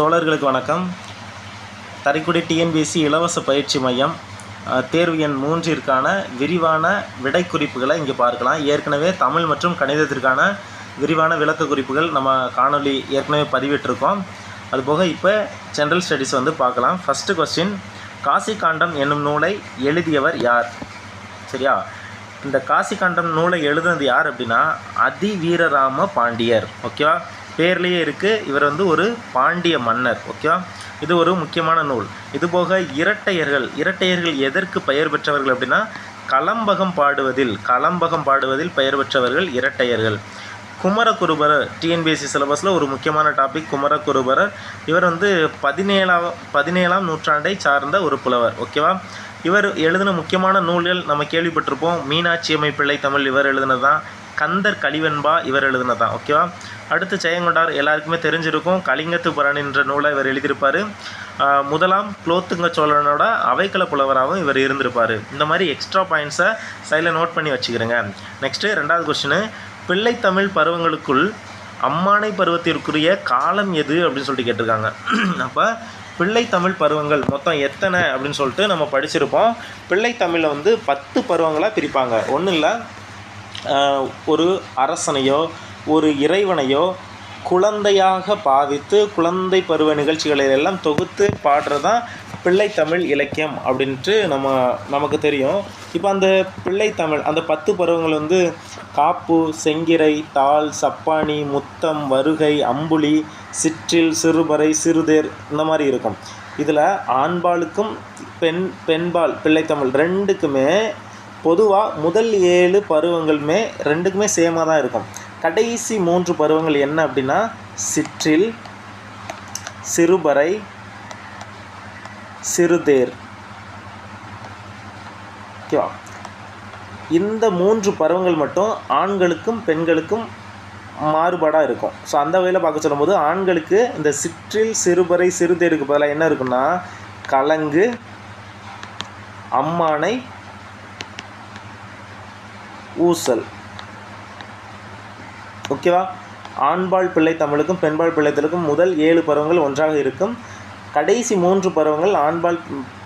தோழர்களுக்கு வணக்கம். தரைக்குடி டிஎன்பிஎஸ்சி இலவச பயிற்சி மையம் தேர்வு எண் 3ற்கான விரிவான விடை குறிப்புகளை இங்கே பார்க்கலாம். ஏற்கனவே தமிழ் மற்றும் கணிதத்திற்கான விரிவான விளக்க குறிப்புகள் நம்ம காணொலி ஏற்கனவே பதிவிட்டிருக்கோம். அதுபோக இப்போ ஜென்ரல் ஸ்டடீஸ் பார்க்கலாம். ஃபஸ்ட்டு கொஸ்டின், காசி காண்டம் என்னும் நூலை எழுதியவர் யார்? சரியா, இந்த காசி காண்டம் நூலை எழுதுனது யார் அப்படின்னா அதிவீரராம பாண்டியர். ஓகேவா, பேர்லேயே இருக்குது. இவர் ஒரு பாண்டிய மன்னர். ஓகேவா, இது ஒரு முக்கியமான நூல். இதுபோக இரட்டையர்கள் எதற்கு பெயர் பெற்றவர்கள் அப்படின்னா கலம்பகம் பாடுவதில் பெயர் பெற்றவர்கள் இரட்டையர்கள். குமரகுருபரர் டிஎன்பிஎஸ்சி சிலபஸில் ஒரு முக்கியமான டாபிக் குமரகுருபரர். இவர் 17ஆம் நூற்றாண்டை சார்ந்த ஒரு புலவர். ஓகேவா, இவர் எழுதின முக்கியமான நூல்கள் நம்ம கேள்விப்பட்டிருப்போம். மீனாட்சி அம்மை பிள்ளை தமிழ் இவர் எழுதினது தான். கந்தர் கலிவெண்பா இவர் எழுதினது தான். ஓகேவா, அடுத்து ஜெயங்கொண்டார் எல்லாருக்குமே தெரிஞ்சிருக்கும். கலிங்கத்து புராண் என்ற நூலை இவர் எழுதியிருப்பார். முதலாம் குலோத்துங்க சோழனோட அவைக்கள புலவராகவும் இவர் இருந்திருப்பார். இந்த மாதிரி எக்ஸ்ட்ரா பாயிண்ட்ஸை சைடில் நோட் பண்ணி வச்சுக்கிறேங்க. நெக்ஸ்ட்டு 2வது கொஸ்டின், பிள்ளைத்தமிழ் பருவங்களுக்குள் அம்மானை பருவத்திற்குரிய காலம் எது அப்படின்னு சொல்லிட்டு கேட்டிருக்காங்க. அப்போ பிள்ளைத்தமிழ் பருவங்கள் மொத்தம் எத்தனை அப்படின்னு சொல்லிட்டு நம்ம படிச்சிருப்போம். பிள்ளைத்தமிழில் 10 பருவங்களாக பிரிப்பாங்க. ஒன்றும் இல்லை, ஒரு அரசனையோ ஒரு இறைவனையோ குழந்தையாக பாவித்து குழந்தை பருவ நிகழ்ச்சிகளை எல்லாம் தொகுத்து பாடுறதான் பிள்ளைத்தமிழ் இலக்கியம் அப்படின்ட்டு நமக்கு தெரியும். இப்போ அந்த பிள்ளைத்தமிழ் அந்த 10 பருவங்கள் காப்பு, செங்கிரை, தாள், சப்பானி, முத்தம், வருகை, அம்புலி, சிற்றில், சிறுபறை, சிறுதேர் இந்த மாதிரி இருக்கும். இதில் ஆண்பாலுக்கும் பெண்பால் பிள்ளைத்தமிழ் ரெண்டுக்குமே பொதுவாக முதல் 7 பருவங்களுமே ரெண்டுக்குமே சேமாக தான் இருக்கும். கடைசி 3 பருவங்கள் என்ன அப்படின்னா சிற்றில், சிறுபறை, சிறுதேர். ஓகேவா, இந்த 3 பருவங்கள் மட்டும் ஆண்களுக்கும் பெண்களுக்கும் மாறுபாடாக இருக்கும். ஸோ அந்த வகையில் பார்க்க சொல்லும்போது ஆண்களுக்கு இந்த சிற்றில், சிறுபறை, சிறுதேருக்கு பதிலாக என்ன இருக்குன்னா கலங்கு, அம்மானை, ஊசல். ஓகேவா, ஆண்பால் பிள்ளை தமிழுக்கும் பெண்பால் பிள்ளை தமிழுக்கும் முதல் 7 பருவங்கள் ஒன்றாக இருக்கும். கடைசி 3 பருவங்கள் ஆண்பால்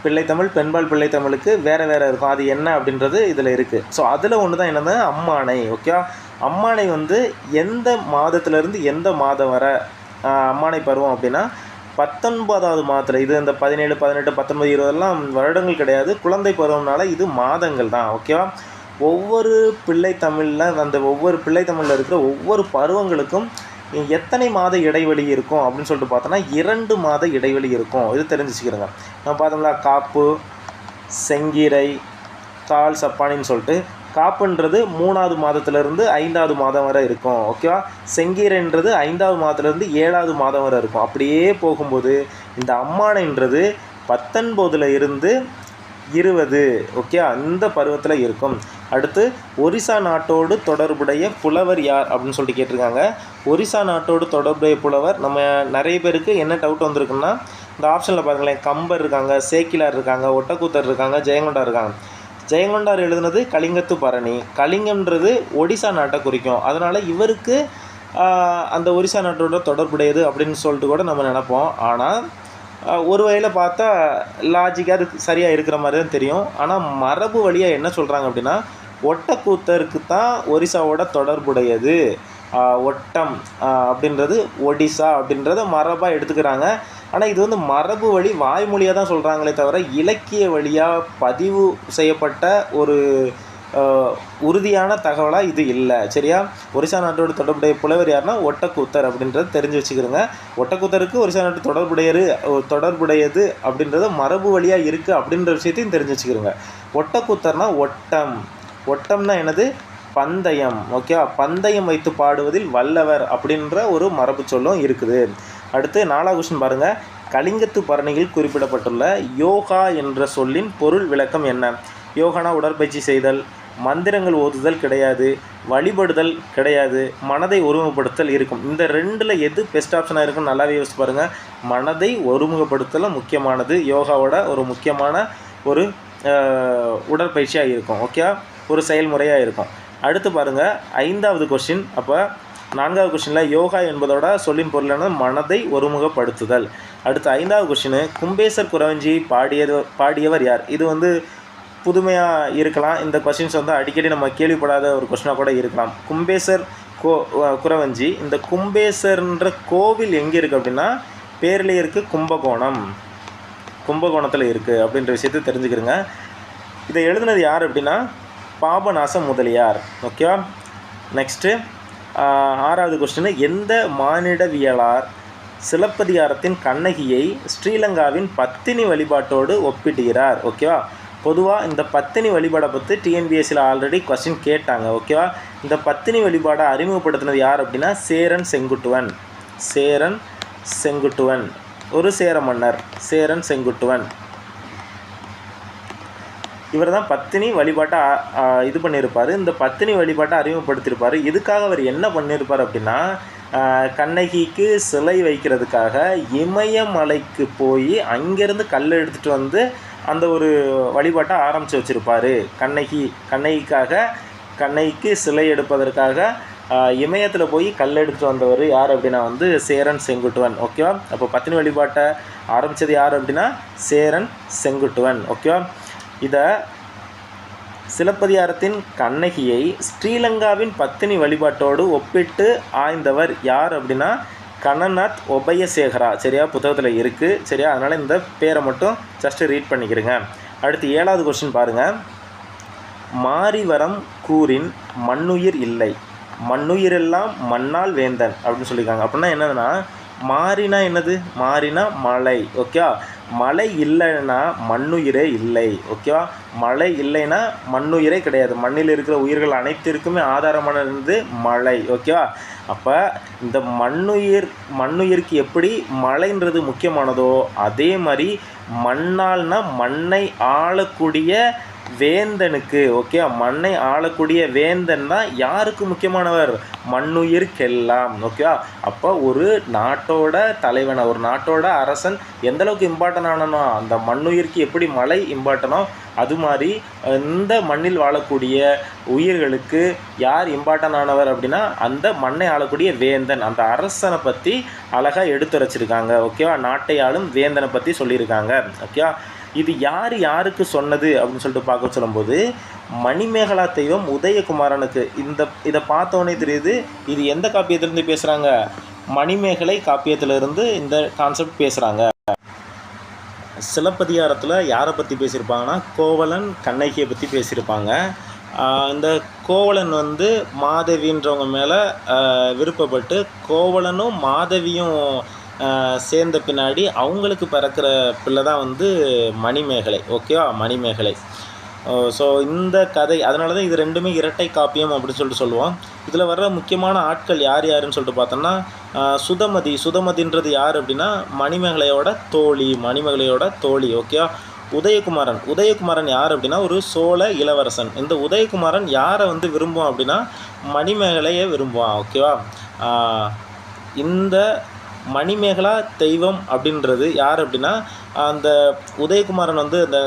பிள்ளை தமிழ் பெண்பால் பிள்ளை தமிழுக்கு வேறு இருக்கும். அது என்ன அப்படின்றது இதில் இருக்குது. ஸோ அதில் ஒன்று தான் என்னது அம்மானை. ஓகேவா, அம்மானை எந்த மாதத்துலேருந்து எந்த மாதம் வர அம்மானை பருவம் அப்படின்னா 19வது மாதத்தில். இது இந்த 17, 18, 19, 20 வருடங்கள் கிடையாது. குழந்தை பருவம்னால இது மாதங்கள் தான். ஓகேவா, ஒவ்வொரு பிள்ளைத்தமிழில் ஒவ்வொரு பிள்ளைத்தமிழில் இருக்கிற ஒவ்வொரு பருவங்களுக்கும் எத்தனை மாத இடைவெளி இருக்கும் அப்படின்னு சொல்லிட்டு பார்த்தோன்னா 2 மாத இடைவெளி இருக்கும். இது தெரிஞ்சுக்கிறோங்க. நம்ம பார்த்தோம்னா காப்பு, செங்கீரை, தாள், சப்பானின்னு சொல்லிட்டு காப்புன்றது 3வது மாதத்துலேருந்து 5வது மாதம் வரை இருக்கும். ஓகேவா, செங்கீரைன்றது 5வது மாதத்துலேருந்து 7வது மாதம் வரை இருக்கும். அப்படியே போகும்போது இந்த அம்மானைன்றது 19 இருந்து 20. ஓகே, அந்த பருவத்தில் இருக்கும். அடுத்து ஒரிசா நாட்டோடு தொடர்புடைய புலவர் யார் அப்படின்னு சொல்லிட்டு கேட்டிருக்காங்க. ஒரிசா நாட்டோடு தொடர்புடைய புலவர் நம்ம நிறைய பேருக்கு என்ன டவுட் வந்திருக்குன்னா இந்த ஆப்ஷனில் பாருங்களேன், கம்பர் இருக்காங்க, சேக்கிலார் இருக்காங்க, ஒட்டக்கூத்தர் இருக்காங்க, ஜெயங்கொண்டார் இருக்காங்க. ஜெயங்கொண்டார் எழுதுனது கலிங்கத்து பரணி. கலிங்கம்ன்றது ஒடிசா நாட்டை குறிக்கும். அதனால் இவருக்கு அந்த ஒரிசா நாட்டோட தொடர்புடையது அப்படின்னு சொல்லிட்டு கூட நம்ம நினைப்போம். ஆனால் ஒரு வகையில் பார்த்தா லாஜிக்காக அது சரியாக இருக்கிற மாதிரி தான் தெரியும். ஆனால் மரபு வழியாக என்ன சொல்கிறாங்க அப்படின்னா ஒட்டக்கூத்தருக்கு தான் ஒரிசாவோட தொடர்புடையது. ஒட்டம் அப்படின்றது ஒடிசா அப்படின்றத மரபாக எடுத்துக்கிறாங்க. ஆனால் இது மரபு வழி வாய்மொழியாக தான் சொல்கிறாங்களே தவிர இலக்கிய வழியாக பதிவு செய்யப்பட்ட ஒரு உறுதியான தகவலாக இது இல்லை. சரியா, ஒரிசா நாட்டோட தொடர்புடைய புலவர் யாருன்னா ஒட்டக்கூத்தர் அப்படின்றது தெரிஞ்சு வச்சுக்கிறோங்க. ஒட்டக்கூத்தருக்கு ஒரிசா நாட்டு தொடர்புடையது அப்படின்றது மரபு வழியாக இருக்குது அப்படின்ற விஷயத்தையும் தெரிஞ்சு வச்சுக்கிறோங்க. ஒட்டக்கூத்தர்னா ஒட்டம்னா என்னது, பந்தயம். ஓகே, பந்தயம் வைத்து பாடுவதில் வல்லவர் அப்படின்ற ஒரு மரபு சொல்லும் இருக்குது. அடுத்து 4வது கொஸ்டின் பாருங்கள், கலிங்கத்து பரணியில் குறிப்பிடப்பட்டுள்ள யோகா என்ற சொல்லின் பொருள் விளக்கம் என்ன? யோகானா உடற்பயிற்சி செய்தல், மந்திரங்கள் ஓதுதல் கிடையாது, வழிபடுதல் கிடையாது, மனதை ஒருமுகப்படுத்தல் இருக்கும். இந்த 2ல் எது பெஸ்ட் ஆப்ஷனாக இருக்குன்னு நல்லாவே யோசிச்சு பாருங்கள். மனதை ஒருமுகப்படுத்தல் முக்கியமானது, யோகாவோட ஒரு முக்கியமான ஒரு உடற்பயிற்சியாக இருக்கும். ஓகே, ஒரு செயல்முறையாக இருக்கும். அடுத்து பாருங்கள் 5வது கொஸ்டின். அப்போ 4வது கொஸ்டினில் யோகா என்பதோட சொல்லின் பொருளான மனதை ஒருமுகப்படுத்துதல். அடுத்து 5வது கொஸ்டின், கும்பேசர் குறவஞ்சி பாடியவர் யார்? இது வந்து புதுமையாக இருக்கலாம். இந்த கொஸ்டின்ஸ் வந்து அடிக்கடி நம்ம கேள்விப்படாத ஒரு கொஸ்டினாக கூட இருக்கலாம். கும்பேசர் குறவஞ்சி, இந்த கும்பேசர்ன்ற கோவில் எங்கே இருக்குது அப்படின்னா பேர்லேயே இருக்குது, கும்பகோணத்தில் இருக்குது அப்படின்ற விஷயத்தை தெரிஞ்சுக்கிறங்க. இதை எழுதுனது யார் அப்படின்னா பாபநாச முதலியார். ஓகேவா? நெக்ஸ்ட்டு 6வது கொஸ்டின், எந்த மானிடவியலார் சிலப்பதிகாரத்தின் கண்ணகியை ஸ்ரீலங்காவின் பத்தினி வழிபாட்டோடு ஒப்பிடுகிறார்? ஓகேவா? பொதுவாக இந்த பத்தினி வழிபாடை பற்றி டிஎன்பிஎஸ்சியில் ஆல்ரெடி கொஸ்டின் கேட்டாங்க. ஓகேவா? இந்த பத்தினி வழிபாடை அறிமுகப்படுத்தினது யார் அப்படின்னா சேரன் செங்குட்டுவன், ஒரு சேர மன்னர் சேரன் செங்குட்டுவன். இவர் தான் பத்தினி வழிபாட்டை இது பண்ணியிருப்பார். இந்த பத்தினி வழிபாட்டை அறிமுகப்படுத்தியிருப்பார். இதுக்காக அவர் என்ன பண்ணியிருப்பார் அப்படின்னா கண்ணகிக்கு சிலை வைக்கிறதுக்காக இமயமலைக்கு போய் அங்கேருந்து கல் எடுத்துகிட்டு வந்து அந்த ஒரு வழிபாட்டை ஆரம்பித்து வச்சுருப்பார். கண்ணகிக்கு சிலை எடுப்பதற்காக இமயத்தில் போய் கல் எடுத்துகிட்டு வந்தவர் யார் அப்படின்னா வந்து சேரன் செங்குட்டுவன். ஓகேவா? அப்போ பத்தினி வழிபாட்டை ஆரம்பித்தது யார் அப்படின்னா சேரன் செங்குட்டுவன். ஓகேவா? இதை சிலப்பதிகாரத்தின் கண்ணகியை ஸ்ரீலங்காவின் பத்தினி வழிபாட்டோடு ஒப்பிட்டு ஆய்ந்தவர் யார் அப்படின்னா கணநாத் ஒபயசேகரா. சரியா? புத்தகத்தில் இருக்குது. சரியா? அதனால் இந்த பேரை மட்டும் ஜஸ்ட்டு ரீட் பண்ணிக்கிறேங்க. அடுத்து 7வது கொஸ்டின் பாருங்கள். மாரிவரம் கூறின் மண்ணுயிர் இல்லை, மண்ணுயிரெல்லாம் மண்ணால் வேந்தன் அப்படின்னு சொல்லியிருக்காங்க. அப்படின்னா என்னதுன்னா மாறினா என்னது? மாறினா மழை. ஓகேவா? மழை இல்லைன்னா மண்ணுயிரே இல்லை. ஓகேவா? மழை இல்லைன்னா மண்ணுயிரே கிடையாது. மண்ணில் இருக்கிற உயிர்கள் அனைத்திற்குமே ஆதாரமானது மழை. ஓகேவா? அப்போ இந்த மண்ணுயிருக்கு எப்படி மழைன்றது முக்கியமானதோ அதே மாதிரி மண்ணால்னா மண்ணை ஆளக்கூடிய வேந்தனுக்கு. ஓகே? மண்ணை ஆளக்கூடிய வேந்தன் தான் யாருக்கு முக்கியமானவர்? மண்ணுயிர்க்கெல்லாம். ஓகேவா? அப்போ ஒரு நாட்டோட தலைவனை, ஒரு நாட்டோட அரசன் எந்தளவுக்கு இம்பார்ட்டன் ஆனனோ அந்த மண்ணுயிருக்கு எப்படி மழை இம்பார்ட்டனோ அது மாதிரி இந்த மண்ணில் வாழக்கூடிய உயிர்களுக்கு யார் இம்பார்ட்டன் ஆனவர் அப்படின்னா அந்த மண்ணை ஆளக்கூடிய வேந்தன், அந்த அரசனை பற்றி அழகாக எடுத்துரைச்சிருக்காங்க. ஓகேவா? நாட்டை ஆளும் வேந்தனை பற்றி சொல்லியிருக்காங்க. ஓகேவா? இது யாருக்கு சொன்னது அப்படின்னு சொல்லிட்டு பார்க்க சொல்லும்போது மணிமேகலா தெய்வம் உதயகுமாரனுக்கு. இதை பார்த்தோன்னே தெரியுது இது எந்த காப்பியத்திலிருந்து பேசுகிறாங்க? மணிமேகலை காப்பியத்திலிருந்து இந்த கான்செப்ட் பேசுகிறாங்க. சிலப்பதிகாரத்தில் யாரை பற்றி பேசியிருப்பாங்கன்னா கோவலன் கண்ணகியை பற்றி பேசியிருப்பாங்க. இந்த கோவலன் வந்து மாதவின்றவங்க மேலே விருப்பப்பட்டு கோவலனும் மாதவியும் சேர்ந்த பின்னாடி அவங்களுக்கு பிறக்கிற பிள்ளை தான் வந்து மணிமேகலை. ஓகேவா? மணிமேகலை. ஸோ இந்த கதை அதனால தான் இது ரெண்டுமே இரட்டை காப்பியம் அப்படின்னு சொல்லிட்டு சொல்லுவோம். இதில் வர்ற முக்கியமான ஆட்கள் யாருன்னு சொல்லிட்டு பார்த்தோம்னா சுதமதின்றது யார் அப்படின்னா மணிமேகலையோட தோழி. ஓகேவா? உதயகுமாரன் யார் அப்படின்னா ஒரு சோழ இளவரசன். இந்த உதயகுமாரன் யாரை வந்து விரும்புவான் அப்படின்னா மணிமேகலையை விரும்புவான். ஓகேவா? இந்த மணிமேகலா தெய்வம் அப்படின்றது யார் அப்படின்னா அந்த உதயகுமாரன் வந்து அந்த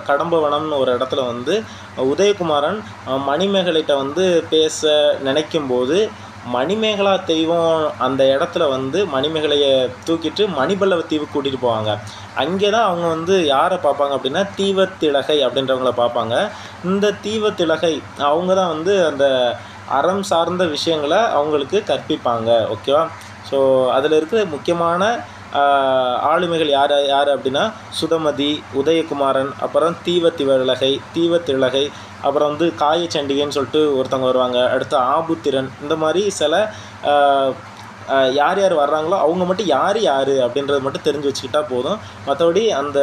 கடம்பவனம்னு ஒரு இடத்துல வந்து உதயகுமாரன் மணிமேகலைகிட்ட வந்து பேச நினைக்கும்போது மணிமேகலா தெய்வம் அந்த இடத்துல வந்து மணிமேகலையை தூக்கிட்டு மணிபல்லவ தீவுக்கு கூட்டிகிட்டு போவாங்க. அங்கே தான் அவங்க வந்து யாரை பார்ப்பாங்க அப்படின்னா தீவத்திலகை அப்படின்றவங்கள பார்ப்பாங்க. இந்த தீவத்திலகை அவங்க தான் வந்து அந்த அறம் சார்ந்த விஷயங்களை அவங்களுக்கு கற்பிப்பாங்க. ஓகேவா? ஸோ அதில் இருக்கிற முக்கியமான ஆளுமைகள் யார் அப்படின்னா சுதமதி, உதயகுமாரன், அப்புறம் தீவத்திலகை, அப்புறம் வந்து காயச்சண்டிகைன்னு சொல்லிட்டு ஒருத்தவங்க வருவாங்க. அடுத்து ஆபுத்திரன். இந்த மாதிரி சில யார் வர்றாங்களோ அவங்க மட்டும் யார் அப்படின்றது மட்டும் தெரிஞ்சு வச்சுக்கிட்டா போதும். மற்றபடி அந்த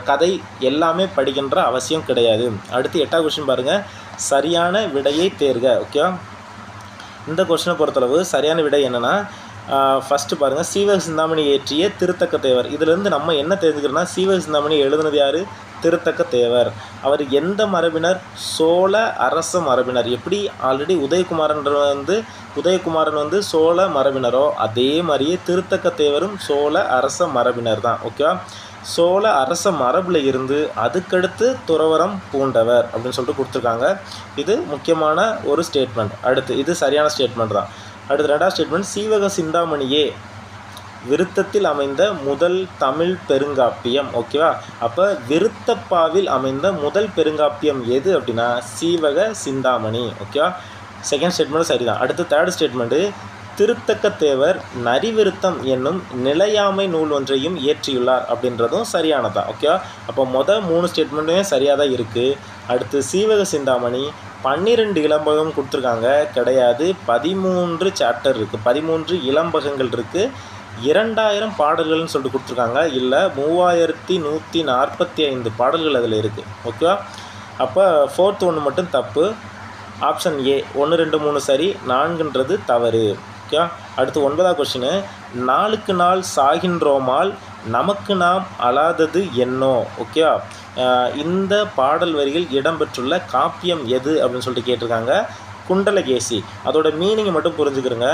கதை எல்லாமே படிக்கின்ற அவசியம் கிடையாது. அடுத்து 8வது கொஸ்டின் பாருங்கள். சரியான விடையை தேர்க. ஓகே? இந்த கொஸ்டினை பொறுத்தளவு சரியான விடை என்னென்னா ஃபஸ்ட்டு பாருங்கள், சீவக சிந்தாமணி இயற்றிய திருத்தக்க தேவர். இதிலேருந்து நம்ம என்ன தெரிஞ்சுக்கிறோன்னா சீவக சிந்தாமணி எழுதுனது யார்? திருத்தக்க தேவர். அவர் எந்த மரபினர்? சோழ அரச மரபினர். எப்படி ஆல்ரெடி உதயகுமாரன் வந்து சோழ மரபினரோ அதே மாதிரியே திருத்தக்க தேவரும் சோழ அரச மரபினர் தான். ஓகேவா? சோழ அரச மரபில் இருந்து அதுக்கடுத்து துறவரம் பூண்டவர் அப்படின்னு சொல்லிட்டு கொடுத்துருக்காங்க. இது முக்கியமான ஒரு ஸ்டேட்மெண்ட். அடுத்து இது சரியான ஸ்டேட்மெண்ட் தான். அடுத்து ரெண்டாவது ஸ்டேட்மெண்ட், சீவக சிந்தாமணியே விருத்தத்தில் அமைந்த முதல் தமிழ் பெருங்காப்பியம். ஓகேவா? அப்போ விருத்தப்பாவில் அமைந்த முதல் பெருங்காப்பியம் எது அப்படின்னா சீவக சிந்தாமணி. ஓகேவா? செகண்ட் ஸ்டேட்மெண்ட்டு சரிதான். அடுத்து தேர்ட் ஸ்டேட்மெண்ட்டு, திருத்தக்கத்தேவர் நரிவிருத்தம் என்னும் நிலையாமை நூல் ஒன்றையும் இயற்றியுள்ளார் அப்படின்றதும் சரியானதான். ஓகேவா? அப்போ மொதல் 3 ஸ்டேட்மெண்ட்டுமே சரியாக தான் இருக்குது. அடுத்து சீவக சிந்தாமணி 12 இளம்பகம் கொடுத்துருக்காங்க, கிடையாது. 13 சாப்டர் இருக்குது, 13 இளம்பகங்கள் இருக்குது. 2000 பாடல்கள்னு சொல்லிட்டு கொடுத்துருக்காங்க, இல்லை 3145 பாடல்கள் அதில் இருக்குது. ஓகேவா? அப்போ ஃபோர்த் ஒன்று மட்டும் தப்பு. ஆப்ஷன் ஏ 1 2 3 சரி, 4ன்றது தவறு. ஓகே. அடுத்து 9வது கொஸ்டின், நாளுக்கு நாள் சாகின்றோமால் நமக்கு நாம் அழாதது என்னோ. ஓகே. இந்த பாடல் வரிகள் இடம்பெற்றுள்ள காப்பியம் எது அப்படின்னு சொல்லிட்டு கேட்டிருக்காங்க. குண்டலகேசி. அதோட மீனிங்கை மட்டும் புரிஞ்சுக்கிறோங்க.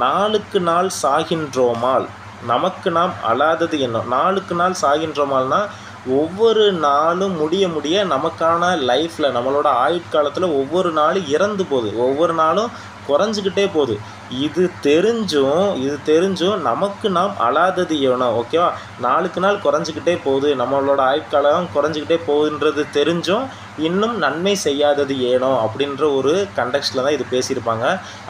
நாளுக்கு நாள் சாகின்றோமால் நமக்கு நாம் அழாதது என்னோ. நாளுக்கு நாள் சாகின்றோமால்னால் ஒவ்வொரு நாளும் முடிய முடிய நமக்கான லைஃப்பில் நம்மளோட ஆயுட்காலத்தில் ஒவ்வொரு நாளும் இறந்து போகுது, ஒவ்வொரு நாளும் குறைஞ்சிக்கிட்டே போகுது. இது தெரிஞ்சும் நமக்கு நாம் அழாதது ஏனோ. ஓகேவா? நாளுக்கு நாள் குறைஞ்சிக்கிட்டே போகுது, நம்மளோட ஆயுட்காலம் குறைஞ்சிக்கிட்டே போகுதுன்றது தெரிஞ்சும் இன்னும் நன்மை செய்யாதது ஏனோ அப்படின்ற ஒரு கண்டெக்ஸ்டில் தான் இது பேசியிருப்பாங்க.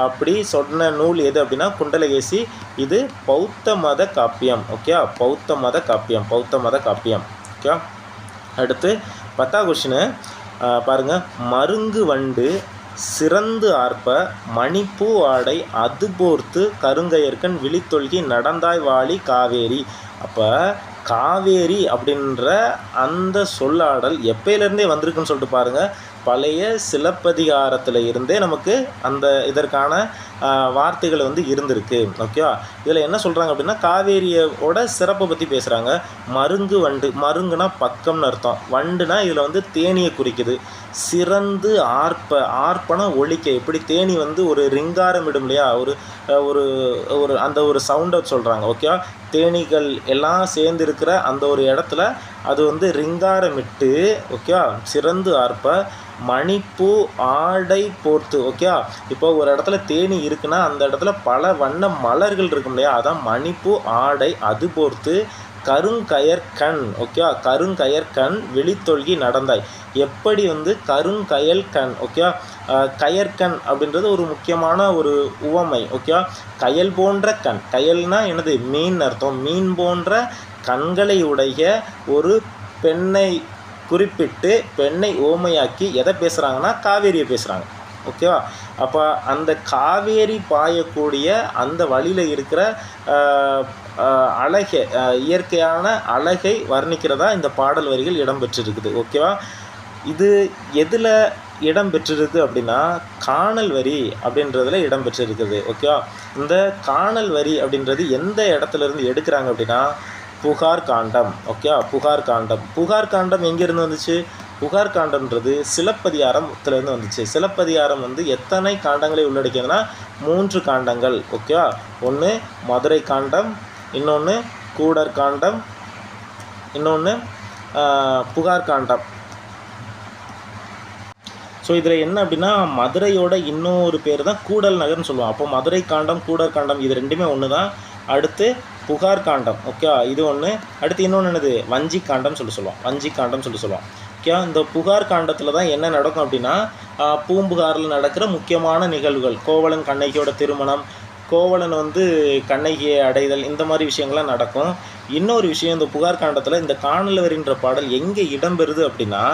அப்படி சொன்ன நூல் எது அப்படின்னா குண்டலகேசி. இது பௌத்த மத காப்பியம். ஓகே, பௌத்த மத காப்பியம். ஓகே. அடுத்து 10வது கொஸ்டின் பாருங்கள். மருங்கு வண்டு சிறந்து ஆர்ப்ப மணிப்பூ ஆடை அதுபோர்த்து கருங்கையர்கண் விழித்தொல்கி நடந்தாய் வாழி காவேரி. அப்போ காவேரி அப்படின்ற அந்த சொல்லாடல் எப்பயிலேருந்தே வந்திருக்குன்னு சொல்லிட்டு பாருங்கள். பழைய சிலப்பதிகாரத்தில் இருந்தே நமக்கு அந்த இதற்கான வார்த்தைகள் இருந்திருக்கு. ஓகேவா? இதில் என்ன சொல்கிறாங்க அப்படின்னா காவேரியோட சிறப்பை பற்றி பேசுகிறாங்க. மருங்கு வண்டு, மருங்குனா பக்கம்னு அர்த்தம், வண்டுனா இதில் தேனியை குறிக்குது. சிறந்து ஆர்ப்பனா ஒலிக்க. இப்படி தேனி ஒரு ரிங்காரம் இடும் இல்லையா, ஒரு அந்த ஒரு சவுண்டை சொல்கிறாங்க. ஓகேவா? தேனீகள் எல்லாம் சேர்ந்து இருக்கிற அந்த ஒரு இடத்துல அது ரிங்காரமிட்டு. ஓகேவா? சிறந்து ஆர்ப்ப மணிப்பூ ஆடை போர்த்து. ஓகே. இப்போ ஒரு இடத்துல தேனி இருக்குன்னா அந்த இடத்துல பல வண்ண மலர்கள் இருக்கும் இல்லையா, அதான் மணிப்பூ ஆடை அது போர்த்து கருங்கயற்கண். ஓகே, கருங்கயற்கண் விழித்தொல்கி நடந்தாய். எப்படி கருங்கயல் கண். ஓகே, கயற்கண் அப்படின்றது ஒரு முக்கியமான ஒரு உவமை. ஓகே, கயல் போன்ற கண். கயல்னா என்னது? மீன் அர்த்தம். மீன் போன்ற கண்களை உடைய ஒரு பெண்ணை குறிப்பிட்டு பெண்ணை ஓமையாக்கி எதை பேசுகிறாங்கன்னா காவேரியை பேசுகிறாங்க. ஓகேவா? அப்போ அந்த காவேரி பாயக்கூடிய அந்த வழியில் இருக்கிற அழகை, இயற்கையான அழகை வர்ணிக்கிறதா இந்த பாடல் வரிகள் இடம்பெற்றிருக்குது. ஓகேவா? இது எதில் இடம்பெற்றிருக்கு அப்படின்னா காணல் வரி அப்படின்றதுல இடம்பெற்றிருக்குது. ஓகேவா? இந்த காணல் வரி அப்படின்றது எந்த இடத்துலேருந்து எடுக்கிறாங்க அப்படின்னா புகார் காண்டம். ஓகே, புகார் காண்டம். புகார் காண்டம் எங்கேருந்து வந்துச்சு? புகார் காண்டம்ன்றது சிலப்பதிகாரத்துலேருந்து வந்துச்சு. சிலப்பதிகாரம் எத்தனை காண்டங்களை உள்ளடக்கியதுன்னா 3 காண்டங்கள். ஓகேவா? ஒன்று மதுரை காண்டம், இன்னொன்று கூடர் காண்டம், இன்னொன்று புகார் காண்டம். ஸோ இதில் என்ன அப்படின்னா மதுரையோட இன்னொரு பேர் தான் கூடல் நகர்னு சொல்லுவோம். அப்போ மதுரை காண்டம் கூடர் காண்டம் இது ரெண்டுமே ஒன்று தான். அடுத்து புகார் காண்டம். ஓகே, இது ஒன்று. அடுத்து இன்னொன்று என்னது? வஞ்சி காண்டம் சொல்லுவோம். வஞ்சி காண்டம் சொல்லுவோம். ஓகே, இந்த புகார் காண்டத்தில் தான் என்ன நடக்கும் அப்படின்னா பூம்புகாரில் நடக்கிற முக்கியமான நிகழ்வுகள், கோவலன் கண்ணகியோட திருமணம், கோவலன் கண்ணகியை அடைதல், இந்த மாதிரி விஷயங்கள்லாம் நடக்கும். இன்னொரு விஷயம், இந்த புகார் காண்டத்தில் இந்த காணல் வரின்ற பாடல் எங்கே இடம்பெறுது அப்படின்னா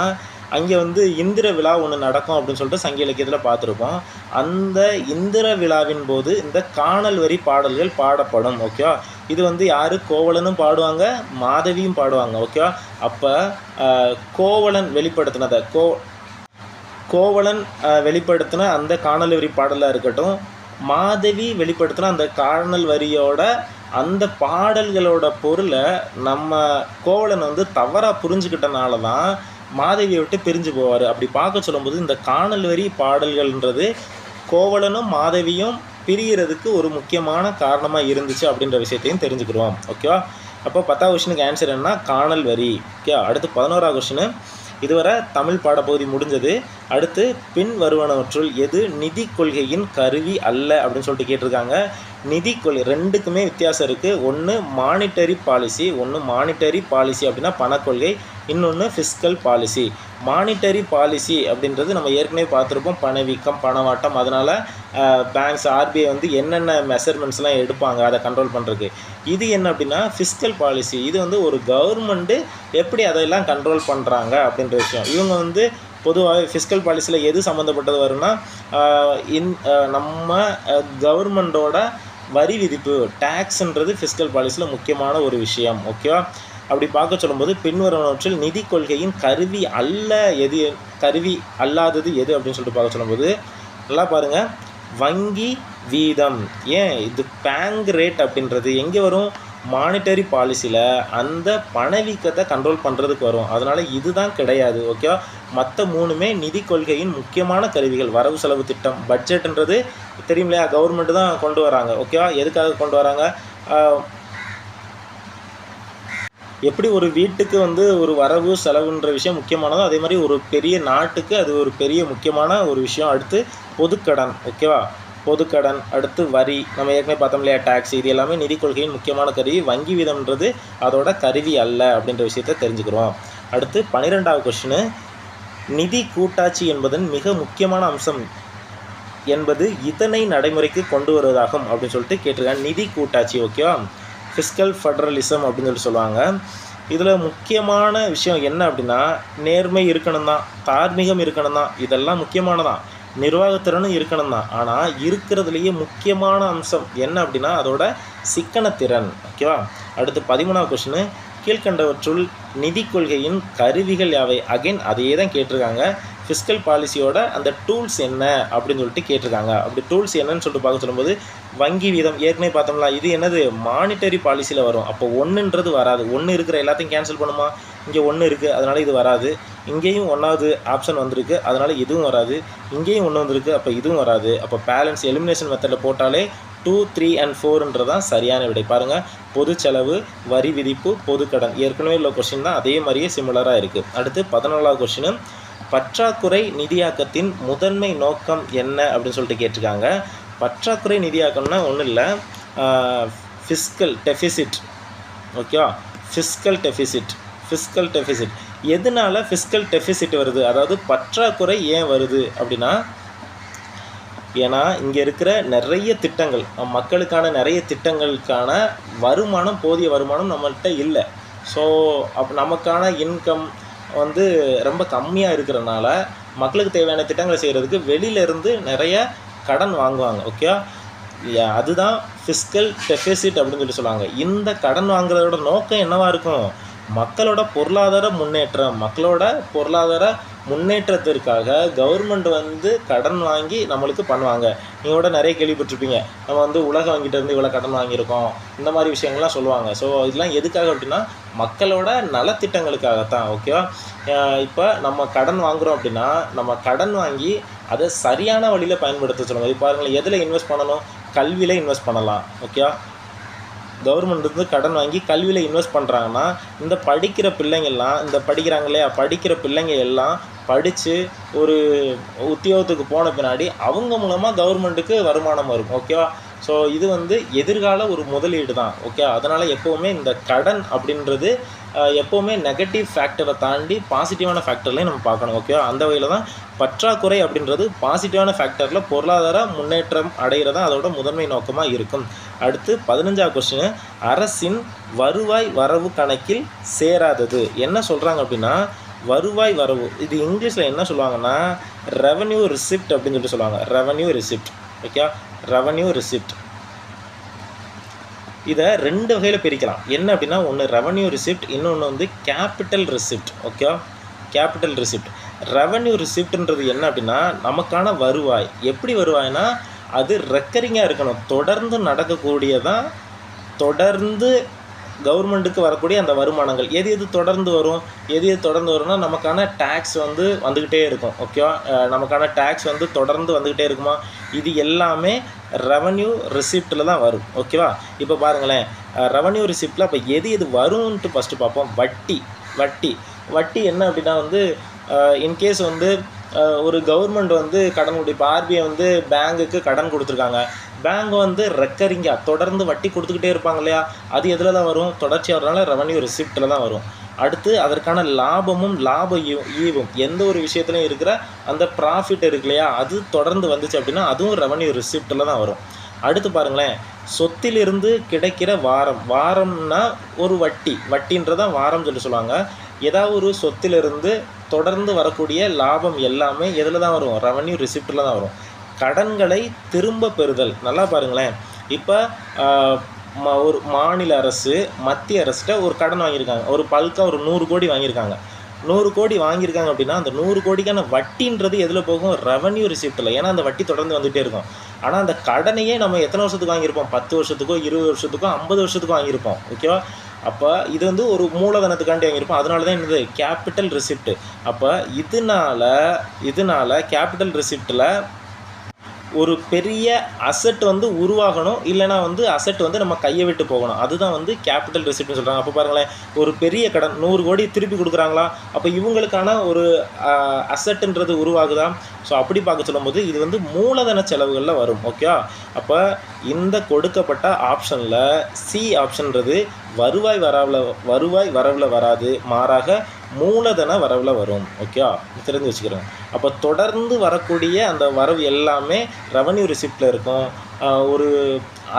அங்கே இந்திர விழா ஒன்று நடக்கும் அப்படின்னு சொல்லிட்டு சங்க இலக்கியத்தில் பார்த்துருப்போம். அந்த இந்திர விழாவின் போது இந்த காணல் வரி பாடல்கள் பாடப்படும். ஓகேவா? இது யார்? கோவலனும் பாடுவாங்க, மாதவியும் பாடுவாங்க. ஓகேவா? அப்போ கோவலன் வெளிப்படுத்தினதை கோவலன் வெளிப்படுத்தின அந்த காணல் வரி பாடலாக இருக்கட்டும், மாதவி வெளிப்படுத்தின அந்த காணல் வரியோட அந்த பாடல்களோட பொருளை நம்ம கோவலன் தவறாக புரிஞ்சுக்கிட்டனால தான் மாதவியை விட்டு பிரிஞ்சு போவார். அப்படி பார்க்க சொல்லும்போது இந்த காணல் வரி பாடல்கள்ன்றது கோவலனும் மாதவியும் பிரிகிறதுக்கு ஒரு முக்கியமான காரணமாக இருந்துச்சு அப்படின்ற விஷயத்தையும் தெரிஞ்சுக்கிறோம். ஓகேவா? அப்போ 10வது கொஸ்டினுக்கு ஆன்சர் என்ன? காணல் வரி. ஓகே. அடுத்து 11வது கொஸ்டின். இதுவரை தமிழ் பாடப்பகுதி முடிஞ்சது. அடுத்து பின் வருவனவற்றுள் எது நிதி கொள்கையின் கருவி அல்ல அப்படின்னு சொல்லிட்டு கேட்டிருக்காங்க. நிதி கொள்கை ரெண்டுக்குமே வித்தியாசம் இருக்குது. ஒன்று மானிட்டரி பாலிசி அப்படின்னா பணக்கொள்கை, இன்னொன்று ஃபிஸ்கல் பாலிசி. மானிட்டரி பாலிசி அப்படின்றது நம்ம ஏற்கனவே பார்த்துருப்போம், பணவீக்கம், பணவாட்டம். அதனால் பேங்க்ஸ், ஆர்பிஐ வந்து என்னென்ன மெஷர்மெண்ட்ஸ்லாம் எடுப்பாங்க அதை கண்ட்ரோல் பண்ணுறதுக்கு. இது என்ன அப்படின்னா ஃபிஸ்கல் பாலிசி. இது வந்து ஒரு கவர்மெண்ட்டு எப்படி அதையெல்லாம் கண்ட்ரோல் பண்ணுறாங்க அப்படின்ற விஷயம். இவங்க வந்து பொதுவாக ஃபிஸ்கல் பாலிசியில் எது சம்மந்தப்பட்டது வரும்னா நம்ம கவர்மெண்ட்டோட வரி விதிப்பு, டேக்ஸ்ன்றது ஃபிஸ்கல் பாலிசியில் முக்கியமான ஒரு விஷயம். ஓகேவா? அப்படி பார்க்க சொல்லும்போது பின்வருவனவற்றில் நிதி கொள்கையின் கருவி அல்லாதது எது அப்படின்னு சொல்லிட்டு பார்க்க சொல்லும்போது நல்லா பாருங்கள். வங்கி வீதம். ஏன் இது பேங்க் ரேட் அப்படின்றது எங்கே வரும்? மானிட்டரி பாலிசியில் அந்த பணவீக்கத்தை கண்ட்ரோல் பண்ணுறதுக்கு வரும். அதனால் இதுதான் கிடையாது. ஓகேவா? மற்ற மூணுமே நிதி கொள்கையின் முக்கியமான கருவிகள். வரவு செலவு திட்டம், பட்ஜெட்ன்றது தெரியும் இல்லையா, கவர்மெண்ட்டு தான் கொண்டு வராங்க. ஓகேவா? எதுக்காக கொண்டு வராங்க? எப்படி ஒரு வீட்டுக்கு வந்து ஒரு வரவு செலவுன்ற விஷயம் முக்கியமானதோ அதே மாதிரி ஒரு பெரிய நாட்டுக்கு அது ஒரு பெரிய முக்கியமான ஒரு விஷயம். அடுத்து பொதுக்கடன். ஓகேவா? பொதுக்கடன், அடுத்து வரி, நம்ம ஏற்கனவே பார்த்தோம் இல்லையா, டேக்ஸ். இது எல்லாமே நிதி கொள்கையின் முக்கியமான கருவி. வங்கி வீதம்ன்றது அதோட கருவி அல்ல அப்படின்ற விஷயத்தை தெரிஞ்சுக்கிறோம். அடுத்து 12வது கொஸ்டின். நிதி கூட்டாட்சி என்பதன் மிக முக்கியமான அம்சம் என்பது இதனை நடைமுறைக்கு கொண்டு வருவதாகும் அப்படின்னு சொல்லிட்டு கேட்டிருக்காங்க. நிதி கூட்டாட்சி. ஓகேவா? ஃபிஸ்கல் ஃபெடரலிசம் அப்படின்னு சொல்லி சொல்லுவாங்க. இதில் முக்கியமான விஷயம் என்ன அப்படின்னா நேர்மை இருக்கணும் தான், தார்மீகம் இருக்கணும் தான், இதெல்லாம் முக்கியமானதான், நிர்வாகத்திறனும் இருக்கணும் தான். ஆனால் இருக்கிறதுலேயே முக்கியமான அம்சம் என்ன அப்படின்னா அதோட சிக்கனத்திறன். ஓகேவா? அடுத்து 13வது கொஸ்டின். கீழ்கண்டவற்றுள் நிதி கொள்கையின் கருவிகள் யாவை? அகைன் அதையே தான் கேட்டிருக்காங்க. ஃபிஸ்கல் பாலிசியோட அந்த டூல்ஸ் என்ன அப்படின்னு சொல்லிட்டு கேட்டிருக்காங்க. அப்படி டூல்ஸ் என்னன்னு சொல்லிட்டு பார்க்க சொல்லும்போது வங்கி வீதம் ஏற்கனவே பார்த்தோம்ல, இது என்னது மானிட்டரி பாலிசியில் வரும். அப்போ ஒன்றுன்றது வராது. ஒன்று இருக்கிற எல்லாத்தையும் கேன்சல் பண்ணுமா? இங்கே ஒன்று இருக்குது, அதனால் இது வராது. இங்கேயும் 1வது ஆப்ஷன் வந்திருக்கு, அதனால் இதுவும் வராது. இங்கேயும் 1 வந்திருக்கு, அப்போ இதுவும் வராது. அப்போ பேலன்ஸ் எலிமினேஷன் மெத்தடில் போட்டாலே 2, 3 and 4ன்றதான் சரியான விடை. பாருங்கள், பொது செலவு, வரி விதிப்பு, பொதுக்கடன். ஏற்கனவே உள்ள கொஸ்டின் தான், அதே மாதிரியே சிமிலராக இருக்குது. அடுத்து 14வது கொஸ்டின். பற்றாக்குறை நிதியாக்கத்தின் முதன்மை நோக்கம் என்ன அப்படின்னு சொல்லிட்டு கேட்டிருக்காங்க. பற்றாக்குறை நிதியாக்கம்னா ஒன்றும் இல்லை, ஃபிஸ்கல் டெஃபிசிட். ஓகேவா? Fiscal deficit. எதனால ஃபிஸ்கல் டெஃபிசிட் வருது, அதாவது பற்றாக்குறை ஏன் வருது அப்படின்னா, ஏன்னா இங்கே இருக்கிற நிறைய திட்டங்கள், மக்களுக்கான நிறைய திட்டங்களுக்கான வருமானம், போதிய வருமானம் நம்மள்கிட்ட இல்லை. ஸோ நமக்கான இன்கம் வந்து ரொம்ப கம்மியாக இருக்கிறனால மக்களுக்கு தேவையான திட்டங்களை செய்கிறதுக்கு வெளியிலேருந்து நிறைய கடன் வாங்குவாங்க. ஓகே, அதுதான் ஃபிஸ்கல் டெஃபிசிட் அப்படின்னு சொல்லி சொல்லுவாங்க. இந்த கடன் வாங்குறதோட நோக்கம் என்னவாக இருக்கும்? மக்களோட பொருளாதார முன்னேற்றத்திற்காக கவர்மெண்ட் வந்து கடன் வாங்கி நம்மளுக்கு பண்ணுவாங்க. நீங்கள் கூட நிறைய கேள்விப்பட்டிருப்பீங்க, நம்ம வந்து உலக வங்கிட்டேருந்து இவ்வளோ கடன் வாங்கியிருக்கோம், இந்த மாதிரி விஷயங்கள்லாம் சொல்லுவாங்க. ஸோ இதெல்லாம் எதுக்காக அப்படின்னா மக்களோட நலத்திட்டங்களுக்காகத்தான். ஓகேவா? இப்போ நம்ம கடன் வாங்குகிறோம் அப்படின்னா நம்ம கடன் வாங்கி அதை சரியான வழியில் பயன்படுத்த சொல்லுவாங்க. இது பாருங்கள், எதில் இன்வெஸ்ட் பண்ணணும்? கல்வியில் இன்வெஸ்ட் பண்ணலாம். ஓகேவா? கவர்மெண்ட் வந்து கடன் வாங்கி கல்வியில் இன்வெஸ்ட் பண்ணுறாங்கன்னா இந்த படிக்கிற பிள்ளைங்க எல்லாம் படித்து ஒரு உத்தியோகத்துக்கு போன பின்னாடி அவங்க மூலமாக கவர்மெண்ட்டுக்கு வருமானம் வரும். ஓகேவா? ஸோ இது வந்து எதிர்கால ஒரு முதலீடு தான். ஓகே, அதனால் எப்போவுமே இந்த கடன் அப்படின்றது எப்போவுமே நெகட்டிவ் ஃபேக்டரை தாண்டி பாசிட்டிவான ஃபேக்டர்லையும் நம்ம பார்க்கணும். ஓகேவா? அந்த வகையில் தான் பற்றாக்குறை அப்படின்றது பாசிட்டிவான ஃபேக்டரில் பொருளாதார முன்னேற்றம் அடைகிறதா அதோட முதன்மை நோக்கமாக இருக்கும். அடுத்து 15வது கொஸ்டின், அரசின் வருவாய் வரவு கணக்கில் சேராதது என்ன சொல்கிறாங்க அப்படின்னா, வருவாய் வரவு, இது இங்கிலீஷில் என்ன சொல்லுவாங்கன்னா ரெவன்யூ ரிசிப்ட் அப்படின்னு சொல்லுவாங்க. Revenue receipt. Okay, revenue receipt இதை 2 வகையில் பிரிக்கலாம். என்ன அப்படின்னா, ஒன்று ரெவன்யூ ரிசிப்ட், இன்னொன்று வந்து capital receipt. Okay, capital receipt. Revenue ரிசிப்ட்ன்றது என்ன அப்படின்னா நமக்கான வருவாய். எப்படி வருவாய்னா அது ரெக்கரிங்காக இருக்கணும், தொடர்ந்து நடக்கக்கூடியதான், தொடர்ந்து கவர்மெண்ட்டுக்கு வரக்கூடிய அந்த வருமானங்கள். எது தொடர்ந்து வரும்னா நமக்கான டேக்ஸ் வந்து வந்துக்கிட்டே இருக்கும். ஓகேவா? நமக்கான டேக்ஸ் வந்து தொடர்ந்து வந்துக்கிட்டே இருக்குமா? இது எல்லாமே ரெவன்யூ ரிசிப்டில் தான் வரும். ஓகேவா? இப்போ பாருங்களேன், ரெவன்யூ ரிசிப்டில் அப்போ எது எது வரும்ன்ட்டு ஃபஸ்ட்டு பார்ப்போம். வட்டி என்ன அப்படின்னா வந்து இன்கேஸ் வந்து ஒரு கவர்மெண்ட் வந்து கடன் இப்போ ஆர்பிஐ வந்து பேங்குக்கு கடன் கொடுத்துருக்காங்க. பேங்க் வந்து ரெக்கரிங்காக தொடர்ந்து வட்டி கொடுத்துக்கிட்டே இருப்பாங்க இல்லையா, அது எதில் தான் வரும்? தொடர்ச்சியாக வரனால ரெவன்யூ ரிசிப்டில் தான் வரும். அடுத்து அதற்கான லாபமும் ஈவும் எந்த ஒரு விஷயத்துலையும் இருக்கிற அந்த ப்ராஃபிட் இருக்கு இல்லையா, அது தொடர்ந்து வந்துச்சு அப்படின்னா அதுவும் ரெவன்யூ ரிசிப்டில் தான் வரும். அடுத்து பாருங்களேன், சொத்திலிருந்து கிடைக்கிற வாரம்னா ஒரு வட்டின்றதான் வாரம் சொல்லுவாங்க. ஏதாவது ஒரு சொத்திலிருந்து தொடர்ந்து வரக்கூடிய லாபம் எல்லாமே எதில் தான் வரும்? ரெவன்யூ ரிசிப்டில் தான் வரும். கடன்களை திரும்ப பெறுதல், நல்லா பாருங்களேன். இப்போ ஒரு மாநில அரசு மத்திய அரசிட்ட ஒரு கடன் வாங்கியிருக்காங்க, ஒரு பல்காக ஒரு 100 கோடி வாங்கியிருக்காங்க. 100 கோடி வாங்கியிருக்காங்க அப்படின்னா அந்த 100 கோடிக்கான வட்டின்றது எதில் போகும்? ரெவன்யூ ரிசிப்டில். ஏன்னா அந்த வட்டி தொடர்ந்து வந்துகிட்டே இருக்கும். ஆனால் அந்த கடனையே நம்ம எத்தனை வருஷத்துக்கு வாங்கியிருப்போம்? 10 வருஷத்துக்கோ 20 வருஷத்துக்கோ 50 வருஷத்துக்கோ வாங்கியிருப்போம். ஓகேவா? அப்போ இது வந்து ஒரு மூலதனத்துக்காண்டி வாங்கியிருப்போம். அதனால தான் என்னது? Capital receipt. அப்போ இதனால கேபிட்டல் ரிசிப்டில் ஒரு பெரிய அசெட் வந்து உருவாகணும், இல்லைனா வந்து அசெட் வந்து நம்ம கையை விட்டு போகணும். அதுதான் வந்து கேபிட்டல் ரிசிப்ட்னு சொல்கிறாங்க. அப்போ பாருங்களேன், ஒரு பெரிய கடன் 100 கோடி திருப்பி கொடுக்குறாங்களா, அப்போ இவங்களுக்கான ஒரு அசெட்டுன்றது உருவாகுதா? ஸோ அப்படி பார்க்க சொல்லும்போது இது வந்து மூலதன செலவுகளில் வரும். ஓகே, அப்போ இந்த கொடுக்கப்பட்ட ஆப்ஷனில் சி ஆப்ஷன்றது வருவாய் வரவில் வராது, மாறாக மூலதன வரவில் வரும். ஓகே, தெரிஞ்சு வச்சுக்கிறேன். அப்போ தொடர்ந்து வரக்கூடிய அந்த வரவு எல்லாமே ரெவன்யூ ரிசிப்டில் இருக்கும். ஒரு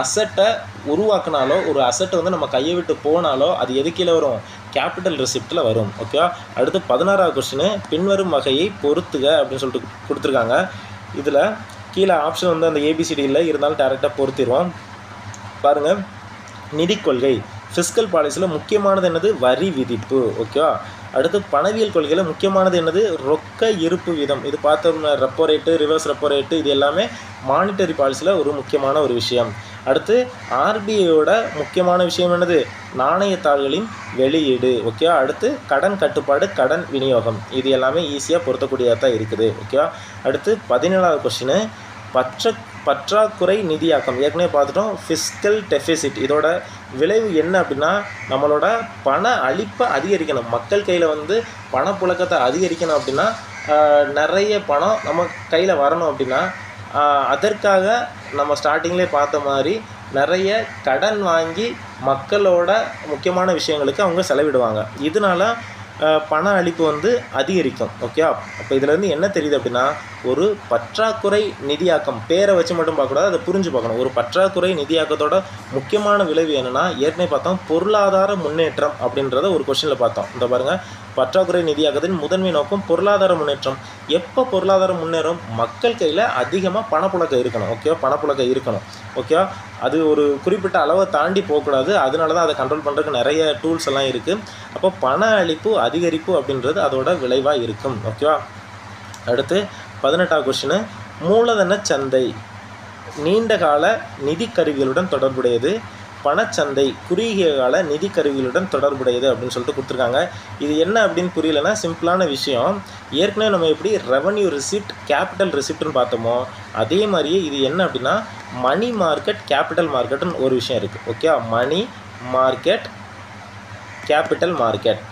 அசட்டை உருவாக்குனாலோ ஒரு அசட்டை வந்து நம்ம கையை விட்டு போனாலோ அது எது கீழே வரும்? கேபிட்டல் ரிசிப்டில் வரும். ஓகே, அடுத்து 16வது கொஸ்டின், பின்வரும் வகையை பொறுத்துக அப்படின்னு சொல்லிட்டு கொடுத்துருக்காங்க. இதில் கீழே ஆப்ஷன் வந்து அந்த ஏபிசிடியில் இருந்தாலும் டேரெக்டாக பொறுத்திடுவோம். பாருங்கள், நிதி கொள்கை ஃபிஸ்கல் பாலிசியில் முக்கியமானது என்னது? வரி விதிப்பு. ஓகேவா? அடுத்து பணவியல் கொள்கையில் முக்கியமானது என்னது? ரொக்க இருப்பு வீதம். இது பார்த்தோம்னா repo rate, reverse repo rate, இது எல்லாமே மானிட்டரி பாலிசியில் ஒரு முக்கியமான ஒரு விஷயம். அடுத்து ஆர்பிஐயோட முக்கியமான விஷயம் என்னது? நாணயத்தாள்களின் வெளியீடு. ஓகேவா? அடுத்து கடன் கட்டுப்பாடு, கடன் விநியோகம், இது எல்லாமே ஈஸியாக பொருத்தக்கூடியதாக தான் இருக்குது. ஓகேவா? அடுத்து 17வது கொஸ்டின், பற்றாக்குறை நிதியாக்கம். ஏற்கனவே பார்த்துட்டோம். ஃபிஸ்கல் டெஃபிசிட், இதோட விளைவு என்ன அப்படின்னா நம்மளோட பண அளிப்பை அதிகரிக்கணும். மக்கள் கையில் வந்து பணப்புழக்கத்தை அதிகரிக்கணும் அப்படின்னா நிறைய பணம் நம்ம கையில் வரணும் அப்படின்னா அதற்காக நம்ம ஸ்டார்டிங்லேயே பார்த்த மாதிரி நிறைய கடன் வாங்கி மக்களோட முக்கியமான விஷயங்களுக்கு அவங்க செலவிடுவாங்க. இதனால பண அளிப்பு வந்து அதிகரிக்கும். ஓகே, அப்போ இதிலேருந்து என்ன தெரியுது அப்படின்னா ஒரு பற்றாக்குறை நிதியாக்கம், பேரை வச்சு மட்டும் பார்க்கக்கூடாது, அதை புரிஞ்சு பார்க்கணும். ஒரு பற்றாக்குறை நிதியாக்கத்தோட முக்கியமான விளைவு என்னென்னா ஏற்கனவே பார்த்தோம், பொருளாதார முன்னேற்றம் அப்படின்றத ஒரு கொஸ்டினில் பார்த்தோம். இந்த பாருங்கள், பற்றாக்குறை நிதியாக்கத்தின் முதன்மை நோக்கம் பொருளாதார முன்னேற்றம். எப்போ பொருளாதாரம் முன்னேறும்? மக்கள் கையில் அதிகமாக பணப்புழக்கம் இருக்கணும். ஓகேவா? பணப்புழக்கம் இருக்கணும். ஓகேவா? அது ஒரு குறிப்பிட்ட அளவை தாண்டி போகக்கூடாது. அதனால தான் அதை கண்ட்ரோல் பண்ணுறதுக்கு நிறைய டூல்ஸ் எல்லாம் இருக்குது. அப்போ பண அளிப்பு அதிகரிப்பு அப்படின்றது அதோட விளைவாக இருக்கும். ஓகேவா? அடுத்து 18வது கொஸ்டின், மூலதன சந்தை நீண்ட கால நிதி கருவிகளுடன் தொடர்புடையது, பணச்சந்தை குறுகிய கால நிதி கருவிகளுடன் தொடர்புடையது அப்படின்னு சொல்லிட்டு கொடுத்துருக்காங்க. இது என்ன அப்படின்னு புரியலன்னா சிம்பிளான விஷயம், ஏற்கனவே நம்ம எப்படி ரெவன்யூ ரிசிப்ட் கேபிட்டல் ரிசிப்ட்னு பார்த்தோமோ அதே மாதிரியே இது என்ன அப்படின்னா மணி மார்க்கெட் கேபிட்டல் மார்க்கெட்னு ஒரு விஷயம் இருக்குது. Okay, money market capital market.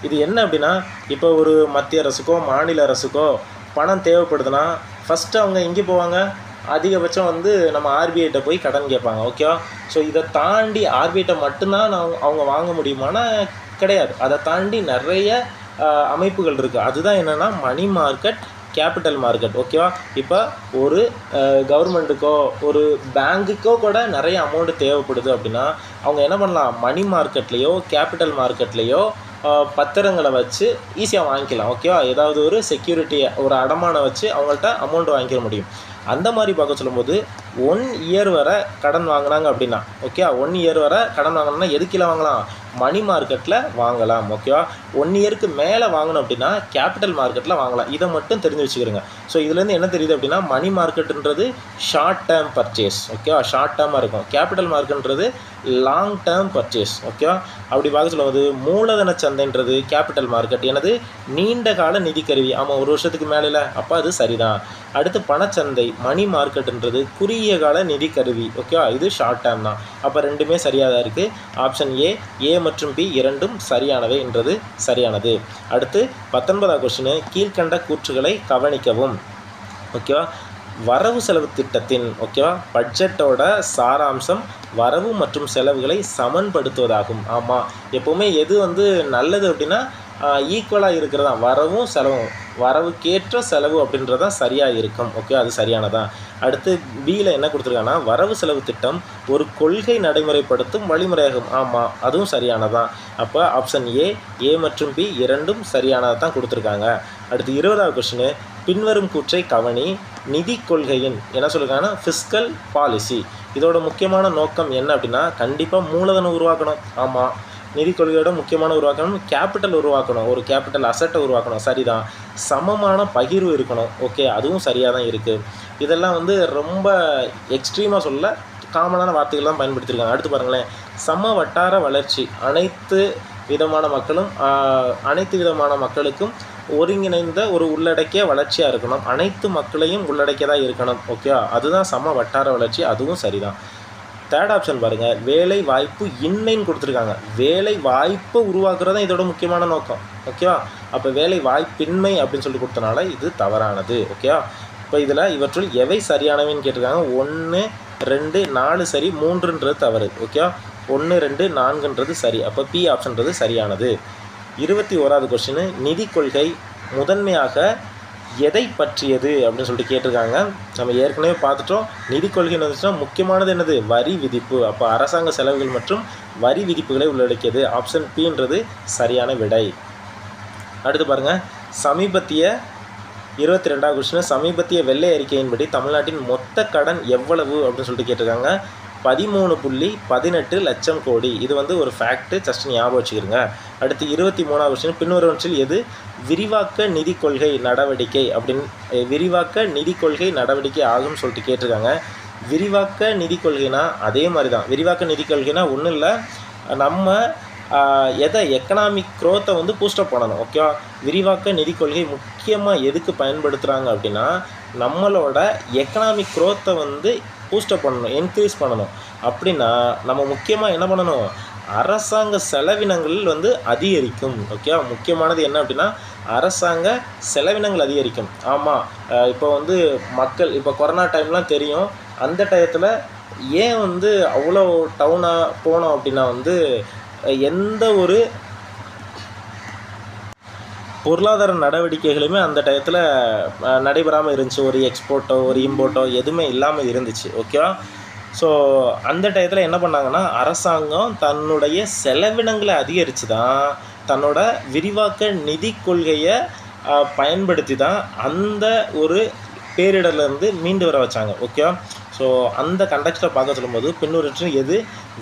இது என்ன அப்படின்னா இப்போ ஒரு மத்திய அரசுக்கோ மாநில அரசுக்கோ பணம் தேவைப்படுதுன்னா ஃபஸ்ட்டு அவங்க எங்கே போவாங்க? அதிகபட்சம் வந்து நம்ம ஆர்பிஐட்ட போய் கடன் கேட்பாங்க. ஓகேவா? ஸோ இதை தாண்டி ஆர்பிஐட்ட மட்டும்தான் அவங்க வாங்க முடியுமானா கிடையாது. அதை தாண்டி நிறைய அமைப்புகள் இருக்குது. அதுதான் என்னென்னா மணி மார்க்கெட் கேபிட்டல் மார்க்கெட். ஓகேவா? இப்போ ஒரு கவர்மெண்ட்டுக்கோ ஒரு பேங்குக்கோ கூட நிறைய அமௌண்ட்டு தேவைப்படுது அப்படின்னா அவங்க என்ன பண்ணலாம்? மணி மார்க்கெட்லேயோ கேபிட்டல் மார்க்கெட்லேயோ பத்திரங்களை வச்சு ஈஸியாக வாங்கிக்கலாம். ஓகேவா? ஏதாவது ஒரு செக்யூரிட்டியை ஒரு அடமானம் வச்சு அவங்கள்ட்ட அமௌண்ட் வாங்கிக்க முடியும். அந்த மாதிரி பார்க்க சொல்லும்போது 1 இயர் வரை கடன் வாங்கினாங்க அப்படின்னா, ஓகே, 1 இயர் வரை கடன் வாங்கினா எதுக்கில் வாங்கலாம்? மணி மார்க்கெட்டில் வாங்கலாம். ஓகேவா? 1 இயருக்கு மேலே வாங்கணும் அப்படின்னா கேபிட்டல் மார்க்கெட்டில் வாங்கலாம். இதை மட்டும் தெரிஞ்சு வச்சுக்கிறோங்க. ஸோ இதுலேருந்து என்ன தெரியுது அப்படின்னா மணி மார்க்கெட்டுன்றது ஷார்ட் டேர்ம் பர்ச்சேஸ். ஓகேவா? ஷார்ட் டேர்மாக இருக்கும். கேபிட்டல் மார்க்கெட்ன்றது லாங் டேர்ம் பர்ச்சேஸ். ஓகேவா? அப்படி பார்க்க சொல்லும்போது மூலதன சந்தைன்றது கேபிட்டல் மார்க்கெட் எனது நீண்ட கால நிதி கருவி. ஆமாம், 1 வருஷத்துக்கு மேலே அப்போ அது சரிதான். அடுத்து பணச்சந்தை மணி மார்க்கெட்டுன்றது குறுகிய கால நிதி கருவி. ஓகேவா? இது ஷார்ட் டேர்ம் தான். அப்போ ரெண்டுமே சரியாக தான் இருக்குது. ஆப்ஷன் ஏ மற்றும் பி இரண்டும் சரியானவை என்றது சரியானது. அடுத்து 19வது கொஸ்டின், கீழ்கண்ட கூற்றுகளை கவனிக்கவும். ஓகேவா? வரவு செலவு திட்டத்தின் ஓகேவா பட்ஜெட்டோட சாராம்சம் வரவு மற்றும் செலவுகளை சமன்படுத்துவதாகும். ஆமாம், எப்போவுமே எது நல்லது அப்படின்னா ஈக்குவலாக இருக்கிறதா வரவும் செலவும், வரவுக்கேற்ற செலவு அப்படின்றது தான் சரியாக இருக்கும். ஓகே, அது சரியானதான். அடுத்து பியில் என்ன கொடுத்துருக்காங்கன்னா வரவு செலவு திட்டம் ஒரு கொள்கை நடைமுறைப்படுத்தும் வழிமுறையாகும். ஆமாம், அதுவும் சரியானதான். அப்போ ஆப்ஷன் ஏ மற்றும் பி இரண்டும் சரியானதாக தான் கொடுத்துருக்காங்க. அடுத்து 20வது கொஸ்டின், பின்வரும் கூற்றை கவனி. நிதி கொள்கையின் என்ன சொல்லியிருக்காங்கன்னா ஃபிஸ்கல் பாலிசி, இதோட முக்கியமான நோக்கம் என்ன அப்படின்னா கண்டிப்பாக மூலதனம் உருவாக்கணும். ஆமாம், நிதி கொள்கையோட முக்கியமான உருவாக்கணும் கேபிட்டல் உருவாக்கணும், ஒரு கேபிட்டல் அசட்டை உருவாக்கணும். சரிதான். சமமான பகிர்வு இருக்கணும். ஓகே, அதுவும் சரியாக தான் இருக்குது. இதெல்லாம் ரொம்ப எக்ஸ்ட்ரீமாக சொல்ல காமனான வார்த்தைகள் தான் பயன்படுத்தியிருக்காங்க. அடுத்து பாருங்களேன், சம வட்டார வளர்ச்சி அனைத்து விதமான மக்களுக்கும் ஒருங்கிணைந்த ஒரு உள்ளடக்கிய வளர்ச்சியாக இருக்கணும். அனைத்து மக்களையும் உள்ளடக்கியதாக இருக்கணும். ஓகே, அதுதான் சம வட்டார வளர்ச்சி, அதுவும் சரிதான். தேர்ட் ஆப்ஷன் பாருங்கள், வேலை வாய்ப்பு இன்மைன்னு கொடுத்துருக்காங்க. வேலை வாய்ப்பை உருவாக்குறது தான் இதோட முக்கியமான நோக்கம். ஓகேவா? அப்போ வேலை வாய்ப்பின்மை அப்படின்னு சொல்லி கொடுத்தனால இது தவறானது. ஓகேவா? இப்போ இதில் இவற்றுள் எவை சரியானவைன்னு கேட்டிருக்காங்க. 1, 2, 4 சரி, 3ன்றது தவறு. ஓகேவா? 1, 2, 4ன்றது சரி. அப்போ பி ஆப்ஷன்றது சரியானது. 21வது கொஸ்டின், நிதி கொள்கை முதன்மையாக எதை பற்றியது அப்படின்னு சொல்லிட்டு கேட்டிருக்காங்க. நம்ம ஏற்கனவே பார்த்துட்டோம். நிதி கொள்கைன்னு வந்துச்சுன்னா முக்கியமானது என்னது? வரி விதிப்பு. அப்போ அரசாங்க செலவுகள் மற்றும் வரி விதிப்புகளை உள்ளடக்கியது. ஆப்ஷன் பின்றது சரியான விடை. அடுத்து பாருங்கள், சமீபத்திய 22வது கொஸ்டின், சமீபத்திய வெள்ளை அறிக்கையின்படி தமிழ்நாட்டின் மொத்த கடன் எவ்வளவு அப்படின்னு சொல்லிட்டு கேட்டிருக்காங்க. 13.18 லட்சம் கோடி. இது ஒரு ஃபேக்ட்டு, ஜஸ்ட் ஞாபகம் வச்சுக்கிறங்க. அடுத்து 23வது கொஸ்டின், பின்வருவற்றில் எது விரிவாக்க நிதி கொள்கை நடவடிக்கை அப்படின்னு விரிவாக்க நிதி கொள்கை நடவடிக்கை ஆகும்னு சொல்லிட்டு கேட்டிருக்காங்க. விரிவாக்க நிதி கொள்கைனா அதே மாதிரி தான். விரிவாக்க நிதி கொள்கைனா ஒன்றும் இல்லை, நம்ம எதை எக்கனாமிக் க்ரோத்தை பூஸ்டப் பண்ணணும். ஓகேவா? விரிவாக்க நிதி கொள்கை முக்கியமாக எதுக்கு பயன்படுத்துகிறாங்க அப்படின்னா நம்மளோட எக்கனாமிக் க்ரோத்தை பூஸ்டப் பண்ணணும், என்க்ரீஸ் பண்ணணும். அப்படின்னா நம்ம முக்கியமாக என்ன பண்ணணும்? அரசாங்க செலவினங்கள் அதிகரிக்கும். ஓகே, முக்கியமானது என்ன அப்படின்னா அரசாங்க செலவினங்கள் அதிகரிக்கும். ஆமாம், இப்போ மக்கள் இப்போ கொரோனா டைம்லாம் தெரியும். அந்த டயத்தில் ஏன் அவ்வளோ டவுனாக போனோம் அப்படின்னா எந்த ஒரு பொருளாதார நடவடிக்கைகளுமே அந்த டயத்தில் நடைபெறாமல் இருந்துச்சு. ஒரு எக்ஸ்போர்ட்டோ ஒரு இம்போர்ட்டோ எதுவுமே இல்லாமல் இருந்துச்சு. ஓகேவா? ஸோ அந்த டயத்தில் என்ன பண்ணாங்கன்னா அரசாங்கம் தன்னுடைய செலவினங்களை அதிகரித்து தான் தன்னோட விரிவாக்க நிதி கொள்கையை பயன்படுத்தி தான் அந்த ஒரு பேரிடர்லேருந்து மீண்டு வர வச்சாங்க. ஓகேவா? ஸோ அந்த கண்டெக்ஸ்ட்டை பார்க்க சொல்லும்போது பின்வருவற்றில் எது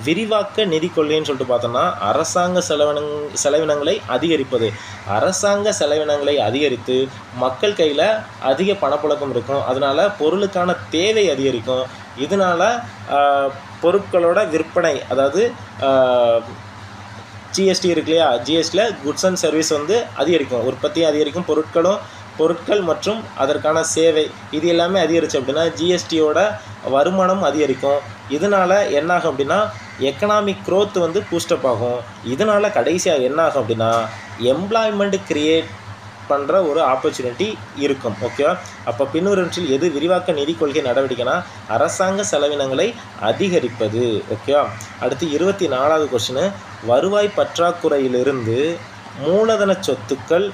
விரிவாக்க நிதி கொள்கைன்னு சொல்லிட்டு பார்த்தோம்னா அரசாங்க செலவினங்களை அதிகரிப்பது. அரசாங்க செலவினங்களை அதிகரித்து மக்கள் கையில் அதிக பணப்புழக்கம் இருக்கும். அதனால் பொருளுக்கான தேவை அதிகரிக்கும். இதனால் பொருட்களோட விற்பனை, அதாவது ஜிஎஸ்டி இருக்கு இல்லையா, ஜிஎஸ்டியில் குட்ஸ் அண்ட் சர்வீஸ் அதிகரிக்கும். உற்பத்தி அதிகரிக்கும். பொருட்கள் மற்றும் அதற்கான சேவை இது எல்லாமே அதிகரிச்சு அப்படின்னா ஜிஎஸ்டியோட வருமானம் அதிகரிக்கும். இதனால் என்னாகும் அப்படின்னா எக்கனாமிக் க்ரோத் பூஸ்டப் ஆகும். இதனால் கடைசியாக என்னாகும் அப்படின்னா எம்ப்ளாய்மெண்ட் க்ரியேட் பண்ணுற ஒரு ஆப்பர்ச்சுனிட்டி இருக்கும். ஓகேவா? அப்போ பின்வருவற்றில் எது விரிவாக்க நிதி கொள்கை நடவடிக்கைனா அரசாங்க செலவினங்களை அதிகரிப்பது. ஓகேவா? அடுத்து 24வது கொஸ்டின், வருவாய் பற்றாக்குறையிலிருந்து மூலதன சொத்துக்கள்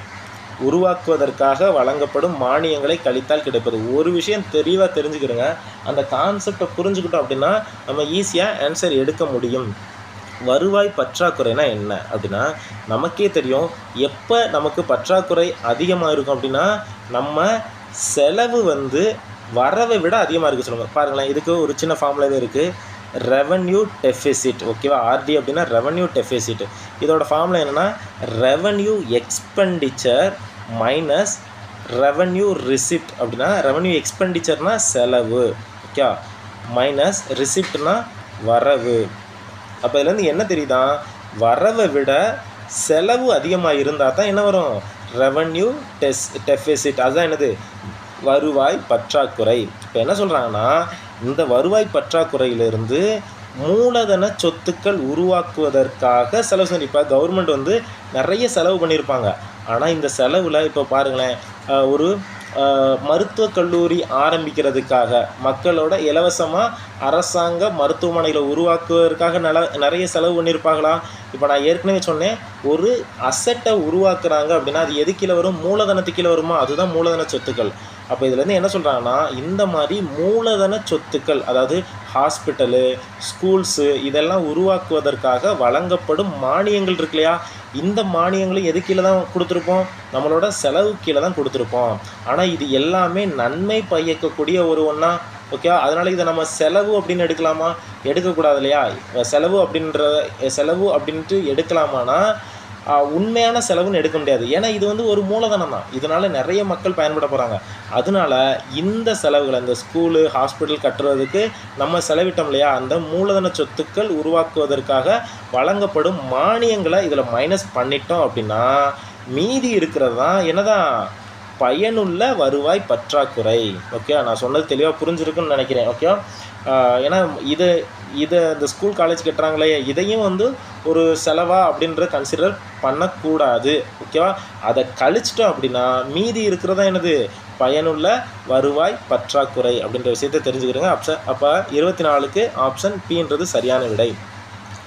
உருவாக்குவதற்காக வழங்கப்படும் மானியங்களை கழித்தால் கிடைப்பது. ஒரு விஷயம் தெளிவாக தெரிஞ்சுக்கிறோங்க. அந்த கான்செப்டை புரிஞ்சுக்கிட்டோம் அப்படின்னா நம்ம ஈஸியாக ஆன்சர் எடுக்க முடியும். வருவாய் பற்றாக்குறைனா என்ன அப்படின்னா நமக்கே தெரியும். எப்போ நமக்கு பற்றாக்குறை அதிகமாக இருக்கும் அப்படின்னா நம்ம செலவு வரவை விட அதிகமாக இருக்குது சொல்லுங்கள். பாருங்களேன், இதுக்கு ஒரு சின்ன ஃபார்முலாவே இருக்குது. Revenue deficit. ஓகேவா, ஆர்டி அப்படின்னா ரெவன்யூ டெஃபிசிட். இதோட ஃபார்முலா என்னென்னா revenue expenditure minus revenue receipt. அப்படின்னா ரெவன்யூ எக்ஸ்பெண்டிச்சர்னால் செலவு, ஓகே, மைனஸ் ரிசிப்ட்னா வரவு. அப்போ இதுலேருந்து என்ன தெரியுதா, வரவை விட செலவு அதிகமாக இருந்தால் தான் என்ன வரும், ரெவன்யூ டெஃபிசிட். அதுதான் என்னது, வருவாய் பற்றாக்குறை. இப்போ என்ன சொல்கிறாங்கன்னா, இந்த வருவாய் பற்றாக்குறையிலிருந்து மூலதன சொத்துக்கள் உருவாக்குவதற்காக செலவு செஞ்சு, இப்போ கவர்மெண்ட் வந்து நிறைய செலவு பண்ணியிருப்பாங்க. ஆனால் இந்த செலவில் இப்போ பாருங்களேன், ஒரு மருத்துவக் கல்லூரி ஆரம்பிக்கிறதுக்காக மக்களோட இலவசமாக அரசாங்க மருத்துவமனைகளை உருவாக்குவதற்காக நிறைய செலவு பண்ணியிருப்பாங்களா? இப்போ நான் ஏற்கனவே சொன்னேன், ஒரு அசட்டை உருவாக்குறாங்க அப்படின்னா அது எது கீழே வரும், மூலதனத்துக்கு கீழே வருமா, அதுதான் மூலதன சொத்துக்கள். அப்போ இதுலேருந்து என்ன சொல்கிறாங்கன்னா, இந்த மாதிரி மூலதன சொத்துக்கள், அதாவது ஹாஸ்பிட்டலு, ஸ்கூல்ஸு, இதெல்லாம் உருவாக்குவதற்காக வழங்கப்படும் மானியங்கள் இருக்கு இல்லையா, இந்த மானியங்களும் எது கீழே தான் கொடுத்துருப்போம், நம்மளோட செலவு கீழே தான் கொடுத்துருப்போம். ஆனால் இது எல்லாமே நன்மை பயக்கக்கூடிய ஒரு ஒன்றா, ஓகே. அதனால் இதை நம்ம செலவு அப்படின்னு எடுக்கலாமா, எடுக்கக்கூடாது இல்லையா. செலவு அப்படின்ட்டு எடுக்கலாமானா உண்மையான செலவுன்னு எடுக்க முடியாது. ஏன்னா இது வந்து ஒரு மூலதனம் தான், இதனால் நிறைய மக்கள் பயன்பட போகிறாங்க. அதனால் இந்த செலவுகளை, இந்த ஸ்கூலு ஹாஸ்பிட்டல் கட்டுறதுக்கு நம்ம செலவிட்டோம் இல்லையா, அந்த மூலதன சொத்துக்கள் உருவாக்குவதற்காக வழங்கப்படும் மானியங்களை இதில் மைனஸ் பண்ணிட்டோம் அப்படின்னா மீதி இருக்கிறது தான் என்னதான், பயனுள்ள வருவாய் பற்றாக்குறை. ஓகே, நான் சொன்னது தெளிவாக புரிஞ்சிருக்குன்னு நினைக்கிறேன். ஓகே, ஏன்னா இதை இந்த ஸ்கூல் காலேஜ் கட்டுறாங்களே, இதையும் வந்து ஒரு செலவா அப்படின்ற கன்சிடர் பண்ணக்கூடாது. ஓகேவா, அதை கழிச்சிட்டோம் அப்படின்னா மீதி இருக்கிறதா என்னது, பயனுள்ள வருவாய் பற்றாக்குறை அப்படின்ற விஷயத்தை தெரிஞ்சுக்கிறேங்க. அப்போ 24க்கு ஆப்ஷன் பின்றது சரியான விடை.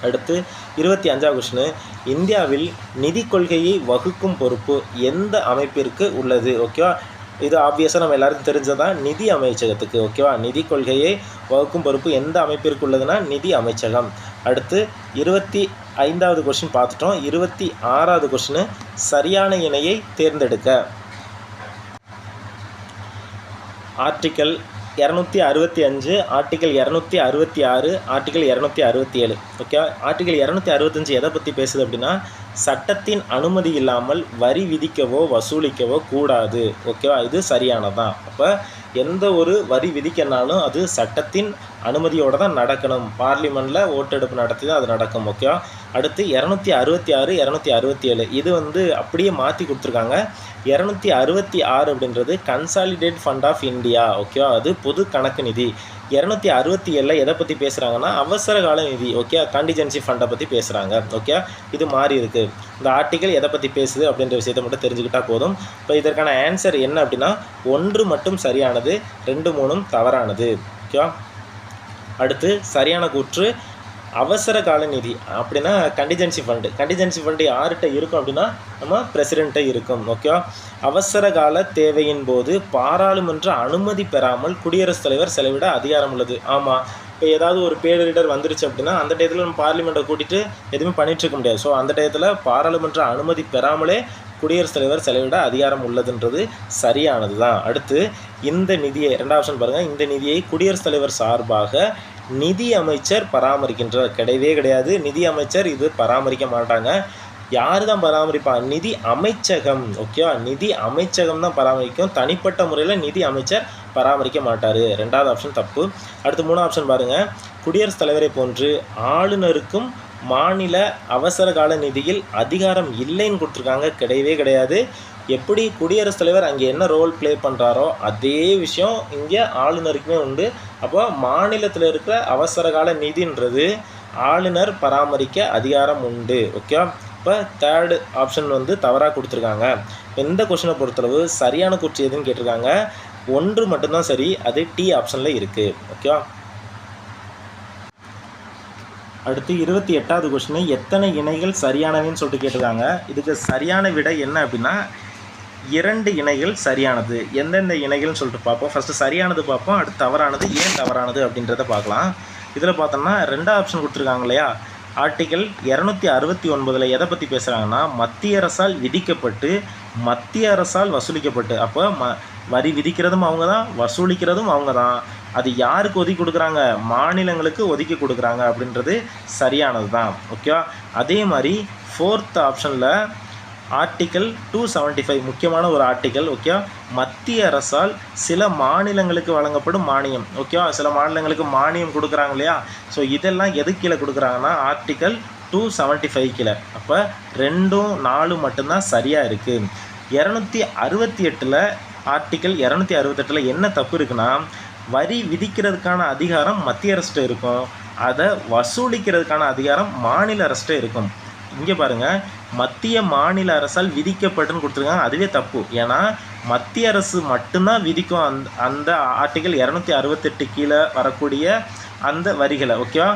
அடுத்து 25வது கொஸ்டின், இந்தியாவில் நிதி கொள்கையை வகுக்கும் பொறுப்பு எந்த அமைப்பிற்கு உள்ளது? ஓகேவா, இது ஆப்வியஸாக நம்ம எல்லாருக்கும் தெரிஞ்சதான், நிதி அமைச்சகத்துக்கு. ஓகேவா, நிதி கொள்கையை வகுக்கும் பொறுப்பு எந்த அமைப்பிற்கு உள்ளதுன்னா நிதி அமைச்சகம். அடுத்து 25வது கொஸ்டின் பார்த்துட்டோம். 26வது கொஸ்டின், சரியான இணையை தேர்ந்தெடுக்க. Article 265, article 266, article 267. Okay, article 265 எதை பற்றி பேசுது அப்படின்னா, சட்டத்தின் அனுமதி இல்லாமல் வரி விதிக்கவோ வசூலிக்கவோ கூடாது. ஓகேவா, இது சரியானதான். அப்போ எந்த ஒரு வரி விதிக்கனாலும் அது சட்டத்தின் அனுமதியோடு தான் நடக்கணும். பார்லிமெண்ட்டில் ஓட்டெடுப்பு நடத்தி தான் அது நடக்கும். ஓகேவா, அடுத்து 266, 267 இது வந்து அப்படியே மாற்றி கொடுத்துருக்காங்க. 266 அப்படின்றது கன்சாலிடேட் ஃபண்ட் ஆஃப் இந்தியா. ஓகேவா, அது பொது கணக்கு நிதி. 267 எதை பற்றி பேசுகிறாங்கன்னா அவசர கால நிதி. ஓகே, கான்டிஜென்சி ஃபண்டை பற்றி பேசுகிறாங்க. ஓகே, இது மாறி இருக்குது. இந்த ஆர்டிக்கல் எதை பற்றி பேசுது அப்படின்ற விஷயத்தை மட்டும் தெரிஞ்சுக்கிட்டால் போதும். இப்போ இதற்கான ஆன்சர் என்ன அப்படின்னா 1 மட்டும் சரியானது, 2, 3 தவறானது. ஓகேவா, அடுத்து சரியான கூற்று அவசர கால நிதி அப்படின்னா கண்டிஜென்சி ஃபண்டு யார்கிட்ட இருக்கும் அப்படின்னா நம்ம பிரசிடெண்ட்டை இருக்கும். ஓகேவா, அவசர கால தேவையின் போது பாராளுமன்ற அனுமதி பெறாமல் குடியரசுத் தலைவர் செலவிட அதிகாரம் உள்ளது. ஆமாம், இப்போ ஏதாவது ஒரு பேரிடர் வந்துருச்சு அப்படின்னா அந்த டயத்தில் நம்ம பார்லிமெண்ட்டை கூட்டிகிட்டு எதுவுமே பண்ணிகிட்ருக்க முடியாது. ஸோ அந்த டயத்தில் பாராளுமன்ற அனுமதி பெறாமலே குடியரசுத் தலைவர் செலவிட அதிகாரம் உள்ளதுன்றது சரியானது தான். அடுத்து இந்த நிதியை, 2வது ஆப்ஷன் பாருங்கள், இந்த நிதியை குடியரசுத் தலைவர் சார்பாக நிதி அமைச்சர் பராமரிக்கின்றார். கிடையவே கிடையாது, நிதி அமைச்சர் இது பராமரிக்க மாட்டாங்க. யார் தான் பராமரிப்பாங்க, நிதி அமைச்சகம். ஓகேவா, நிதி அமைச்சகம் தான் பராமரிக்கும், தனிப்பட்ட முறையில் நிதி அமைச்சர் பராமரிக்க மாட்டார். 2வது ஆப்ஷன் தப்பு. அடுத்து 3வது ஆப்ஷன் பாருங்கள், குடியரசுத் தலைவரை போன்று ஆளுநருக்கும் மாநில அவசர கால நிதியில் அதிகாரம் இல்லைன்னு கொடுத்துருக்காங்க. கிடையவே கிடையாது. எப்படி குடியரசுத் தலைவர் அங்கே என்ன ரோல் ப்ளே பண்ணுறாரோ அதே விஷயம் இங்கே ஆளுநருக்குமே உண்டு. அப்போ மாநிலத்தில் இருக்கிற அவசர கால நிதின்றது ஆளுநர் பராமரிக்க அதிகாரம் உண்டு. ஓகே, இப்போ 3rd ஆப்ஷன் வந்து தவறாக கொடுத்துருக்காங்க. இந்த கொஸ்டினை பொறுத்தளவு சரியான கூற்று எதுன்னு கேட்டிருக்காங்க. 1 மட்டும்தான் சரி, அது டி ஆப்ஷனில் இருக்குது. ஓகேவா, அடுத்து 28வது கொஸ்டின், எத்தனை இணைகள் சரியானவைன்னு சொல்லிட்டு கேட்டிருக்காங்க. இதுக்கு சரியான விடை என்ன அப்படின்னா 2 இணைகள் சரியானது. எந்தெந்த இணைகள்னு சொல்லிட்டு பார்ப்போம். ஃபஸ்ட்டு சரியானது பார்ப்போம், அடுத்து தவறானது, ஏன் தவறானது அப்படின்றத பார்க்கலாம். இதில் பார்த்தோம்னா 2வது ஆப்ஷன் கொடுத்துருக்காங்க இல்லையா, ஆர்டிக்கல் 269 எதை பற்றி பேசுகிறாங்கன்னா மத்திய அரசால் விதிக்கப்பட்டு மத்திய அரசால் வசூலிக்கப்பட்டு. அப்போ வரி விதிக்கிறதும் அவங்க தான், வசூலிக்கிறதும் அவங்க தான். அது யாருக்கு ஒதுக்கி கொடுக்குறாங்க? மாநிலங்களுக்கு ஒதுக்கி கொடுக்குறாங்க அப்படின்றது சரியானது தான். ஓகேவா? அதே மாதிரி 4th ஆப்ஷனில் ஆர்டிக்கல் 275 முக்கியமான ஒரு ஆர்டிக்கல். ஓகேவா? மத்திய அரசால் சில மாநிலங்களுக்கு வழங்கப்படும் மானியம். ஓகேவா? சில மாநிலங்களுக்கு மானியம் கொடுக்குறாங்க இல்லையா? ஸோ இதெல்லாம் எது கீழே கொடுக்குறாங்கன்னா ஆர்டிக்கல் 275 கீழே. அப்போ 2, 4 மட்டும்தான் சரியாக இருக்குது. 268 ஆர்டிக்கல் 268 என்ன தப்பு இருக்குன்னா, வரி விதிக்கிறதுக்கான அதிகாரம் மத்திய அரசுகிட்ட இருக்கும், அதை வசூலிக்கிறதுக்கான அதிகாரம் மாநில அரசுகிட்ட இருக்கும். இங்கே பாருங்கள், மத்திய மாநில அரசால் விதிக்கப்பட்டுன்னு கொடுத்துருக்காங்க. அதுவே தப்பு. ஏன்னா மத்திய அரசு மட்டும்தான் விதிக்கும் அந்த ஆர்டிக்கல் 268 கீழே வரக்கூடிய அந்த வரிகளை. ஓகேவா?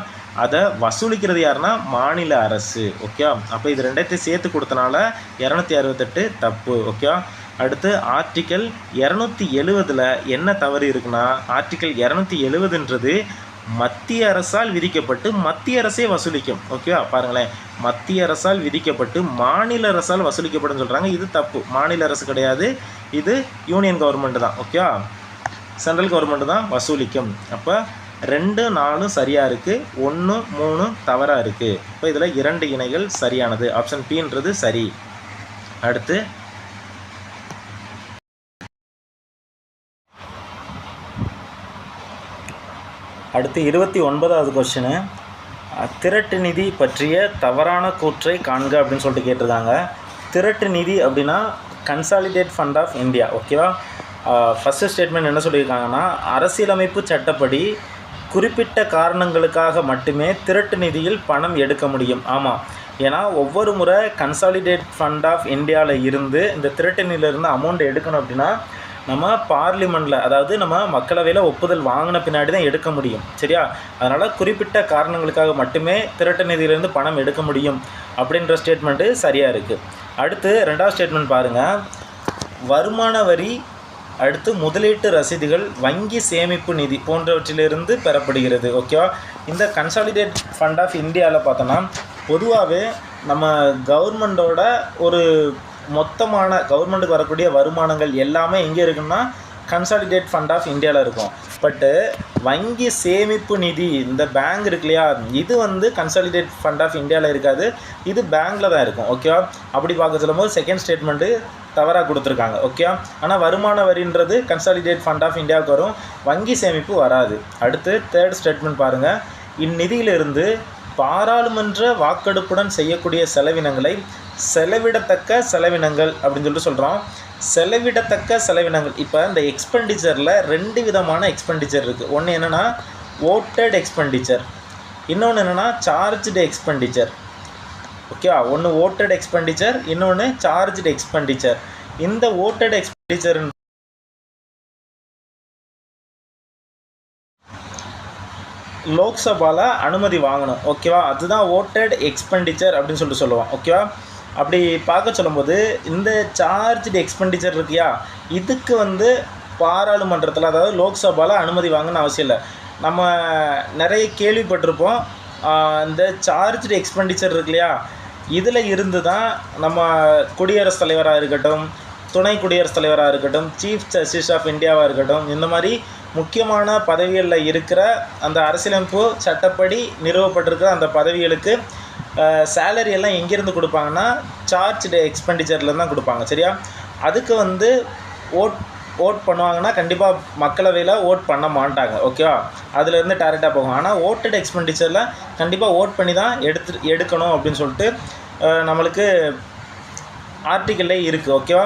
அதை வசூலிக்கிறது யாருன்னா மாநில அரசு. ஓகேவா? அப்போ இது ரெண்டையும் சேர்த்து கொடுத்தனால 268 தப்பு. ஓகேவா? அடுத்து ஆர்டிக்கல் 270 என்ன தவறு இருக்குன்னா, ஆர்டிக்கல் 270ன்றது மத்திய அரசால் விதிக்கப்பட்டு மத்திய அரசே வசூலிக்கும். ஓகேவா? பாருங்களேன், மத்திய அரசால் விதிக்கப்பட்டு மாநில அரசால் வசூலிக்கப்படும் சொல்கிறாங்க. இது தப்பு. மாநில அரசு கிடையாது, இது யூனியன் கவர்மெண்ட் தான். ஓகேவா? சென்ட்ரல் கவர்மெண்ட் தான் வசூலிக்கும். அப்போ 2, 4 சரியாக இருக்குது, 1, 3 தவறாக இருக்குது. இப்போ இதில் 2 இணைகள் சரியானது. ஆப்ஷன் பின்றது சரி. அடுத்து அடுத்து 29வது கொஸ்டினு, திரட்டு நிதி பற்றிய தவறான கூற்றை காண்க அப்படின்னு சொல்லிட்டு கேட்டிருக்காங்க. திரட்டு நிதி அப்படின்னா கன்சாலிடேட் ஃபண்ட் ஆஃப் இந்தியா. ஓகேவா? ஃபஸ்ட்டு ஸ்டேட்மெண்ட் என்ன சொல்லியிருக்காங்கன்னா, அரசியலமைப்பு சட்டப்படி குறிப்பிட்ட காரணங்களுக்காக மட்டுமே திரட்டு நிதியில் பணம் எடுக்க முடியும். ஆமாம், ஏன்னா ஒவ்வொரு முறை கன்சாலிடேட் ஃபண்ட் ஆஃப் இந்தியாவில் இருந்து இந்த திரட்டு நிதியிலிருந்து அமௌண்ட் எடுக்கணும் அப்படின்னா நம்ம பார்லிமெண்ட்டில், அதாவது நம்ம மக்களவையில் ஒப்புதல் வாங்கின பின்னாடி தான் எடுக்க முடியும். சரியா? அதனால் குறிப்பிட்ட காரணங்களுக்காக மட்டுமே திரட்டு நிதியிலேருந்து பணம் எடுக்க முடியும் அப்படின்ற ஸ்டேட்மெண்ட்டு சரியாக இருக்குது. அடுத்து 2வது ஸ்டேட்மெண்ட் பாருங்கள். வருமான வரி, அடுத்து முதலீட்டு ரசீதுகள், வங்கி சேமிப்பு நிதி போன்றவற்றிலிருந்து பெறப்படுகிறது. ஓகேவா? இந்த கன்சாலிடேட் ஃபண்ட் ஆஃப் இந்தியாவில் பார்த்தோன்னா பொதுவாகவே நம்ம கவர்மெண்ட்டோட ஒரு மொத்தமான கவர்மெண்ட்டுக்கு வரக்கூடிய வருமானங்கள் எல்லாமே எங்கே இருக்குன்னா கன்சாலிடேட் ஃபண்ட் ஆஃப் இந்தியாவில் இருக்கும். பட்டு வங்கி சேமிப்பு நிதி, இந்த பேங்க் இருக்கு இல்லையா, இது வந்து கன்சாலிடேட் ஃபண்ட் ஆஃப் இந்தியாவில் இருக்காது, இது பேங்க்கில் தான் இருக்கும். ஓகேவா? அப்படி பார்க்க சொல்லும்போது செகண்ட் ஸ்டேட்மெண்ட்டு தவறாக கொடுத்துருக்காங்க. ஓகேவா? ஆனால் வருமான வரின்றது கன்சாலிடேட் ஃபண்ட் ஆஃப் இந்தியாவுக்கு வரும், வங்கி சேமிப்பு வராது. அடுத்து 3rd ஸ்டேட்மெண்ட் பாருங்கள். இந்நிதியிலிருந்து பாராளுமன்ற வாக்கெடுப்புடன் செய்யக்கூடிய செலவினங்களை செலவிடத்தக்க செலவினங்கள் அப்படின்னு சொல்லிட்டு சொல்கிறோம். செலவிடத்தக்க செலவினங்கள், இப்போ இந்த எக்ஸ்பெண்டிச்சரில் 2 விதமான எக்ஸ்பெண்டிச்சர் இருக்குது. ஒன்று என்னென்னா ஓட்டட் எக்ஸ்பெண்டிச்சர், இன்னொன்று என்னென்னா சார்ஜ்டு எக்ஸ்பெண்டிச்சர். ஓகேவா? ஒன்று ஓட்டட் எக்ஸ்பெண்டிச்சர், இன்னொன்று சார்ஜ்டு எக்ஸ்பெண்டிச்சர். இந்த ஓட்டட் எக்ஸ்பெண்டிச்சர் லோக்சபாவில் அனுமதி வாங்கணும். ஓகேவா? அதுதான் ஓட்டட் எக்ஸ்பெண்டிச்சர் அப்படின்னு சொல்லிட்டு சொல்லுவோம். ஓகேவா? அப்படி பார்க்க சொல்லும்போது இந்த சார்ஜ்டு எக்ஸ்பெண்டிச்சர் இருக்கியா, இதுக்கு வந்து பாராளுமன்றத்தில், அதாவது லோக்சபாவில் அனுமதி வாங்கணும்னு அவசியம் இல்லை. நம்ம நிறைய கேள்விப்பட்டிருப்போம், இந்த சார்ஜ்டு எக்ஸ்பெண்டிச்சர் இருக்கு இல்லையா, இதில் இருந்து தான் நம்ம குடியரசுத் தலைவராக இருக்கட்டும், துணை குடியரசுத் தலைவராக இருக்கட்டும், சீஃப் ஜஸ்டிஸ் ஆஃப் இந்தியாவாக இருக்கட்டும், இந்த மாதிரி முக்கியமான பதவிகளில் இருக்கிற அந்த அரசியலமைப்பு சட்டப்படி நிறுவப்பட்டிருக்கிற அந்த பதவிகளுக்கு சேலரி எல்லாம் எங்கேருந்து கொடுப்பாங்கன்னா சார்ஜ்டு எக்ஸ்பெண்டிச்சரில் தான் கொடுப்பாங்க. சரியா? அதுக்கு வந்து ஓட் பண்ணுவாங்கன்னா கண்டிப்பாக மக்களவையில் ஓட் பண்ண மாட்டாங்க. ஓகேவா? அதுலேருந்து டேரெக்டாக போகும். ஆனால் ஓட்டட் எக்ஸ்பெண்டிச்சரில் கண்டிப்பாக ஓட் பண்ணி தான் எடுக்கணும் அப்படின்னு சொல்லிட்டு நம்மளுக்கு ஆர்டிக்கல்லே இருக்குது. ஓகேவா?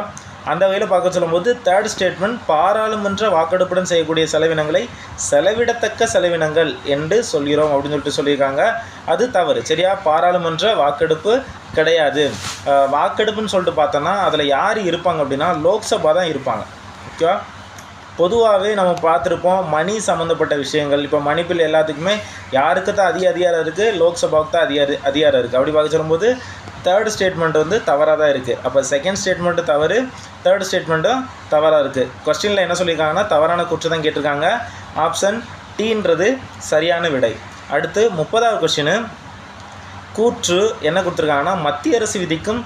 அந்த வகையில் பார்க்க சொல்லும்போது 3rd ஸ்டேட்மெண்ட் பாராளுமன்ற வாக்கெடுப்புடன் செய்யக்கூடிய செலவினங்களை செலவிடத்தக்க செலவினங்கள் என்று சொல்கிறோம் அப்படின்னு சொல்லிட்டு சொல்லியிருக்காங்க. அது தவறு. சரியா? பாராளுமன்ற வாக்கெடுப்பு கிடையாது. வாக்கெடுப்புன்னு சொல்லிட்டு பார்த்தோன்னா அதில் யார் இருப்பாங்க அப்படின்னா லோக்சபா தான் இருப்பாங்க. ஓகேவா? பொதுவாகவே நம்ம பார்த்துருப்போம் மணி சம்மந்தப்பட்ட விஷயங்கள். இப்போ மணி பில் எல்லாத்துக்குமே யாருக்கு தான் அதிகாரம் இருக்குது, லோக்சபாவுக்கு தான் அதிகாரம் இருக்குது. அப்படி பார்க்க சொல்லும்போது 3rd ஸ்டேட்மெண்ட் வந்து தவறாக தான் இருக்குது. அப்போ 2nd ஸ்டேட்மெண்ட்டு தவறு, 3rd ஸ்டேட்மெண்ட்டும் தவறாக இருக்குது. கொஸ்டினில் என்ன சொல்லியிருக்காங்கன்னா தவறான கூற்று தான் கேட்டிருக்காங்க. ஆப்ஷன் டீன்றது சரியான விடை. அடுத்து 30வது கொஸ்டினு, கூற்று என்ன கொடுத்துருக்காங்கன்னா மத்திய அரசு விதிக்கும்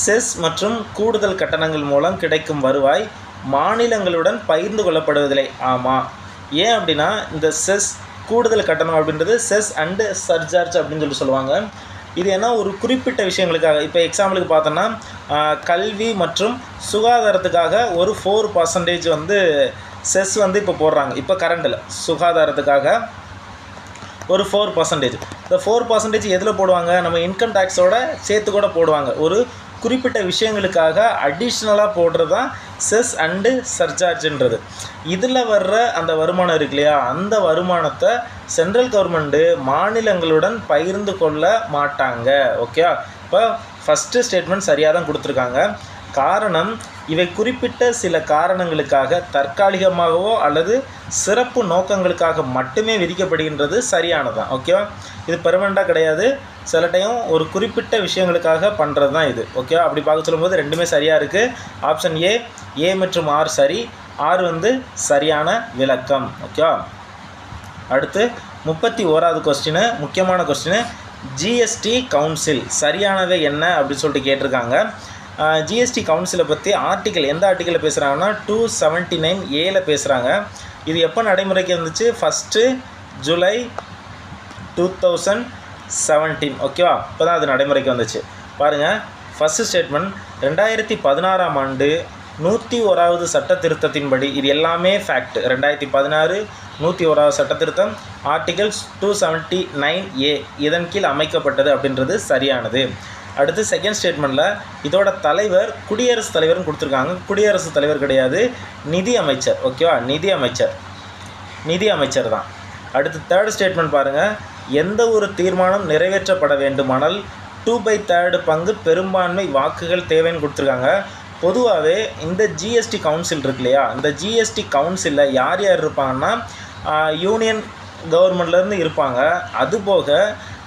செஸ் மற்றும் கூடுதல் கட்டணங்கள் மூலம் கிடைக்கும் வருவாய் மாநிலங்களுடன் பகிர்ந்து கொள்ளப்படுவதில்லை. ஆமாம், ஏன் அப்படின்னா இந்த செஸ் கூடுதல் கட்டணம் அப்படின்றது செஸ் அண்டு சர்சார்ஜ் அப்படின்னு சொல்லுவாங்க. இது என்ன ஒரு குறிப்பிட்ட விஷயங்களுக்காக, இப்போ எக்ஸாம்பிளுக்கு பார்த்தோன்னா கல்வி மற்றும் சுகாதாரத்துக்காக ஒரு 4% வந்து செஸ் வந்து இப்போ போடுறாங்க. இப்போ கரண்டில் சுகாதாரத்துக்காக ஒரு 4%. இந்த 4% எதில் போடுவாங்க, நம்ம இன்கம் டேக்ஸோட சேர்த்து கூட போடுவாங்க. ஒரு குறிப்பிட்ட விஷயங்களுக்காக அடிஷ்னலாக போடுறது தான் செஸ் அண்டு சர்சார்ஜுன்றது. இதில் வர்ற அந்த வருமானம் இருக்கு இல்லையா, அந்த வருமானத்தை சென்ட்ரல் கவர்மெண்ட்டு மாநிலங்களுடன் பகிர்ந்து கொள்ள மாட்டாங்க. ஓகே, இப்போ ஃபஸ்ட்டு ஸ்டேட்மெண்ட் சரியாக தான் கொடுத்துருக்காங்க. காரணம், இவை குறிப்பிட்ட சில காரணங்களுக்காக தற்காலிகமாகவோ அல்லது சிறப்பு நோக்கங்களுக்காக மட்டுமே விதிக்கப்படுகின்றது சரியானதான். ஓகேவா, இது பெர்மனெண்ட்டாக கிடையாது. சில டைம் ஒரு குறிப்பிட்ட விஷயங்களுக்காக பண்ணுறது தான் இது. ஓகே, அப்படி பார்க்க சொல்லும்போது ரெண்டுமே சரியாக இருக்குது. ஆப்ஷன் ஏ மற்றும் ஆர் சரி. ஆர் வந்து சரியான விளக்கம். ஓகேவா, அடுத்து 31வது கொஸ்டின், முக்கியமான கொஸ்டின். ஜிஎஸ்டி கவுன்சில் சரியானவை என்ன அப்படின்னு சொல்லிட்டு கேட்டிருக்காங்க. ஜிஎஸ்டி கவுன்சிலை பற்றி ஆர்டிக்கல் எந்த ஆர்டிக்கலில் பேசுகிறாங்கன்னா 279A பேசுகிறாங்க. இது எப்போ நடைமுறைக்கு வந்துச்சு, 1 ஜூலை 2017. ஓகேவா, இப்போ தான் அது நடைமுறைக்கு வந்துச்சு. பாருங்கள், ஃபஸ்ட்டு ஸ்டேட்மெண்ட் 2016ஆம் ஆண்டு 101வது சட்ட திருத்தத்தின்படி, இது எல்லாமே ஃபேக்ட். 2016 101வது சட்ட திருத்தம் ஆர்டிகல் 279A இதன் கீழ் அமைக்கப்பட்டது அப்படின்றது சரியானது. அடுத்து செகண்ட் ஸ்டேட்மெண்ட்டில் இதோட தலைவர் குடியரசுத் தலைவர்னு கொடுத்துருக்காங்க. குடியரசுத் தலைவர் கிடையாது, நிதி அமைச்சர். ஓகேவா, நிதி அமைச்சர் தான். அடுத்து தேர்ட் ஸ்டேட்மெண்ட் பாருங்கள், எந்த ஒரு தீர்மானம் நிறைவேற்றப்பட வேண்டுமானால் 2/3 பங்கு பெரும்பான்மை வாக்குகள் தேவைன்னு கொடுத்துருக்காங்க. பொதுவாகவே இந்த ஜிஎஸ்டி கவுன்சில் இருக்கு இல்லையா, இந்த ஜிஎஸ்டி கவுன்சிலில் யார் யார் இருப்பாங்கன்னா யூனியன் கவர்மெண்ட்லேருந்து இருப்பாங்க, அதுபோக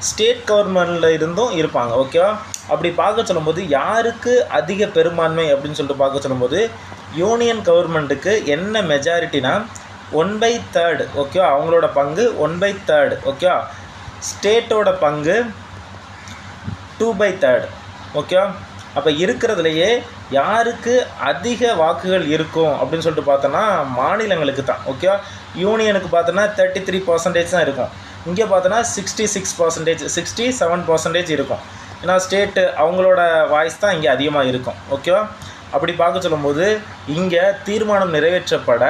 ஸ்டேட் கவர்மெண்ட்டில் இருந்தும் இருப்பாங்க. ஓகேவா, அப்படி பார்க்க சொல்லும்போது யாருக்கு அதிக பெரும்பான்மை அப்படின்னு சொல்லிட்டு பார்க்க சொல்லும்போது யூனியன் கவர்மெண்ட்டுக்கு என்ன மெஜாரிட்டினா 1/3. ஓகேவா, அவங்களோட பங்கு 1/3. ஓகேவா, ஸ்டேட்டோட பங்கு 2/3. ஓகேவா, அப்போ இருக்கிறதுலையே யாருக்கு அதிக வாக்குகள் இருக்கும் அப்படின்னு சொல்லிட்டு பார்த்தோன்னா மாநிலங்களுக்கு தான். ஓகேவா, யூனியனுக்கு பார்த்தோன்னா 33% தான் இருக்கும். இங்கே பார்த்தோன்னா 66%, 67% இருக்கும். ஏன்னா ஸ்டேட்டு அவங்களோட வாய்ஸ் தான் இங்கே அதிகமாக இருக்கும். ஓகேவா, அப்படி பார்க்க சொல்லும்போது இங்கே தீர்மானம் நிறைவேற்றப்பட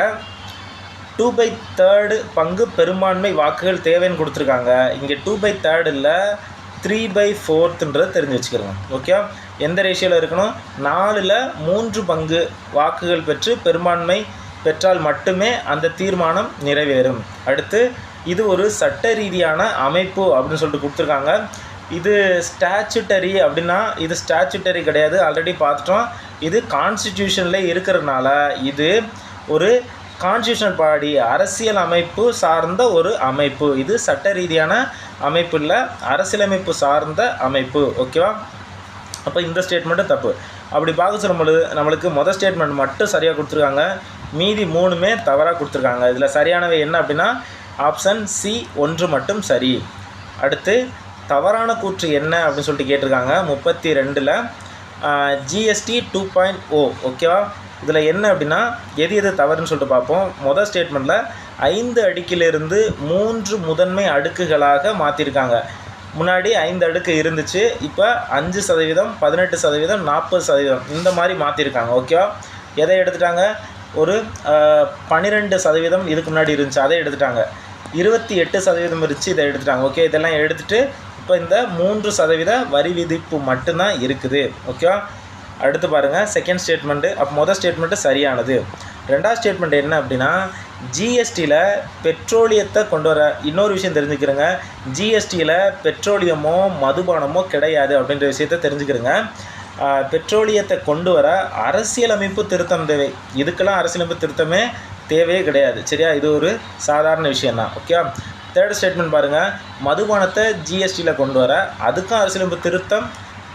2/3 பங்கு பெரும்பான்மை வாக்குகள் தேவைன்னு கொடுத்துருக்காங்க. இங்கே 2/3 இல்லை, 3/4ன்றது தெரிஞ்சு வச்சுக்கிறோங்க. ஓகே, எந்த ரேஷியோவில் இருக்கணும், 4ல் 3 பங்கு வாக்குகள் பெற்று பெரும்பான்மை பெற்றால் மட்டுமே அந்த தீர்மானம் நிறைவேறும். அடுத்து இது ஒரு சட்ட ரீதியான அமைப்பு அப்படின்னு சொல்லிட்டு கொடுத்துருக்காங்க. இது ஸ்டாச்சுட்டரி அப்படின்னா இது ஸ்டாச்சுட்டரி கிடையாது, ஆல்ரெடி பார்த்துட்டோம். இது கான்ஸ்டிடியூஷனில் இருக்கிறதுனால இது ஒரு கான்ஸ்டியூஷனல் பாடி, அரசியல் அமைப்பு சார்ந்த ஒரு அமைப்பு. இது சட்ட ரீதியான அமைப்பு இல்லை, அரசியலமைப்பு சார்ந்த அமைப்பு. ஓகேவா, அப்போ இந்த ஸ்டேட்மெண்ட்டு தப்பு. அப்படி பார்க்க சொல்லும்போது நம்மளுக்கு மொதல் ஸ்டேட்மெண்ட் மட்டும் சரியாக கொடுத்துருக்காங்க, மீதி 3மே தவறாக கொடுத்துருக்காங்க. இதில் சரியானவை என்ன அப்படின்னா ஆப்ஷன் சி 1 மட்டும் சரி. அடுத்து தவறான கூற்று என்ன அப்படின்னு சொல்லிட்டு கேட்டிருக்காங்க 32ல் ஜிஎஸ்டி 2.0. ஓகேவா, இதில் என்ன அப்படின்னா எது தவறுன்னு சொல்லிட்டு பார்ப்போம். மொதல் ஸ்டேட்மெண்ட்டில் 5 அடுக்கிலிருந்து 3 முதன்மை அடுக்குகளாக மாற்றிருக்காங்க. முன்னாடி 5 அடுக்கு இருந்துச்சு, இப்போ 5%, 18%, 40% இந்த மாதிரி மாற்றிருக்காங்க. ஓகேவா, எதை எடுத்துட்டாங்க, ஒரு 12% இதுக்கு முன்னாடி இருந்துச்சு, அதை எடுத்துட்டாங்க. 28% இருந்துச்சு, இதை எடுத்துட்டாங்க. ஓகே, இதெல்லாம் எடுத்துகிட்டு இப்போ இந்த 3% வரி விதிப்பு மட்டும்தான் இருக்குது. ஓகேவா, அடுத்து பாருங்கள் செகண்ட் ஸ்டேட்மெண்ட்டு. அப்போ மொதல் ஸ்டேட்மெண்ட்டு சரியானது. ரெண்டாவது ஸ்டேட்மெண்ட் என்ன அப்படின்னா ஜிஎஸ்டியில் பெட்ரோலியத்தை கொண்டு வர இன்னொரு விஷயம் தெரிஞ்சுக்கிறேங்க. ஜிஎஸ்டியில் பெட்ரோலியமோ மதுபானமோ கிடையாது அப்படின்ற விஷயத்தை தெரிஞ்சுக்கிறேங்க. பெட்ரோலியத்தை கொண்டு வர அரசியலமைப்பு திருத்தம் தேவை. இதுக்கெல்லாம் அரசியலமைப்பு திருத்தமே தேவையே கிடையாது. சரியா, இது ஒரு சாதாரண விஷயந்தான். ஓகே, தேர்ட் ஸ்டேட்மெண்ட் பாருங்கள், மதுபானத்தை ஜிஎஸ்டியில் கொண்டு வர அதுக்கும் அரசியலமைப்பு திருத்தம்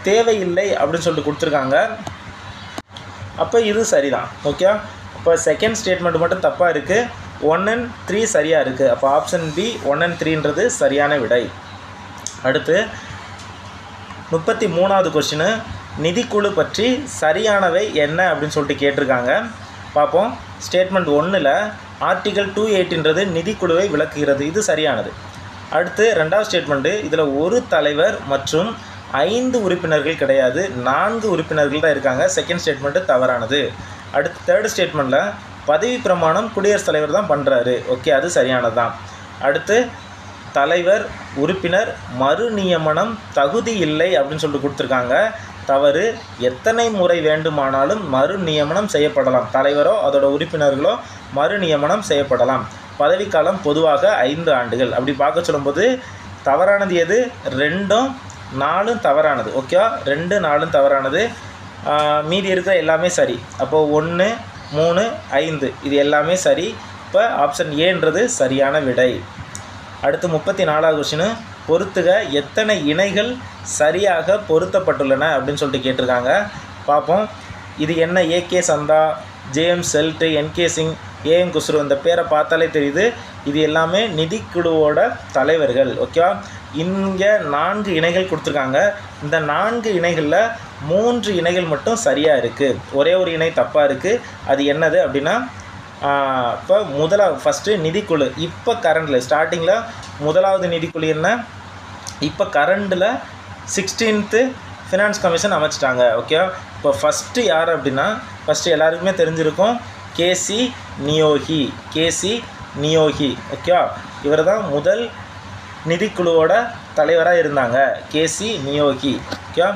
தேவையில்லை அப்படின்னு சொல்லிட்டு கொடுத்துருக்காங்க. அப்போ இது சரிதான். ஓகே, அப்போ செகண்ட் ஸ்டேட்மெண்ட் மட்டும் தப்பாக இருக்குது, 1 and 3 சரியாக இருக்குது. அப்போ ஆப்ஷன் பி 1 and 3ன்றது சரியான விடை. அடுத்து 33வது கொஸ்டின், நிதிக்குழு பற்றி சரியானவை என்ன அப்படின்னு சொல்லிட்டு கேட்டிருக்காங்க. பார்ப்போம். ஸ்டேட்மெண்ட் 1ல் ஆர்டிகல் 280ன்றது நிதிக்குழுவை விளக்குகிறது, இது சரியானது. அடுத்து 2வது ஸ்டேட்மெண்ட்டு, இதில் ஒரு தலைவர் மற்றும் 5 உறுப்பினர்கள் கிடையாது, 4 உறுப்பினர்கள் தான் இருக்காங்க. செகண்ட் ஸ்டேட்மெண்ட்டு தவறானது. அடுத்து 3rd ஸ்டேட்மெண்ட்டில் பதவி பிரமாணம் குடியரசுத் தலைவர் தான் பண்ணுறாரு, ஓகே, அது சரியானது தான். அடுத்து தலைவர் உறுப்பினர் மறு நியமனம் தகுதி இல்லை அப்படின்னு சொல்லிட்டு கொடுத்துருக்காங்க, தவறு. எத்தனை முறை வேண்டுமானாலும் மறு நியமனம் செய்யப்படலாம், தலைவரோ அதோட உறுப்பினர்களோ மறு நியமனம் செய்யப்படலாம். பதவிக்காலம் பொதுவாக 5 ஆண்டுகள். அப்படி பார்க்க சொல்லும்போது தவறானது எது? 2ம் 4ம் தவறானது, ஓகே. 2, 4ம் தவறானது. மீதி இருக்கிற எல்லாமே சரி. அப்போது 1, 3, 5 இது எல்லாமே சரி. இப்போ ஆப்ஷன் ஏன்றது சரியான விடை. அடுத்து 34வது கொஸ்டின், பொறுத்துக எத்தனை இணைகள் சரியாக பொருத்தப்பட்டுள்ளன அப்படின்னு சொல்லிட்டு கேட்டிருக்காங்க. பார்ப்போம். இது என்ன? A K Chanda, J M Shelat, N K Singh, A M Khusro, இந்த பேரை பார்த்தாலே தெரியுது இது எல்லாமே நிதிக்குழுவோட தலைவர்கள், ஓகேவா. இங்கே 4 இணைகள் கொடுத்துருக்காங்க. இந்த 4 இணைகளில் 3 இணைகள் மட்டும் சரியாக இருக்குது, ஒரே ஒரு இணை தப்பாக இருக்குது. அது என்னது அப்படின்னா, இப்போ ஃபஸ்ட்டு நிதிக்குழு, இப்போ கரண்டில் ஸ்டார்டிங்கில் முதலாவது நிதிக்குழு என்ன, இப்போ கரண்டில் 16th ஃபினான்ஸ் கமிஷன் அமைச்சிட்டாங்க, ஓகே. இப்போ ஃபஸ்ட்டு யார் அப்படின்னா, ஃபஸ்ட்டு எல்லாருக்குமே தெரிஞ்சிருக்கும், கேசி நியோகி, ஓகே. இவர் தான் முதல் நிதிக்குழுவோட தலைவராக இருந்தாங்க, கேசி நியோகி, ஓகே.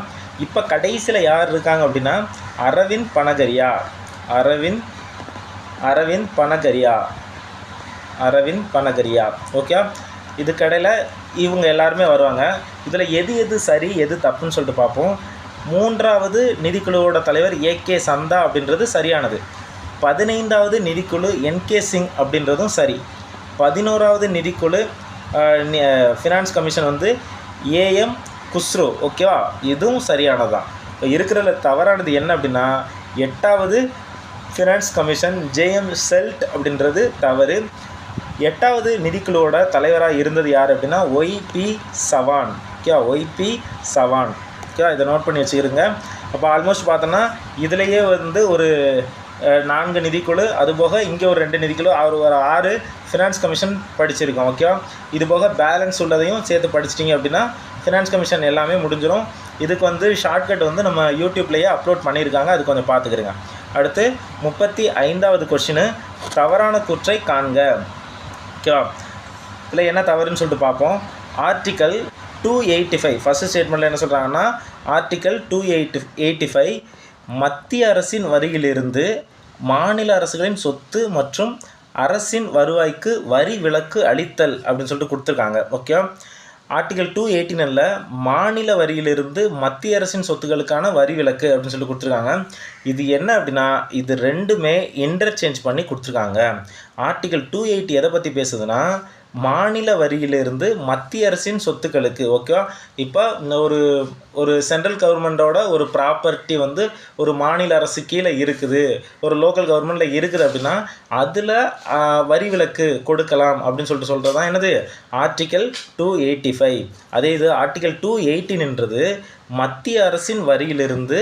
இப்போ கடைசியில் யார் இருக்காங்க அப்படின்னா, அரவிந்த் பனகரியா, ஓகே. இதுக்கடையில் இவங்க எல்லாருமே வருவாங்க. இதில் எது சரி எது தப்புன்னு சொல்லிட்டு பார்ப்போம். 3வது நிதிக்குழுவோட தலைவர் ஏகே சந்தா அப்படின்றது சரியானது. 15வது நிதிக்குழு என்கே சிங் அப்படின்றதும் சரி. 11வது நிதிக்குழு ஃபினான்ஸ் கமிஷன் வந்து ஏஎம் குஸ்ரு, ஓகேவா, இதுவும் சரியானதான். இப்போ இருக்கிறதுல தவறானது என்ன அப்படின்னா, 8வது ஃபினான்ஸ் கமிஷன் ஜேஎம் செல்ட் அப்படின்றது தவறு. 8வது நிதிக்குழுவோட தலைவராக இருந்தது யார் அப்படின்னா ஒய்பி சவான், ஓகே. இதை நோட் பண்ணி வச்சுக்கிறோங்க. அப்போ ஆல்மோஸ்ட் பார்த்தோன்னா இதுலேயே வந்து ஒரு 4 நிதிக்குழு, அதுபோக இங்கே ஒரு 2 நிதிக்குழு, ஒரு 6 ஃபினான்ஸ் கமிஷன் படிச்சிருக்கோம், ஓகே. இது போக பேலன்ஸ் உள்ளதையும் சேர்த்து படிச்சிட்டிங்க அப்படின்னா ஃபினான்ஸ் கமிஷன் எல்லாமே முடிஞ்சிடும். இதுக்கு வந்து ஷார்ட்கட் வந்து நம்ம யூடியூப்லேயே அப்லோட் பண்ணியிருக்காங்க, அது கொஞ்சம் பார்த்துக்கிறேங்க. அடுத்து 35வது கொஸ்டின், தவறான கூற்றை காண்க, ஓகேவா. இதில் என்ன தவறுன்னு சொல்லிட்டு பார்ப்போம். ஆர்டிக்கல் 285 ஃபஸ்ட்டு ஸ்டேட்மெண்ட்டில் என்ன சொல்கிறாங்கன்னா, ஆர்டிக்கல் 285 மத்திய அரசின் வரியிலிருந்து மாநில அரசுகளின் சொத்து மற்றும் அரசின் வருவாய்க்கு வரி விலக்கு அளித்தல் அப்படின்னு சொல்லிட்டு கொடுத்துருக்காங்க, ஓகே. ஆர்டிகல் 218 மாநில வரியிலிருந்து மத்திய அரசின் சொத்துக்களுக்கான வரி விலக்கு அப்படின்னு சொல்லி கொடுத்துருக்காங்க. இது என்ன அப்படின்னா, இது ரெண்டுமே இன்டர்சேஞ்ச் பண்ணி கொடுத்துருக்காங்க. ஆர்டிகல் 280 எதை பற்றி பேசுதுன்னா, மாநில வரியிலிருந்து மத்திய அரசின் சொத்துக்களுக்கு, ஓகே. இப்போ ஒரு சென்ட்ரல் கவர்மெண்ட்டோட ஒரு ப்ராப்பர்ட்டி வந்து ஒரு மாநில அரசு கீழே இருக்குது, ஒரு லோக்கல் கவர்மெண்ட்டில் இருக்குது அப்படின்னா அதில் வரி விலக்கு கொடுக்கலாம் அப்படின்னு சொல்கிறது தான் என்னது ஆர்டிக்கல் 285. அதே இது ஆர்டிக்கல் 218ன்றது மத்திய அரசின் வரியிலிருந்து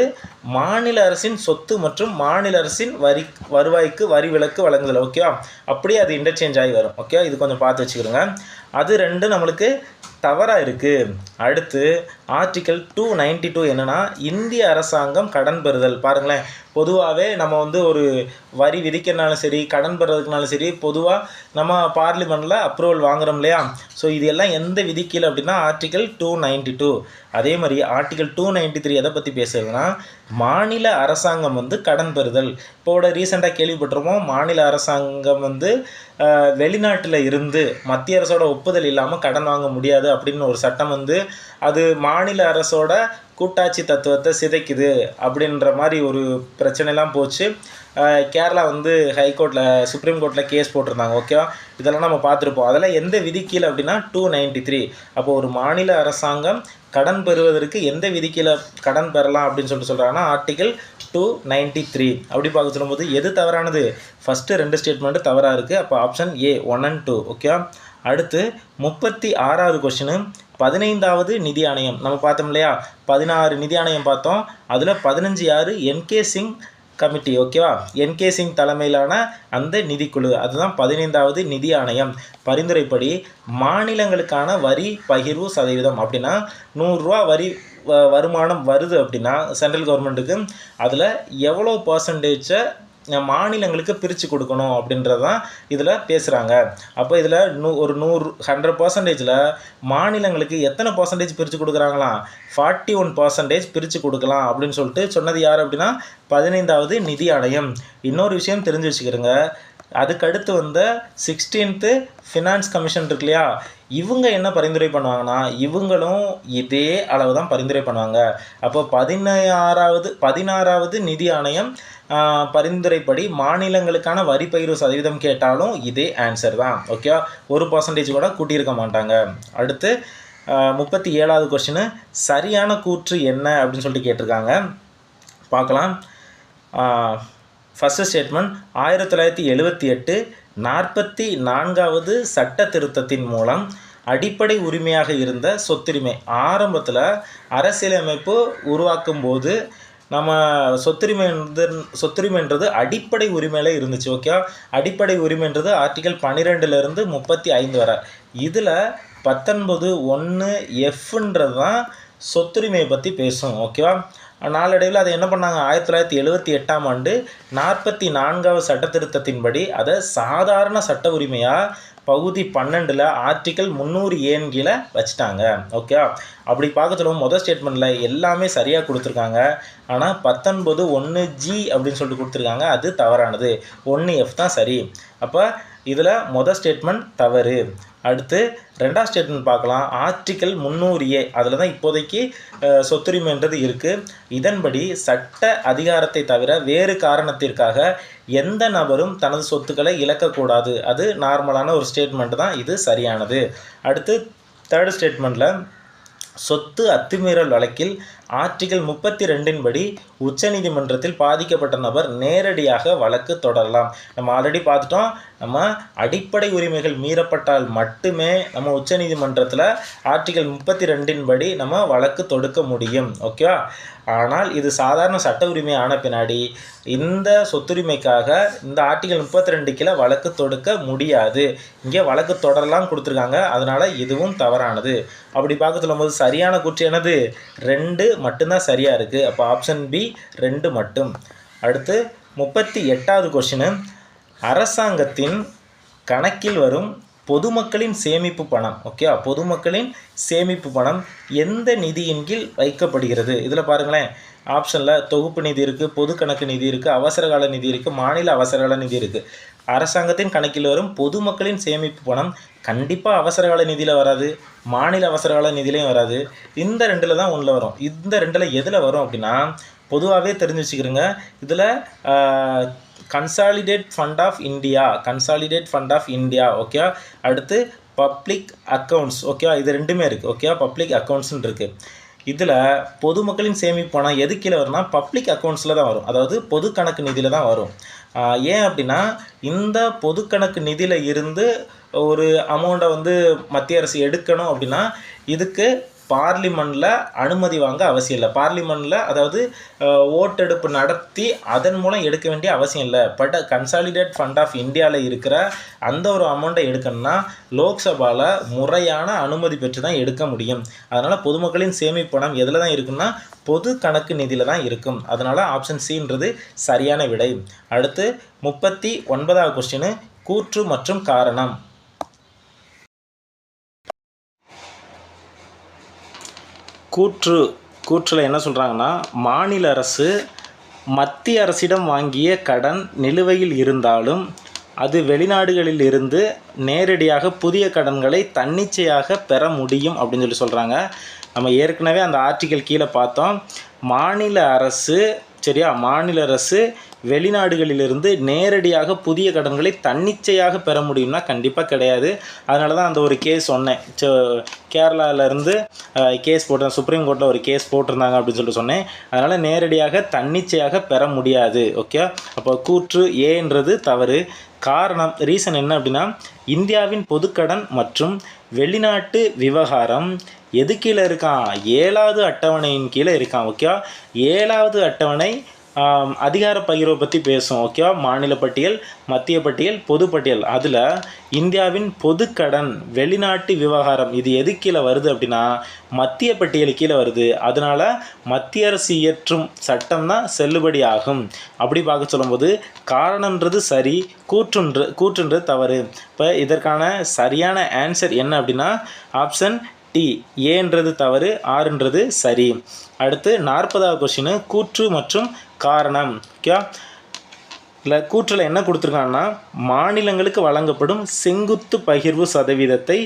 மாநில அரசின் சொத்து மற்றும் மாநில அரசின் வருவாய்க்கு வரி விலக்கு வழங்குதல், ஓகேவா. அப்படியே அது இன்டர்சேஞ்ச் ஆகி வரும், ஓகே. இது கொஞ்சம் பார்த்து வச்சுக்கிறோங்க. அது 2 நம்மளுக்கு தவறாக இருக்குது. அடுத்து ஆர்டிக்கல் 292 என்னென்னா, இந்திய அரசாங்கம் கடன் பெறுதல். பாருங்களேன், பொதுவாகவே நம்ம வந்து ஒரு வரி விதிக்கிறனாலும் சரி, கடன் பெறுறதுக்குனாலும் சரி, பொதுவாக நம்ம பார்லிமெண்ட்டில் அப்ரூவல் வாங்குகிறோம் இல்லையா. ஸோ இது எல்லாம் எந்த விதிக்கீழ் அப்படின்னா ஆர்டிக்கல் 292. அதே மாதிரி ஆர்டிக்கல் 293 எதை பற்றி பேசுறதுன்னா, மாநில அரசாங்கம் வந்து கடன் பெறுதல். இப்போட ரீசெண்டாக கேள்விப்பட்டிருப்போம், மாநில அரசாங்கம் வந்து வெளிநாட்டில் இருந்து மத்திய அரசோட ஒப்புதல் இல்லாமல் கடன் வாங்க முடியாது அப்படின்னு ஒரு சட்டம் வந்து அது மாநில அரசோட கூட்டாட்சி தத்துவத்தை சிதைக்குது அப்படின்ற மாதிரி ஒரு பிரச்சனைலாம் போச்சு. கேரளா வந்து ஹைகோர்ட்டில் சுப்ரீம் கோர்ட்டில் கேஸ் போட்டிருந்தாங்க, ஓகேவா. இதெல்லாம் நம்ம பார்த்துருப்போம். அதெல்லாம் எந்த விதிக்கீழ் அப்படின்னா 293. அப்போது ஒரு மாநில அரசாங்கம் கடன் பெறுவதற்கு எந்த விதிக்கீழ கடன் பெறலாம் அப்படின்னு சொல்கிறாங்கன்னா ஆர்டிக்கல் 293. அப்படி பார்க்க சொல்லும்போது எது தவறானது? ஃபஸ்ட்டு 2 ஸ்டேட்மெண்ட்டு தவறாக இருக்குது. அப்போ ஆப்ஷன் A 1 and 2, ஓகே. அடுத்து 36வது கொஸ்டின், 15வது நிதி ஆணையம் நம்ம பார்த்தோம் இல்லையா. 16 நிதி ஆணையம் பார்த்தோம். அதில் 15 யார்? என்கே சிங் கமிட்டி, ஓகேவா, என்கே சிங் தலைமையிலான அந்த நிதிக்குழு, அதுதான் 15வது நிதி ஆணையம். பரிந்துரைப்படி மாநிலங்களுக்கான வரி பகிர்வு சதவீதம் அப்படின்னா 100 ரூபா வரி வருமானம் வருது அப்படின்னா சென்ட்ரல் கவர்மெண்ட்டுக்கு அதில் எவ்வளோ பர்சன்டேஜை மாநிலங்களுக்கு பிரித்து கொடுக்கணும் அப்படின்றது தான் இதில் பேசுகிறாங்க. அப்போ இதில் ஒரு 100% மாநிலங்களுக்கு எத்தனை பர்சன்டேஜ் பிரித்து கொடுக்குறாங்களாம்? 41% பிரித்து கொடுக்கலாம் அப்படின்னு சொல்லிட்டு சொன்னது யார் அப்படின்னா 15வது நிதி ஆணையம். இன்னொரு விஷயம் தெரிஞ்சு வச்சுக்கிறேங்க, அதுக்கடுத்து வந்த 16th ஃபினான்ஸ் கமிஷன் இருக்கு இல்லையா, இவங்க என்ன பரிந்துரை பண்ணுவாங்கன்னா இவங்களும் இதே அளவு தான் பரிந்துரை பண்ணுவாங்க. அப்போ 16வது நிதி ஆணையம் பரிந்துரைப்படி மாநிலங்களுக்கான வரி பகிர்வு சதவீதம் கேட்டாலும் இதே ஆன்சர் தான். ஓகே, 1% கூட கூட்டியிருக்க மாட்டாங்க. அடுத்து 37வது கொஸ்டின், சரியான கூற்று என்ன அப்படின்னு சொல்லிட்டு கேட்டிருக்காங்க, பார்க்கலாம். ஃபஸ்ட்டு ஸ்டேட்மெண்ட், 1978 44வது சட்ட திருத்தத்தின் மூலம் அடிப்படை உரிமையாக இருந்த சொத்துரிமை, ஆரம்பத்தில் அரசியலமைப்பு உருவாக்கும் போது நம்ம சொத்துரிமைன்றது அடிப்படை உரிமையில் இருந்துச்சு. ஓகே, அடிப்படை உரிமைன்றது ஆர்டிகல் 12லேருந்து 35 வரை. இதில் 19(1)(f)ன்றது தான் சொத்துரிமையை பற்றி பேசும். ஓகேவா, நாளடைவில் அதை என்ன பண்ணாங்க, 1978ஆம் ஆண்டு 44வது சட்ட திருத்தத்தின்படி அதை சாதாரண சட்ட உரிமையாக பகுதி 12 ஆர்டிக்கல் 300A கீழே வச்சுட்டாங்க. ஓகே, அப்படி பார்க்க சொல்லுவோம் முதல் ஸ்டேட்மெண்ட்டில் எல்லாமே சரியாக கொடுத்துருக்காங்க. ஆனால் 19(1)(g) அப்படின்னு சொல்லிட்டு கொடுத்துருக்காங்க, அது தவறானது. 1(f) தான் சரி. அப்போ இதில் முதல் ஸ்டேட்மெண்ட் தவறு. அடுத்து ரெண்டாவது ஸ்டேட்மெண்ட் பார்க்கலாம். ஆர்டிக்கல் 300A அதில் தான் இப்போதைக்கு சொத்துரிமைன்றது இருக்குது. இதன்படி சட்ட அதிகாரத்தை தவிர வேறு காரணத்திற்காக எந்த நபரும் தனது சொத்துக்களை இழக்கக்கூடாது. அது நார்மலான ஒரு ஸ்டேட்மெண்ட் தான், இது சரியானது. அடுத்து தேர்டு ஸ்டேட்மெண்ட்டில் சொத்து அத்துமீறல் வழக்கில் ஆர்டிகல் 32 படி உச்சநீதிமன்றத்தில் பாதிக்கப்பட்ட நபர் நேரடியாக வழக்கு தொடரலாம். நம்ம ஆல்ரெடி பார்த்துட்டோம், நம்ம அடிப்படை உரிமைகள் மீறப்பட்டால் மட்டுமே நம்ம உச்சநீதிமன்றத்தில் ஆர்டிகல் 32 படி நம்ம வழக்கு தொடுக்க முடியும். ஓகேவா, ஆனால் இது சாதாரண சட்ட உரிமை ஆன பின்னாடி இந்த சொத்துரிமைக்காக இந்த ஆர்டிகல் 32 கீழே வழக்கு தொடுக்க முடியாது. இங்கே வழக்கு தொடரலாம் கொடுத்துருக்காங்க, அதனால் இதுவும் தவறானது. அப்படி பார்க்க சொல்லும்போது சரியான கூற்று என்னது? 2 மட்டும்தான் சரியாக இருக்குது. அப்போ ஆப்ஷன் பி 2 மட்டும். அடுத்து 38வது கொஸ்டின், அரசாங்கத்தின் கணக்கில் வரும் பொதுமக்களின் சேமிப்பு பணம், ஓகே, பொதுமக்களின் சேமிப்பு பணம் எந்த நிதியின் கீழ் வைக்கப்படுகிறது? இதில் பாருங்களேன், ஆப்ஷனில் தொகுப்பு நிதி இருக்குது, பொது கணக்கு நிதி இருக்குது, அவசரகால நிதி இருக்குது, மாநில அவசரகால நிதி இருக்குது. அரசாங்கத்தின் கணக்கில் வரும் பொதுமக்களின் சேமிப்பு பணம் கண்டிப்பாக அவசரகால நிதியில் வராது, மாநில அவசரகால நிதியிலையும் வராது. இந்த 2ல் தான் ஒன்றில் வரும். இந்த 2ல் எதில் வரும் அப்படின்னா பொதுவாகவே தெரிஞ்சு வச்சுக்கிறோங்க. இதில் consolidate fund of India, okay. அடுத்து பப்ளிக் அக்கௌண்ட்ஸ், ஓகே, இது 2மே இருக்குது. ஓகே, பப்ளிக் அக்கௌண்ட்ஸ்ன்னு இருக்குது. இதில் பொதுமக்களின் சேமிப்பு பணம் எது கீழே வரும்னா பப்ளிக் அக்கௌண்ட்ஸில் தான் வரும், அதாவது பொது கணக்கு நிதியில் தான் வரும். ஏன் அப்படின்னா இந்த பொது கணக்கு நிதியில் இருந்து ஒரு அமௌண்ட்டை மத்திய அரசு எடுக்கணும் அப்படின்னா இதுக்கு பார்லிமெண்ட்டில் அனுமதி வாங்க அவசியம் இல்லை. பார்லிமெண்ட்டில் அதாவது ஓட்டெடுப்பு நடத்தி அதன் மூலம் எடுக்க வேண்டிய அவசியம் இல்லை. பட் கன்சாலிடேட் ஃபண்ட் ஆஃப் இந்தியாவில் இருக்கிற அந்த ஒரு அமௌண்ட்டை எடுக்கணும்னா லோக்சபாவில் முறையான அனுமதி பெற்று தான் எடுக்க முடியும். அதனால் பொதுமக்களின் சேமிப்பு பணம் எதில் தான் இருக்குன்னா பொது கணக்கு நிதியில் தான் இருக்கும். அதனால் ஆப்ஷன் சின்றது சரியான விடை. அடுத்து 39வது கொஸ்டின், கூற்று மற்றும் காரணம். கூற்றில் என்ன சொல்கிறாங்கன்னா, மாநில அரசு மத்திய அரசிடம் வாங்கிய கடன் நிலுவையில் இருந்தாலும் அது வெளிநாடுகளில் இருந்து நேரடியாக புதிய கடன்களை தன்னிச்சையாக பெற முடியும் அப்படின்னு சொல்லி சொல்கிறாங்க. நம்ம ஏற்கனவே அந்த ஆர்டிக்கல் கீழே பார்த்தோம். மாநில அரசு வெளிநாடுகளிலிருந்து நேரடியாக புதிய கடன்களை தன்னிச்சையாக பெற முடியும்னா கண்டிப்பாக கிடையாது. அதனால தான் அந்த ஒரு கேஸ் சொன்னேன். கேரளாவிலேருந்து கேஸ் போட்டேன், சுப்ரீம் கோர்ட்டில் ஒரு கேஸ் போட்டிருந்தாங்க அப்படின்னு சொல்லிட்டு சொன்னேன். அதனால் நேரடியாக தன்னிச்சையாக பெற முடியாது. ஓகே, அப்போ கூற்று ஏன்றது தவறு. காரணம், ரீசன் என்ன அப்படின்னா இந்தியாவின் பொதுக்கடன் மற்றும் வெளிநாட்டு விவகாரம் எது கீழே இருக்கான்? 7வது அட்டவணையின் கீழே இருக்கான். ஓகே, 7வது அட்டவணை அதிகார பகிர்வை பற்றி பேசும். ஓகேவா? மாநில பட்டியல், மத்திய பட்டியல், பொது பட்டியல். அதில் இந்தியாவின் பொதுக்கடன், வெளிநாட்டு விவகாரம் இது எது கீழே வருது அப்படின்னா மத்திய பட்டியல் கீழே வருது. அதனால் மத்திய அரசு இயற்றும் சட்டம் தான் செல்லுபடி ஆகும். அப்படி பார்க்க சொல்லும்போது காரணன்றது சரி, கூற்றுன்றது தவறு. இப்போ இதற்கான சரியான ஆன்சர் என்ன அப்படின்னா ஆப்ஷன் டி, ஏன்றது தவறு, ஆறுன்றது சரி. அடுத்து 40வது கொஸ்டின், கூற்று மற்றும் காரணம். ஓகே, இல்லை கூற்றில் என்ன கொடுத்துருக்காங்கன்னா மாநிலங்களுக்கு வழங்கப்படும் செங்குத்து பகிர்வு சதவீதத்தை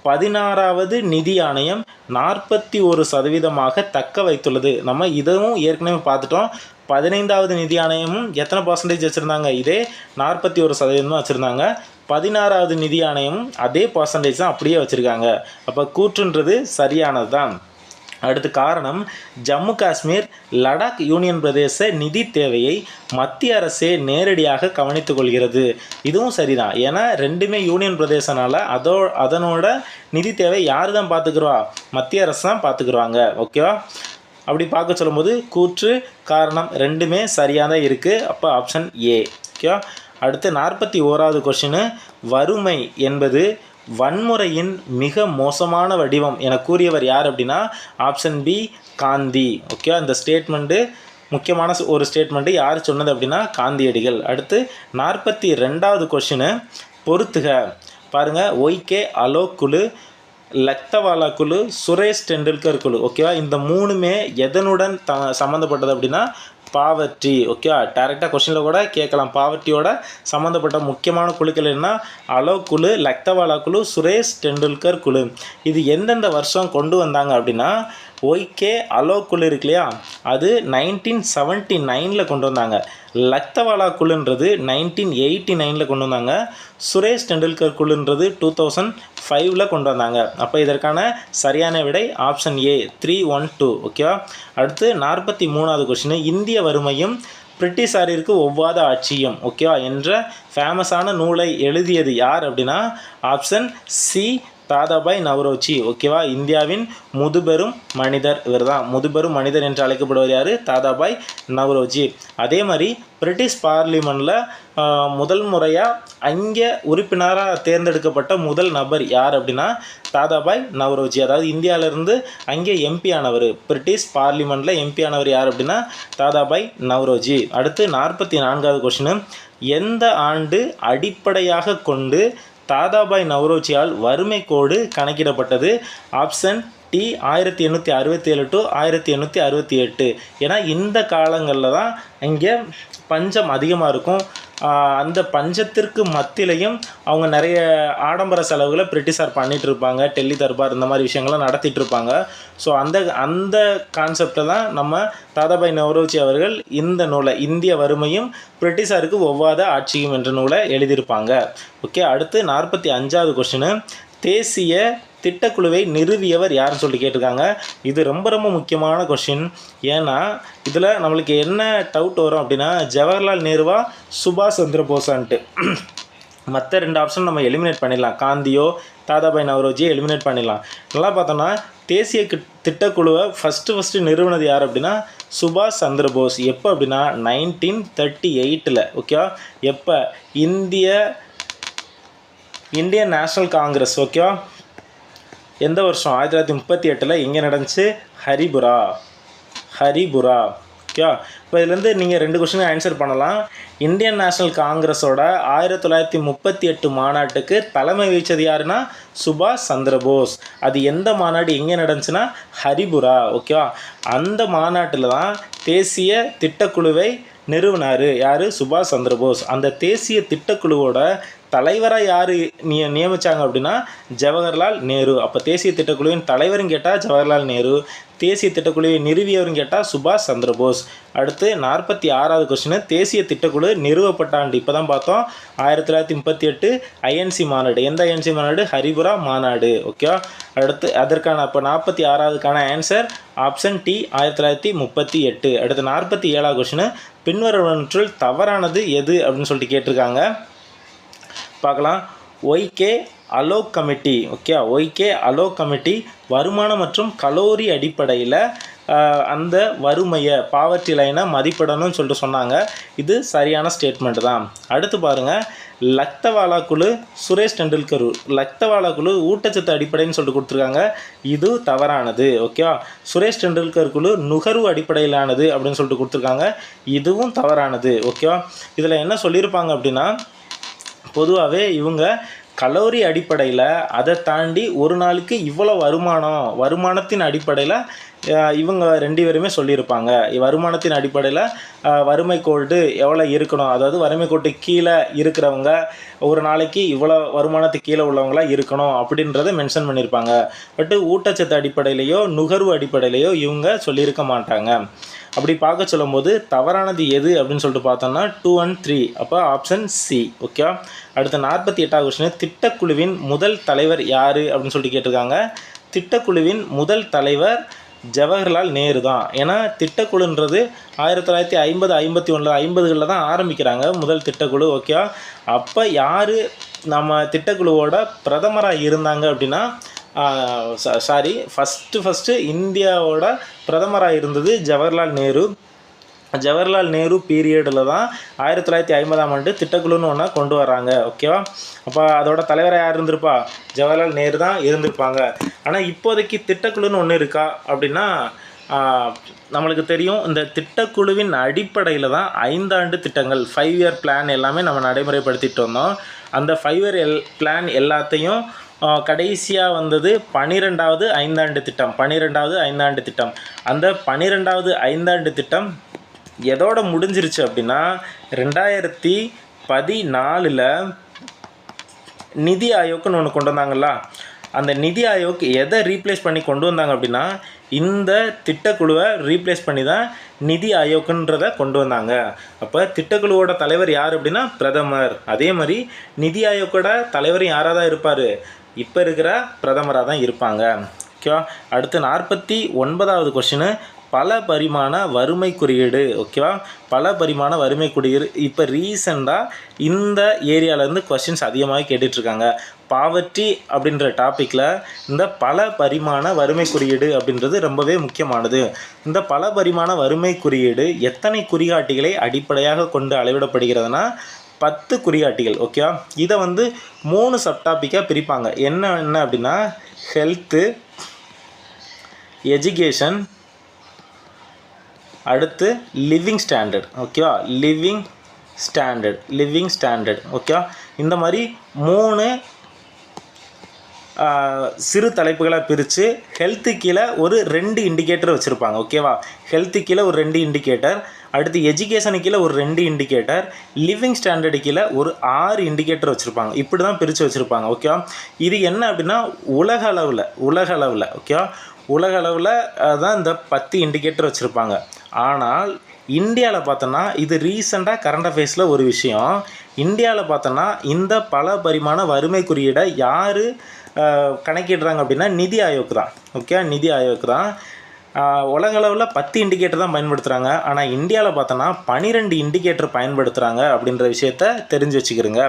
16வது நிதி ஆணையம் 41% தக்க வைத்துள்ளது. நம்ம இதுவும் ஏற்கனவே பார்த்துட்டோம். 15வது நிதி ஆணையமும் எத்தனை % வச்சுருந்தாங்க? இதே 41% தான் வச்சுருந்தாங்க. 16வது நிதி ஆணையமும் அதே % தான் அப்படியே வச்சுருக்காங்க. அப்போ கூற்றுன்றது சரியானது தான். அடுத்து காரணம், ஜம்மு காஷ்மீர், லடாக் யூனியன் பிரதேச நிதி தேவையை மத்திய அரசே நேரடியாக கவனித்துக் கொள்கிறது. இதுவும் சரிதான். ஏன்னா ரெண்டுமே யூனியன் பிரதேசனால அதனோட நிதி தேவை யார் தான் பார்த்துக்குறா? மத்திய அரசு தான் பார்த்துக்குறாங்க. ஓகேவா? அப்படி பார்க்க சொல்லும்போது கூற்று, காரணம் ரெண்டுமே சரியாக தான் இருக்குது. அப்போ ஆப்ஷன் ஏ. ஓகேவா? அடுத்து 41வது கொஸ்டின், வறுமை என்பது வன்முறையின் மிக மோசமான வடிவம் என கூறியவர் யார் அப்படின்னா ஆப்ஷன் பி, காந்தி. ஓகே, இந்த ஸ்டேட்மெண்ட்டு முக்கியமான ஒரு ஸ்டேட்மெண்ட்டு. யார் சொன்னது அப்படின்னா காந்தியடிகள். அடுத்து 42வது கொஸ்டின், பொறுத்துக. பாருங்கள், ஒய்கே அலோக் குழு, லக்தவாலா குழு, சுரேஷ் டெண்டுல்கர் குழு. ஓகேவா? இந்த மூணுமே எதனுடன் சம்மந்தப்பட்டது அப்படின்னா பாவர்ட்டி. ஓகே, டேரெக்டாக கொஸ்டினில் கூட கேட்கலாம். பாவர்ட்டியோட சம்மந்தப்பட்ட முக்கியமான குழுக்கள் என்ன? அலோக் குழு, லக்தவாலா குழு, சுரேஷ் டெண்டுல்கர் குழு. இது எந்தெந்த வருஷம் கொண்டு வந்தாங்க அப்படின்னா ஒய்கே அலோக் குழு இருக்கு இல்லையா, அது 1979 கொண்டு வந்தாங்க. லக்தவாலா குழுன்றது 1989 கொண்டு வந்தாங்க. சுரேஷ் டெண்டுல்கர் குழுன்றது 2005 கொண்டு வந்தாங்க. அப்போ இதற்கான சரியான விடை ஆப்ஷன் ஏ, 312. ஓகேவா? அடுத்து 43வது கொஸ்டின், இந்திய வறுமையும் பிரிட்டிஷாரிற்கு ஒவ்வாத ஆட்சியும் ஓகேவா என்ற ஃபேமஸான நூலை எழுதியது யார் அப்படின்னா ஆப்ஷன் சி, தாதாபாய் நவ்ரோஜி. ஓகேவா? இந்தியாவின் முதுபெரும் மனிதர் இவர் தான். முதுபெரும் மனிதர் என்று அழைக்கப்படுவர் யார்? தாதாபாய் நவ்ரோஜி. அதே மாதிரி பிரிட்டிஷ் பார்லிமெண்ட்டில் முதல் முறையாக அங்கே உறுப்பினராக தேர்ந்தெடுக்கப்பட்ட முதல் நபர் யார் அப்படின்னா தாதாபாய் நவ்ரோஜி. அதாவது இந்தியாவிலேருந்து அங்கே எம்பி ஆனவர், பிரிட்டிஷ் பார்லிமெண்ட்டில் எம்பி ஆனவர் யார் அப்படின்னா தாதாபாய் நவ்ரோஜி. அடுத்து 44வது கொஸ்டின், எந்த ஆண்டு அடிப்படையாக கொண்டு தாதாபாய் நவ்ரோஜியால் வறுமை கோடு கணக்கிடப்பட்டது? Option D, 1867 to 1868. ஏன்னா இந்த காலங்களில் தான் இங்கே பஞ்சம் அதிகமாக இருக்கும். அந்த பஞ்சத்திற்கு மத்தியிலையும் அவங்க நிறைய ஆடம்பர செலவுகளை பிரிட்டிஷார் பண்ணிகிட்டு இருப்பாங்க. டெல்லி தர்பார் இந்த மாதிரி விஷயங்கள்லாம் நடத்திட்டு இருப்பாங்க. ஸோ அந்த கான்செப்டை தான் நம்ம தாதாபாய் நவ்ரோஜி அவர்கள் இந்த நூலை, இந்திய வறுமையும் பிரிட்டிஷாருக்கு ஒவ்வாத ஆட்சியும் என்ற நூலை எழுதியிருப்பாங்க. ஓகே, அடுத்து 45வது கொஸ்டின், தேசிய திட்டக்குழுவை நிறுவியவர் யாருன்னு சொல்லி கேட்டிருக்காங்க. இது ரொம்ப ரொம்ப முக்கியமான கொஸ்டின். ஏன்னா இதில் நம்மளுக்கு என்ன டவுட் வரும் அப்படின்னா ஜவஹர்லால் நேருவா, சுபாஷ் சந்திர போஸான்ட்டு. மற்ற 2 ஆப்ஷன் நம்ம எலிமினேட் பண்ணிடலாம். காந்தியோ தாதாபாய் நவ்ரோஜியை எலிமினேட் பண்ணிடலாம். நல்லா பார்த்தோம்னா தேசிய திட்டக்குழுவை ஃபஸ்ட்டு நிறுவனது யார் அப்படின்னா சுபாஷ் சந்திர போஸ். எப்போ அப்படின்னா 1938. ஓகேவா? எப்போ? Indian national Congress. ஓகேவா? எந்த வருஷம்? 1938 எங்கே நடந்துச்சு? ஹரிபுரா. ஓகே, இப்போ இதுலேருந்து நீங்கள் 2 கொஸ்டின் ஆன்சர் பண்ணலாம். இந்தியன் நேஷ்னல் காங்கிரஸோட 1938 மாநாட்டுக்கு தலைமை வகித்தது யாருன்னா சுபாஷ் சந்திர போஸ். அது எந்த மாநாடு எங்கே நடந்துச்சுன்னா ஹரிபுரா. ஓகேவா? அந்த மாநாட்டில் தான் தேசிய திட்டக்குழுவை நிறுவனார் யார்? சுபாஷ் சந்திர போஸ். அந்த தேசிய திட்டக்குழுவோட தலைவராக யார் நியமித்தாங்க அப்படின்னா ஜவஹர்லால் நேரு. அப்போ தேசிய திட்டக்குழுவின் தலைவரும் கேட்டால் ஜவஹர்லால் நேரு, தேசிய திட்டக்குழுவை நிறுவியவரும் கேட்டால் சுபாஷ் சந்திர போஸ். அடுத்து 46வது கொஸ்டின், தேசிய திட்டக்குழு நிறுவப்பட்ட ஆண்டு இப்போ தான் பார்த்தோம் 1938 ஐஎன்சி மாநாடு. எந்த ஐஎன்சி மாநாடு? ஹரிபுரா மாநாடு. ஓகே, அடுத்து அதற்கான அப்போ 46வதுக்கான ஆன்சர் ஆப்ஷன் டி, 1938. அடுத்து 47வது கொஸ்டின், பின்வருவனற்றுள் தவறானது எது அப்படின்னு சொல்லிட்டு கேட்டிருக்காங்க. பார்க்கலாம். YK Alok committee. Okay, YK Alok committee வருமானம் மற்றும் கலோரி அடிப்படையில் அந்த வறுமையை பாவர்ட்டி லைனை மதிப்பிடணும்னு சொல்லிட்டு சொன்னாங்க. இது சரியான ஸ்டேட்மெண்ட் தான். அடுத்து பாருங்கள், லக்தவாலா குழு சுரேஷ் டெண்டுல்கர். லக்தவாலா குழு ஊட்டச்சத்து அடிப்படைன்னு சொல்லிட்டு கொடுத்துருக்காங்க. இது தவறானது. ஓகேவா. சுரேஷ் டெண்டுல்கர் குழு நுகர்வு அடிப்படையிலானது அப்படின்னு சொல்லிட்டு கொடுத்துருக்காங்க. இதுவும் தவறானது. ஓகேவா. இதில் என்ன சொல்லியிருப்பாங்க அப்படின்னா, பொதுவாகவே இவங்க கலோரி அடிப்படையில் அதை தாண்டி ஒரு நாளுக்கு இவ்வளோ வருமானத்தின் அடிப்படையில் இவங்க 2 பேருமே சொல்லியிருப்பாங்க. வருமானத்தின் அடிப்படையில் வறுமை கோடு எவ்வளோ இருக்கணும், அதாவது வறுமை கோட்டு கீழே இருக்கிறவங்க ஒரு நாளைக்கு இவ்வளோ வருமானத்துக்கு கீழே உள்ளவங்களாக இருக்கணும் அப்படின்றத மென்ஷன் பண்ணியிருப்பாங்க. பட்டு ஊட்டச்சத்து அடிப்படையிலையோ நுகர்வு அடிப்படையிலையோ இவங்க சொல்லியிருக்க மாட்டாங்க. அப்படி பார்க்க சொல்லும்போது தவறானது எது அப்படின்னு சொல்லிட்டு பார்த்தோம்னா 2 and 3. அப்போ ஆப்ஷன் சி. ஓகே. அடுத்த 48வது கொஸ்டின், திட்டக்குழுவின் முதல் தலைவர் யார் அப்படின்னு சொல்லிட்டு கேட்டிருக்காங்க. திட்டக்குழுவின் முதல் தலைவர் ஜவஹர்லால் நேரு தான். ஏன்னா திட்டக்குழுன்றது 1950 51 50களில் தான் ஆரம்பிக்கிறாங்க முதல் திட்டக்குழு. ஓகே. அப்போ யார் நம்ம திட்டக்குழுவோட பிரதமராக இருந்தாங்க அப்படின்னா, ஃபஸ்ட்டு இந்தியாவோட பிரதமராக இருந்தது ஜவஹர்லால் நேரு. ஜவஹர்லால் நேரு பீரியடில் தான் 1950ஆம் ஆண்டு திட்டக்குழுன்னு ஒன்றா கொண்டு வராங்க. ஓகேவா. அப்போ அதோட தலைவராக யார் இருந்திருப்பா? ஜவஹர்லால் நேரு தான் இருந்திருப்பாங்க. ஆனால் இப்போதைக்கு திட்டக்குழுன்னு ஒன்று இருக்கா அப்படின்னா, நம்மளுக்கு தெரியும், இந்த திட்டக்குழுவின் அடிப்படையில் தான் 5 ஆண்டு திட்டங்கள் 5 இயர் பிளான் எல்லாமே நம்ம நடைமுறைப்படுத்திட்டு வந்தோம். அந்த 5 இயர் பிளான் எல்லாத்தையும் கடைசியாக வந்தது 12வது ஐந்தாண்டு திட்டம். 12வது ஐந்தாண்டு திட்டம். அந்த 12வது ஐந்தாண்டு திட்டம் எதோட முடிஞ்சிருச்சு அப்படின்னா, 2014 நிதி ஆயோக்னு ஒன்று கொண்டு வந்தாங்களா. அந்த நிதி ஆயோக் எதை ரீப்ளேஸ் பண்ணி கொண்டு வந்தாங்க அப்படின்னா, இந்த திட்டக்குழுவை ரீப்ளேஸ் பண்ணி தான் நிதி ஆயோக்குன்றதை கொண்டு வந்தாங்க. அப்போ திட்டக்குழுவோட தலைவர் யார் அப்படின்னா பிரதமர். அதே மாதிரி நிதி ஆயோக்கோட தலைவர் யாராக தான் இருப்பார்? இப்போ இருக்கிற பிரதமராக தான் இருப்பாங்க. ஓகேவா. அடுத்து 49வது கொஸ்டின், பல பரிமாண வறுமை குறியீடு. ஓகேவா. பல பரிமாண வறுமை குறியீடு இப்போ ரீசெண்டாக இந்த ஏரியாவிலேருந்து கொஸ்டின்ஸ் அதிகமாக கேட்டுட்ருக்காங்க. பாவர்ட்டி அப்படின்ற டாப்பிக்கில் இந்த பல பரிமாண வறுமை குறியீடு அப்படின்றது ரொம்பவே முக்கியமானது. இந்த பல பரிமாண வறுமை குறியீடு எத்தனை குறிகாட்டிகளை அடிப்படையாக கொண்டு அளவிடப்படுகிறதுனா 10 குறிகாட்டிகள். ஓகேவா. இதை 3 சப்டாப்பிக்காக பிரிப்பாங்க. என்ன அப்படின்னா, ஹெல்த்து, எஜுகேஷன், அடுத்து லிவிங் ஸ்டாண்டர்ட். ஓகேவா. Living standard. ஓகேவா. இந்த மாதிரி 3 சிறு தலைப்புகளாக பிரித்து ஹெல்த்து கீழே ஒரு 2 இண்டிகேட்டர் வச்சுருப்பாங்க. ஓகேவா. ஹெல்த்து கீழே ஒரு 2 இண்டிகேட்டர், அடுத்து எஜுகேஷனு கீழே ஒரு 2 இண்டிகேட்டர், லிவிங் ஸ்டாண்டர்டு கீழே ஒரு 6 இண்டிகேட்டர் வச்சுருப்பாங்க. இப்படி தான் பிரித்து வச்சுருப்பாங்க. ஓகேவா. இது என்ன அப்படின்னா உலக அளவில் ஓகேவா, உலக அளவில் தான் இந்த 10 இண்டிகேட்டர் வச்சுருப்பாங்க. ஆனால் இந்தியாவில் பார்த்தோன்னா, இது ரீசெண்டாக கரண்ட் அஃபேர்ஸில் ஒரு விஷயம். இந்தியாவில் பார்த்தோன்னா இந்த பல பரிமாண வறுமை குறியீடை யார் கணக்கிடுறாங்க அப்படின்னா நிதி ஆயோக் தான். ஓகே. நிதி ஆயோக் தான். உலக அளவில் 10 இண்டிகேட்டர் தான் பயன்படுத்துகிறாங்க. ஆனால் இந்தியாவில் பார்த்தோன்னா 12 இண்டிகேட்டர் பயன்படுத்துகிறாங்க அப்படின்ற விஷயத்த தெரிஞ்சு வச்சுக்கிறோங்க.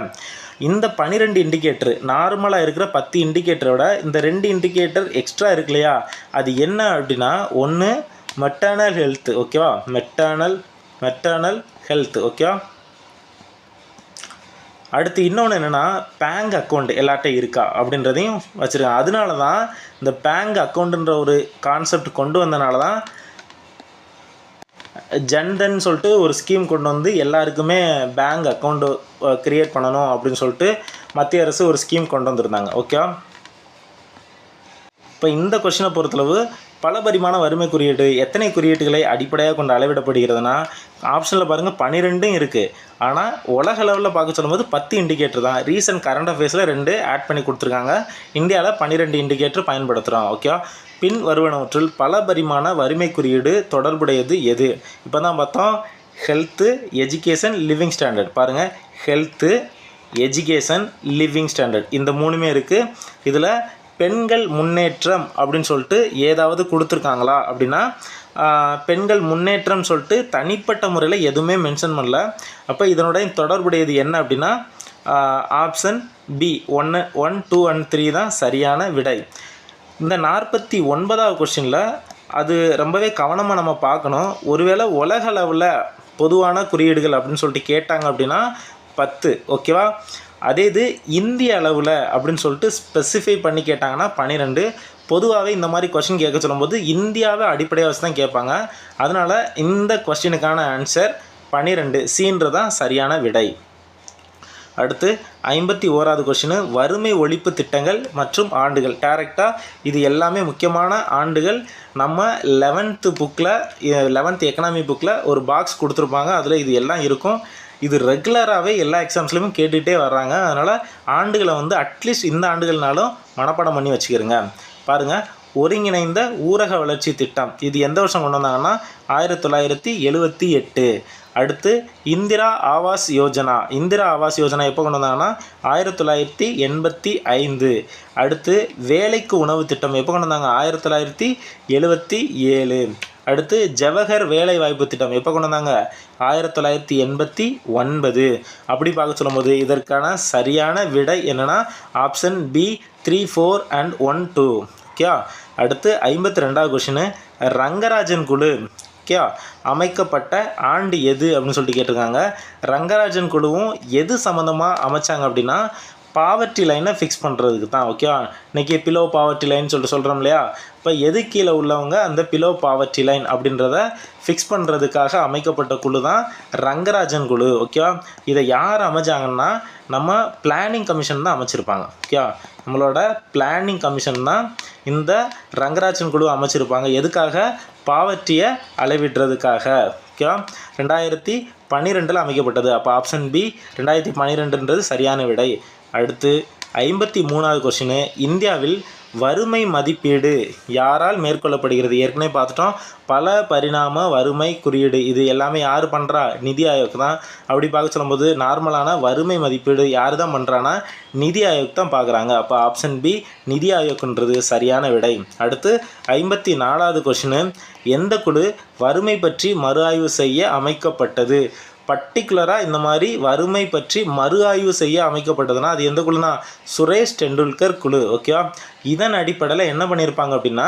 இந்த 12 இண்டிகேட்டர் நார்மலாக இருக்கிற 10 இண்டிகேட்டரோட இந்த 2 இண்டிகேட்டர் எக்ஸ்ட்ரா இருக்கு இல்லையா, அது என்ன அப்படின்னா, ஒன்று மெட்டர்னல் ஹெல்த். ஓகேவா. Maternal health. ஓகேவா. அடுத்து இன்னொன்று என்னென்னா, பேங்க் அக்கௌண்ட் எல்லாட்டையும் இருக்கா அப்படின்றதையும் வச்சுருக்காங்க. அதனால தான் இந்த பேங்க் அக்கௌண்ட்டுன்ற ஒரு கான்செப்ட் கொண்டு வந்தனால தான் ஜன்தன் சொல்லிட்டு ஒரு ஸ்கீம் கொண்டு வந்து எல்லாருக்குமே பேங்க் அக்கௌண்ட்டு க்ரியேட் பண்ணணும் அப்படின்னு சொல்லிட்டு மத்திய அரசு ஒரு ஸ்கீம் கொண்டு வந்திருந்தாங்க. ஓகே. இப்போ இந்த கொஸ்டினை பொறுத்தளவு பல பரிமாண வறுமை குறியீடு எத்தனை குறியீட்டுகளை அடிப்படையாக கொண்டு அளவிடப்படுகிறதுனா, ஆப்ஷனில் பாருங்கள் 12 இருக்குது. ஆனால் உலக அளவில் பார்க்க சொல்லும்போது 10 இண்டிகேட்டர் தான். ரீசன்ட் கரண்ட் அஃபேர்ஸில் 2 ஆட் பண்ணி கொடுத்துருக்காங்க. இந்தியாவில் 12 இண்டிகேட்டர் பயன்படுத்துகிறோம். ஓகே. பின் வருவனவற்றில் பல பரிமாண வறுமை குறியீடு தொடர்புடையது எது? இப்போ தான் பார்த்தோம், ஹெல்த்து, எஜுகேஷன், லிவிங் ஸ்டாண்டர்ட். பாருங்கள், ஹெல்த்து, எஜுகேஷன், லிவிங் ஸ்டாண்டர்ட் இந்த 3மே இருக்குது. இதில் பெண்கள் முன்னேற்றம் அப்படின்னு சொல்லிட்டு ஏதாவது கொடுத்துருக்காங்களா அப்படின்னா, பெண்கள் முன்னேற்றம் சொல்லிட்டு தனிப்பட்ட முறையில் எதுவுமே மென்ஷன் பண்ணல. அப்போ இதனுடைய தொடர்புடையது என்ன அப்படின்னா, ஆப்ஷன் பி 1, 2 and 3 தான் சரியான விடை. இந்த 49வது கொஸ்டினில் அது ரொம்பவே கவனமாக நம்ம பார்க்கணும். ஒருவேளை உலக அளவில் பொதுவான குறியீடுகள் அப்படின்னு சொல்லிட்டு கேட்டாங்க அப்படின்னா 10, ஓகேவா. அதே இது இந்திய அளவில் அப்படின்னு சொல்லிட்டு ஸ்பெசிஃபை பண்ணி கேட்டாங்கன்னா 12. பொதுவாகவே இந்த மாதிரி கொஸ்டின் கேட்க சொல்லும்போது இந்தியாவை அடிப்படையாக வச்சு தான் கேட்பாங்க. அதனால் இந்த கொஸ்டினுக்கான ஆன்சர் 12, சீன்றதான் சரியான விடை. அடுத்து 51வது கொஸ்டின், வறுமை ஒழிப்பு திட்டங்கள் மற்றும் ஆண்டுகள். டேரெக்டாக இது எல்லாமே முக்கியமான ஆண்டுகள். நம்ம 11th புக்கில் 11th எக்கனாமி புக்கில் ஒரு பாக்ஸ் கொடுத்துருப்பாங்க, அதில் இது எல்லாம் இருக்கும். இது ரெகுலராகவே எல்லா எக்ஸாம்ஸ்லையும் கேட்டுகிட்டே வர்றாங்க. அதனால் ஆண்டுகளை வந்து அட்லீஸ்ட் இந்த ஆண்டுகள்னாலும் மனப்பாடம் பண்ணி வச்சுக்கிறோங்க. பாருங்கள், ஒருங்கிணைந்த ஊரக வளர்ச்சி திட்டம் இது எந்த வருஷம் கொண்டு வந்தாங்கன்னா 1978. அடுத்து இந்திரா ஆவாஸ் யோஜனா. இந்திரா ஆவாஸ் யோஜனா எப்போ கொண்டு வந்தாங்கன்னா 1985. அடுத்து வேலைக்கு உணவு திட்டம் எப்போ கொண்டு வந்தாங்க 1977. அடுத்து ஜவஹர் வேலைவாய்ப்பு திட்டம் எப்போ கொண்டு வந்தாங்க 1989. அப்படி பார்க்க சொல்லும்போது இதற்கான சரியான விடை என்னென்னா ஆப்ஷன் பி 3, 4 and 1, 2. ஓகே. அடுத்து 52வது கொஷின், ரங்கராஜன் குழு ஓகே அமைக்கப்பட்ட ஆண்டு எது அப்படின்னு சொல்லிட்டு கேட்டிருக்காங்க. ரங்கராஜன் குழுவும் எது சம்மந்தமாக அமைச்சாங்க அப்படின்னா பாவர்ட்டி லைனை ஃபிக்ஸ் பண்ணுறதுக்கு தான். ஓகே, இன்றைக்கி பிலோ பாவர்ட்டி லைன் சொல்லிட்டு சொல்கிறோம் இல்லையா. இப்போ எது கீழே உள்ளவங்க அந்த பிலோ பாவர்ட்டி லைன் அப்படின்றத ஃபிக்ஸ் பண்ணுறதுக்காக அமைக்கப்பட்ட குழு தான் ரங்கராஜன் குழு. ஓகேவா. இதை யார் அமைச்சாங்கன்னா நம்ம பிளானிங் கமிஷன் தான் அமைச்சிருப்பாங்க. ஓகே, நம்மளோட பிளானிங் கமிஷன் தான் இந்த ரங்கராஜன் குழு அமைச்சிருப்பாங்க. எதுக்காக? பாவர்ட்டியை அளவிடுறதுக்காக. ஓகே, 2012 அமைக்கப்பட்டது. அப்போ ஆப்ஷன் பி 2012ன்றது சரியான விடை. அடுத்து 53வது கொஸ்டின், இந்தியாவில் வறுமை மதிப்பீடு யாரால் மேற்கொள்ளப்படுகிறது? ஏற்கனவே பார்த்துட்டோம், பல பரிணாம வறுமை குறியீடு. இது எல்லாமே யார் பண்ணுறா? நிதி ஆயோக் தான். அப்படி பார்க்க சொல்லும்போது நார்மலான வறுமை மதிப்பீடு யார் தான் பண்ணுறான்னா நிதி ஆயோக் தான் பார்க்குறாங்க. அப்போ ஆப்ஷன் பி நிதி ஆயோக்ன்றது சரியான விடை. அடுத்து 54வது கொஸ்டின், எந்த குழு வறுமை பற்றி மறு ஆய்வு செய்ய அமைக்கப்பட்டது? பர்டிகுலராக இந்த மாதிரி வறுமை பற்றி மறு ஆய்வு செய்ய அமைக்கப்பட்டதுன்னா அது எந்த குழுனா சுரேஷ் டெண்டுல்கர் குழு. ஓகேவா. இதன் அடிப்படையில் என்ன பண்ணியிருப்பாங்க அப்படின்னா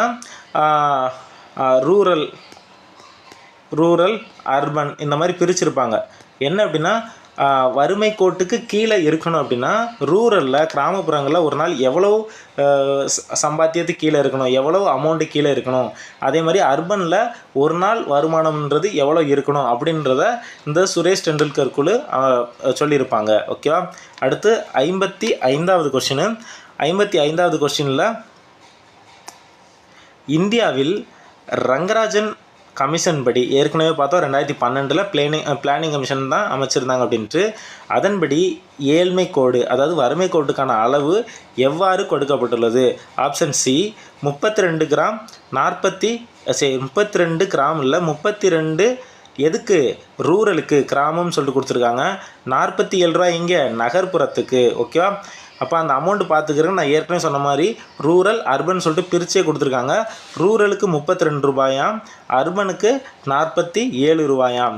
ரூரல் அர்பன் இந்த மாதிரி பிரிச்சிருப்பாங்க. என்ன அப்படின்னா வறுமை கோட்டுக்கு கீழே இருக்கணும் அப்படின்னா ரூரலில் கிராமப்புறங்களில் ஒரு நாள் எவ்வளோ சம்பாத்தியத்துக்கு கீழே இருக்கணும், எவ்வளோ அமௌண்ட்டு கீழே இருக்கணும். அதே மாதிரி அர்பனில் ஒரு நாள் வருமானம்ன்றது எவ்வளோ இருக்கணும் அப்படின்றத இந்த சுரேஷ் டெண்டுல்கர் குழு சொல்லியிருப்பாங்க. ஓகேவா. அடுத்து 55வது கொஸ்டின். 55வது கொஸ்டினில் இந்தியாவில் ரங்கராஜன் கமிஷன் படி ஏற்கனவே பார்த்தோம் 2012 பிளானிங் கமிஷன் தான் அமைச்சிருந்தாங்க அப்படின்ட்டு. அதன்படி ஏழ்மை கோடு அதாவது வறுமை கோட்டுக்கான அளவு எவ்வாறு கொடுக்கப்பட்டுள்ளது? ஆப்ஷன் சி 32 கிராம் 32 கிராம் இல்லை 32 எதுக்கு? ரூரலுக்கு கிராமம்னு சொல்லிட்டு கொடுத்துருக்காங்க. 47 ரூபா இங்கே நகர்ப்புறத்துக்கு. ஓகேவா. அப்போ அந்த அமௌண்ட் பார்த்துக்கிறேன். நான் ஏற்கனவே சொன்ன மாதிரி ரூரல் அர்பன் சொல்லிட்டு பிரிச்சே கொடுத்துருக்காங்க. ரூரலுக்கு 32 ரூபாயாம், அர்பனுக்கு 47 ரூபாயாம்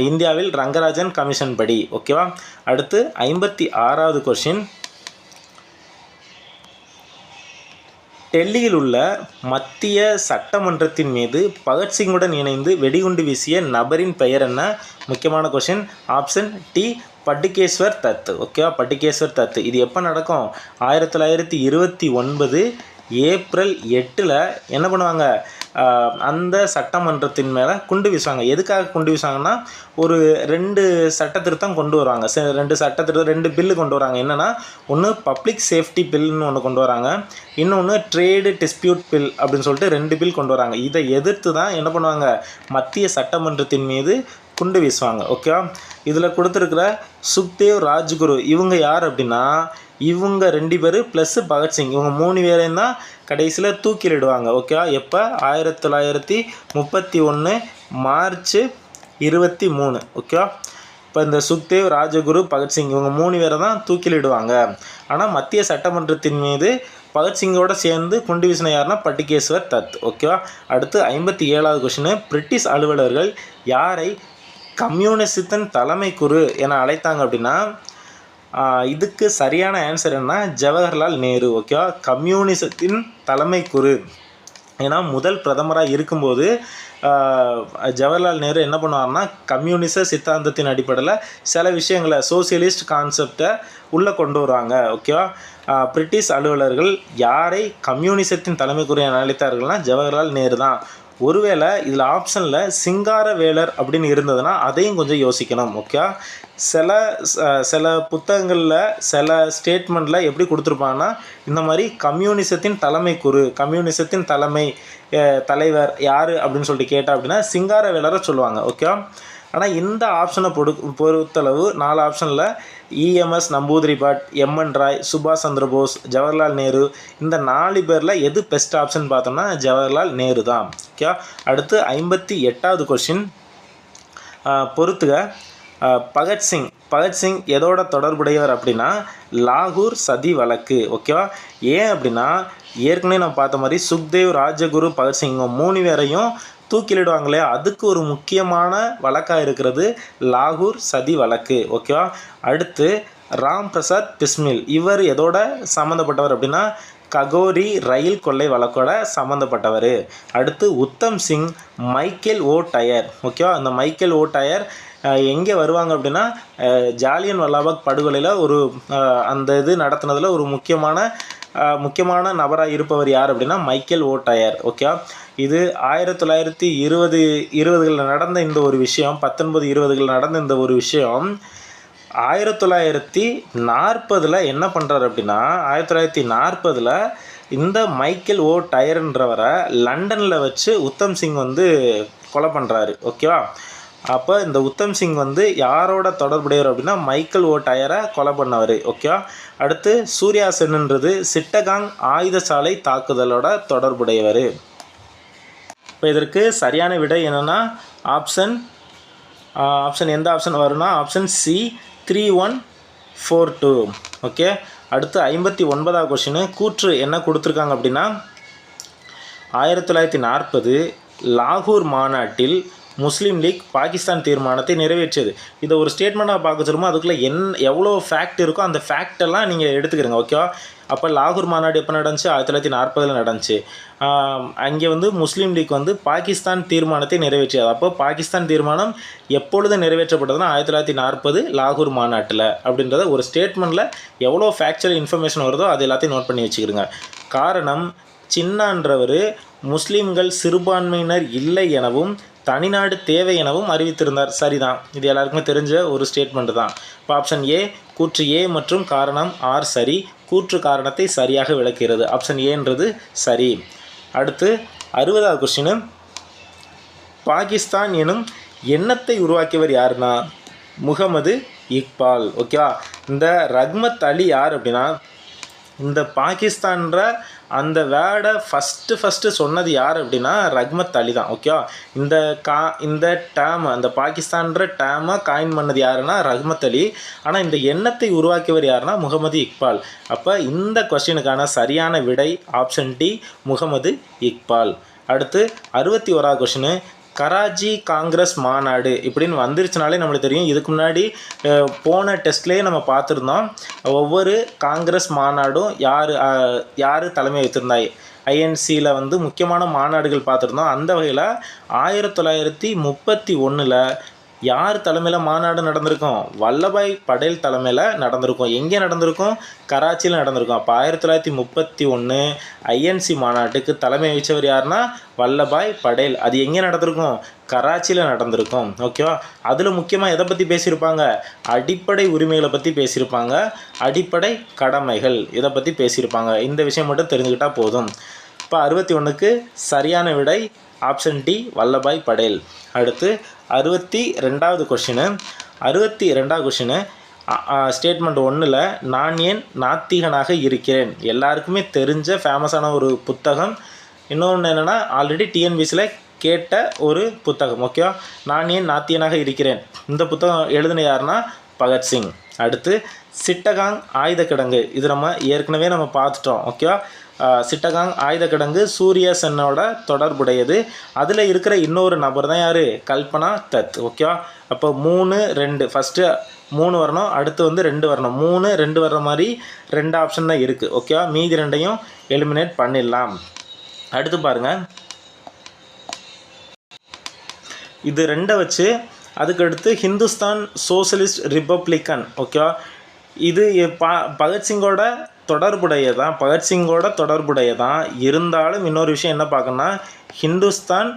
இந்தியாவில் ரங்கராஜன் கமிஷன் படி. ஓகேவா. அடுத்து 56வது கொஸ்டின், டெல்லியில் உள்ள மத்திய சட்டமன்றத்தின் மீது பகத்சிங்குடன் இணைந்து வெடிகுண்டு வீசிய நபரின் பெயர் என்ன? முக்கியமான கொஸ்டின். ஆப்ஷன் டி பட்டுகேஸ்வர் தத். ஓகேவா. பட்டுகேஸ்வர் தத். இது எப்போ நடக்கும்? 1929 ஏப்ரல் 8 என்ன பண்ணுவாங்க? அந்த சட்டமன்றத்தின் மேலே குண்டு வீசுவாங்க. எதுக்காக குண்டு வீசுவாங்கன்னா ஒரு 2 சட்ட திருத்தம் கொண்டு வருவாங்க. 2 பில்லு கொண்டு வராங்க. என்னென்னா ஒன்று பப்ளிக் சேஃப்டி பில்னு ஒன்று கொண்டு வராங்க, இன்னொன்று ட்ரேடு டிஸ்பியூட் பில் அப்படின்னு சொல்லிட்டு 2 பில் கொண்டு வராங்க. இதை எதிர்த்து தான் என்ன பண்ணுவாங்க? மத்திய சட்டமன்றத்தின் மீது குண்டு வீசுவாங்க. ஓகேவா. இதில் கொடுத்துருக்கிற சுக்தேவ் ராஜ்குரு இவங்க யார் அப்படின்னா இவங்க 2 பேர் ப்ளஸ் பகத்சிங் இவங்க 3 பேரையும் தான் கடைசியில் தூக்கிலிடுவாங்க. ஓகேவா. எப்போ? 1931 மார்ச் 23. ஓகேவா. இப்போ இந்த சுக்தேவ் ராஜகுரு பகத்சிங் இவங்க 3 பேரை தான் தூக்கிலிடுவாங்க. ஆனால் மத்திய சட்டமன்றத்தின் மீது பகத்சிங்கோடு சேர்ந்து குண்டு வீசின யாருன்னா பட்டுகேஸ்வர் தத். ஓகேவா. அடுத்து 57வது கொஸ்டின், பிரிட்டிஷ் அலுவலர்கள் யாரை கம்யூனிசத்தின் தலைமை குரு என அழைத்தாங்க அப்படின்னா இதுக்கு சரியான ஆன்சர் என்ன? ஜவஹர்லால் நேரு. ஓகேவா. கம்யூனிசத்தின் தலைமை குரு ஏன்னா முதல் பிரதமராக இருக்கும்போது ஜவஹர்லால் நேரு என்ன பண்ணுவார்னா கம்யூனிச சித்தாந்தத்தின் அடிப்படையில் சில விஷயங்களை சோசியலிஸ்ட் கான்செப்டை உள்ளே கொண்டு வருவாங்க. ஓகேவா? பிரிட்டிஷ் அலுவலர்கள் யாரை கம்யூனிசத்தின் தலைமைக்குரிய அழைத்தார்கள்னால் ஜவஹர்லால் நேரு தான். ஒருவேளை இதில் ஆப்ஷனில் சிங்காரவேலர் அப்படின்னு இருந்ததுன்னா அதையும் கொஞ்சம் யோசிக்கணும். ஓகே, சில புத்தகங்களில் சில ஸ்டேட்மெண்ட்டில் எப்படி கொடுத்துருப்பாங்கன்னா இந்த மாதிரி கம்யூனிசத்தின் கம்யூனிசத்தின் தலைவர் யார் அப்படின்னு சொல்லிட்டு கேட்டால் அப்படின்னா சிங்காரவேலரை சொல்லுவாங்க. ஓகே, ஆனால் இந்த ஆப்ஷனை பொறுத்தளவு 4 ஆப்ஷனில் இஎம்எஸ் நம்பூதிரிபாட், எம்என் ராய், சுபாஷ் சந்திர போஸ், ஜவஹர்லால் நேரு, இந்த 4 பேரில் எது பெஸ்ட் ஆப்ஷன் பார்த்தோம்னா ஜவஹர்லால் நேரு தான். ஓகே, அடுத்து 58வது கொஸ்டின் பொறுத்துக. பகத்சிங் எதோட தொடர்புடையவர் அப்படின்னா லாகூர் சதி வழக்கு. ஓகேவா? ஏன் அப்படின்னா ஏற்கனவே நம்ம பார்த்த மாதிரி சுக்தேவ், ராஜகுரு, பகத்சிங் 3 பேரையும் தூக்கிலிடுவாங்களே, அதுக்கு ஒரு முக்கியமான வழக்காக இருக்கிறது லாகூர் சதி வழக்கு. ஓகேவா? அடுத்து ராம் பிரசாத் பிஸ்மில், இவர் எதோட சம்மந்தப்பட்டவர் அப்படின்னா ககோரி ரயில் கொள்ளை வழக்கோட சம்மந்தப்பட்டவர். அடுத்து உத்தம் சிங், மைக்கேல் ஓ டயர். ஓகேவா? அந்த மைக்கேல் ஓ டயர் எங்கே வருவாங்க அப்படின்னா ஜாலியன் வாலாபாக் படுகொலையில் அந்த இது நடத்துனதில் ஒரு முக்கியமான நபராக இருப்பவர் யார் அப்படின்னா மைக்கேல் ஓ டயர். ஓகே, இது 1920களில் நடந்த இந்த ஒரு விஷயம், 1920களில் நடந்த இந்த ஒரு விஷயம் 1940 என்ன பண்ணுறாரு அப்படின்னா 1940 இந்த மைக்கேல் ஓ டயர்ன்றவரை லண்டனில் வச்சு உத்தம் சிங் கொலை பண்ணுறாரு. ஓகேவா? அப்போ இந்த உத்தம் சிங் யாரோட தொடர்புடையவர் அப்படின்னா மைக்கேல் ஓ டயரை கொலை பண்ணவர். ஓகே, அடுத்து சூர்யா சென்ன்றது சிட்டகாங் ஆயுதசாலை தாக்குதலோட தொடர்புடையவர். இப்போ இதற்கு சரியான விடை என்னென்னா ஆப்ஷன் எந்த ஆப்ஷன் வரும்னா ஆப்ஷன் சி 3142. ஓகே, அடுத்து 59வது கொஸ்டின் கூற்று என்ன கொடுத்துருக்காங்க அப்படின்னா 1940 லாகூர் மாநாட்டில் முஸ்லீம் லீக் பாகிஸ்தான் தீர்மானத்தை நிறைவேற்றியது. இதை ஒரு ஸ்டேட்மெண்ட்டாக பார்க்க சொல்லுமோ அதுக்குள்ளே எவ்வளோ ஃபேக்ட் இருக்கோ அந்த ஃபேக்டெல்லாம் நீங்கள் எடுத்துக்கிறீங்க. ஓகேவா? அப்போ லாகூர் மாநாடு எப்போ நடந்துச்சு? 1940 நடந்துச்சு. அங்கே முஸ்லீம் லீக் பாகிஸ்தான் தீர்மானத்தை நிறைவேற்றியது. அப்போ பாகிஸ்தான் தீர்மானம் எப்பொழுது நிறைவேற்றப்பட்டதுன்னா 1940 லாகூர் மாநாட்டில் அப்படின்றத ஒரு ஸ்டேட்மெண்ட்டில் எவ்வளோ ஃபேக்சுவல் இன்ஃபர்மேஷன் வருதோ அது எல்லாத்தையும் நோட் பண்ணி வச்சுக்கிடுங்க. காரணம், சின்னான்றவர் முஸ்லீம்கள் சிறுபான்மையினர் இல்லை எனவும் தனிநாடு தேவை எனவும் அறிவித்திருந்தார். சரிதான், இது எல்லாருக்குமே தெரிஞ்ச ஒரு ஸ்டேட்மெண்ட் தான். இப்போ ஆப்ஷன் ஏ கூற்று ஏ மற்றும் காரணம் ஆர் சரி, கூற்று காரணத்தை சரியாக விளக்குகிறது. ஆப்ஷன் ஏன்றது சரி. அடுத்து 60வது கொஸ்டின் பாகிஸ்தான் எனும் எண்ணத்தை உருவாக்கியவர் யாருன்னா முகமது இக்பால். ஓகேவா? இந்த ரஹ்மத் அலி யார் அப்படின்னா இந்த பாகிஸ்தான்ற அந்த வேர்டை ஃபஸ்ட்டு சொன்னது யார் அப்படின்னா ரஹ்மத் அலி தான். ஓகேவா? இந்த டேம் அந்த பாகிஸ்தான்ற டேமை காயின் பண்ணது யாருன்னா ரஹ்மத் அலி. ஆனால் இந்த எண்ணத்தை உருவாக்கியவர் யாருன்னா முகமது இக்பால். அப்போ இந்த கொஸ்டினுக்கான சரியான விடை ஆப்ஷன் டி முகமது இக்பால். அடுத்து 61வது கொஸ்டின் கராச்சி காங்கிரஸ் மாநாடு இப்படின்னு வந்துருச்சுனாலே நம்மளுக்கு தெரியும். இதுக்கு முன்னாடி போன டெஸ்ட்லேயே நம்ம பார்த்துருந்தோம். ஒவ்வொரு காங்கிரஸ் மாநாடும் யார் தலைமை வைத்திருந்தாய் ஐஎன்சியில் முக்கியமான மாநாடுகள் பார்த்துருந்தோம். அந்த வகையில் 1931 யார் தலைமையில் மாநாடு நடந்திருக்கும்? வல்லபாய் படேல் தலைமையில் நடந்திருக்கும். எங்கே நடந்திருக்கும்? கராச்சியில் நடந்திருக்கும். அப்போ 1931 ஐஎன்சி மாநாட்டுக்கு தலைமை வச்சவர் யாருன்னா வல்லபாய் படேல். அது எங்கே நடந்திருக்கும்? கராச்சியில் நடந்திருக்கும். ஓகேவா? அதில் முக்கியமாக எதை பற்றி பேசியிருப்பாங்க? அடிப்படை உரிமைகளை பற்றி பேசியிருப்பாங்க, அடிப்படை கடமைகள் இதை பற்றி பேசியிருப்பாங்க. இந்த விஷயம் மட்டும் தெரிஞ்சுக்கிட்டால் போதும். இப்போ 61க்கு சரியான விடை ஆப்ஷன் டி வல்லபாய் படேல். அடுத்து 62வது கொஸ்டின் ஸ்டேட்மெண்ட் 1 நான் ஏன் நாத்திகனாக இருக்கிறேன். எல்லாருக்குமே தெரிஞ்ச ஃபேமஸான ஒரு புத்தகம். இன்னொன்று என்னென்னா ஆல்ரெடி டிஎன்பிசியில் கேட்ட ஒரு புத்தகம். ஓகேவா? நான் ஏன் நாத்திகனாக இருக்கிறேன். இந்த புத்தகம் எழுதின யாருன்னா பகத்சிங். அடுத்து சிட்டகாங் ஆயுத கிடங்கு, இது ஏற்கனவே நம்ம பார்த்துட்டோம். ஓகேவா? சிட்டகாங் ஆயுத கிடங்கு சூர்யா சென்னோட தொடர்புடையது. அதில் இருக்கிற இன்னொரு நபர் தான் யார்? கல்பனா தத். ஓகேவா? அப்போ 3 2 ஃபஸ்ட்டு 3 வரணும், அடுத்து 2 வரணும். 3 2 வர்ற மாதிரி 2 ஆப்ஷன் தான் இருக்குது. ஓகேவா? மீதி 2ஐயும் எலிமினேட் பண்ணிடலாம். அடுத்து பாருங்கள், இது ரெண்டை வச்சு அதுக்கடுத்து ஹிந்துஸ்தான் சோஷலிஸ்ட் ரிப்பப்ளிக்கன். ஓகேவா, இது பகத்சிங்கோட தொடர்புடையதான். இருந்தாலும் இன்னொரு விஷயம் என்ன பார்க்கணும்னா, ஹிந்துஸ்தான்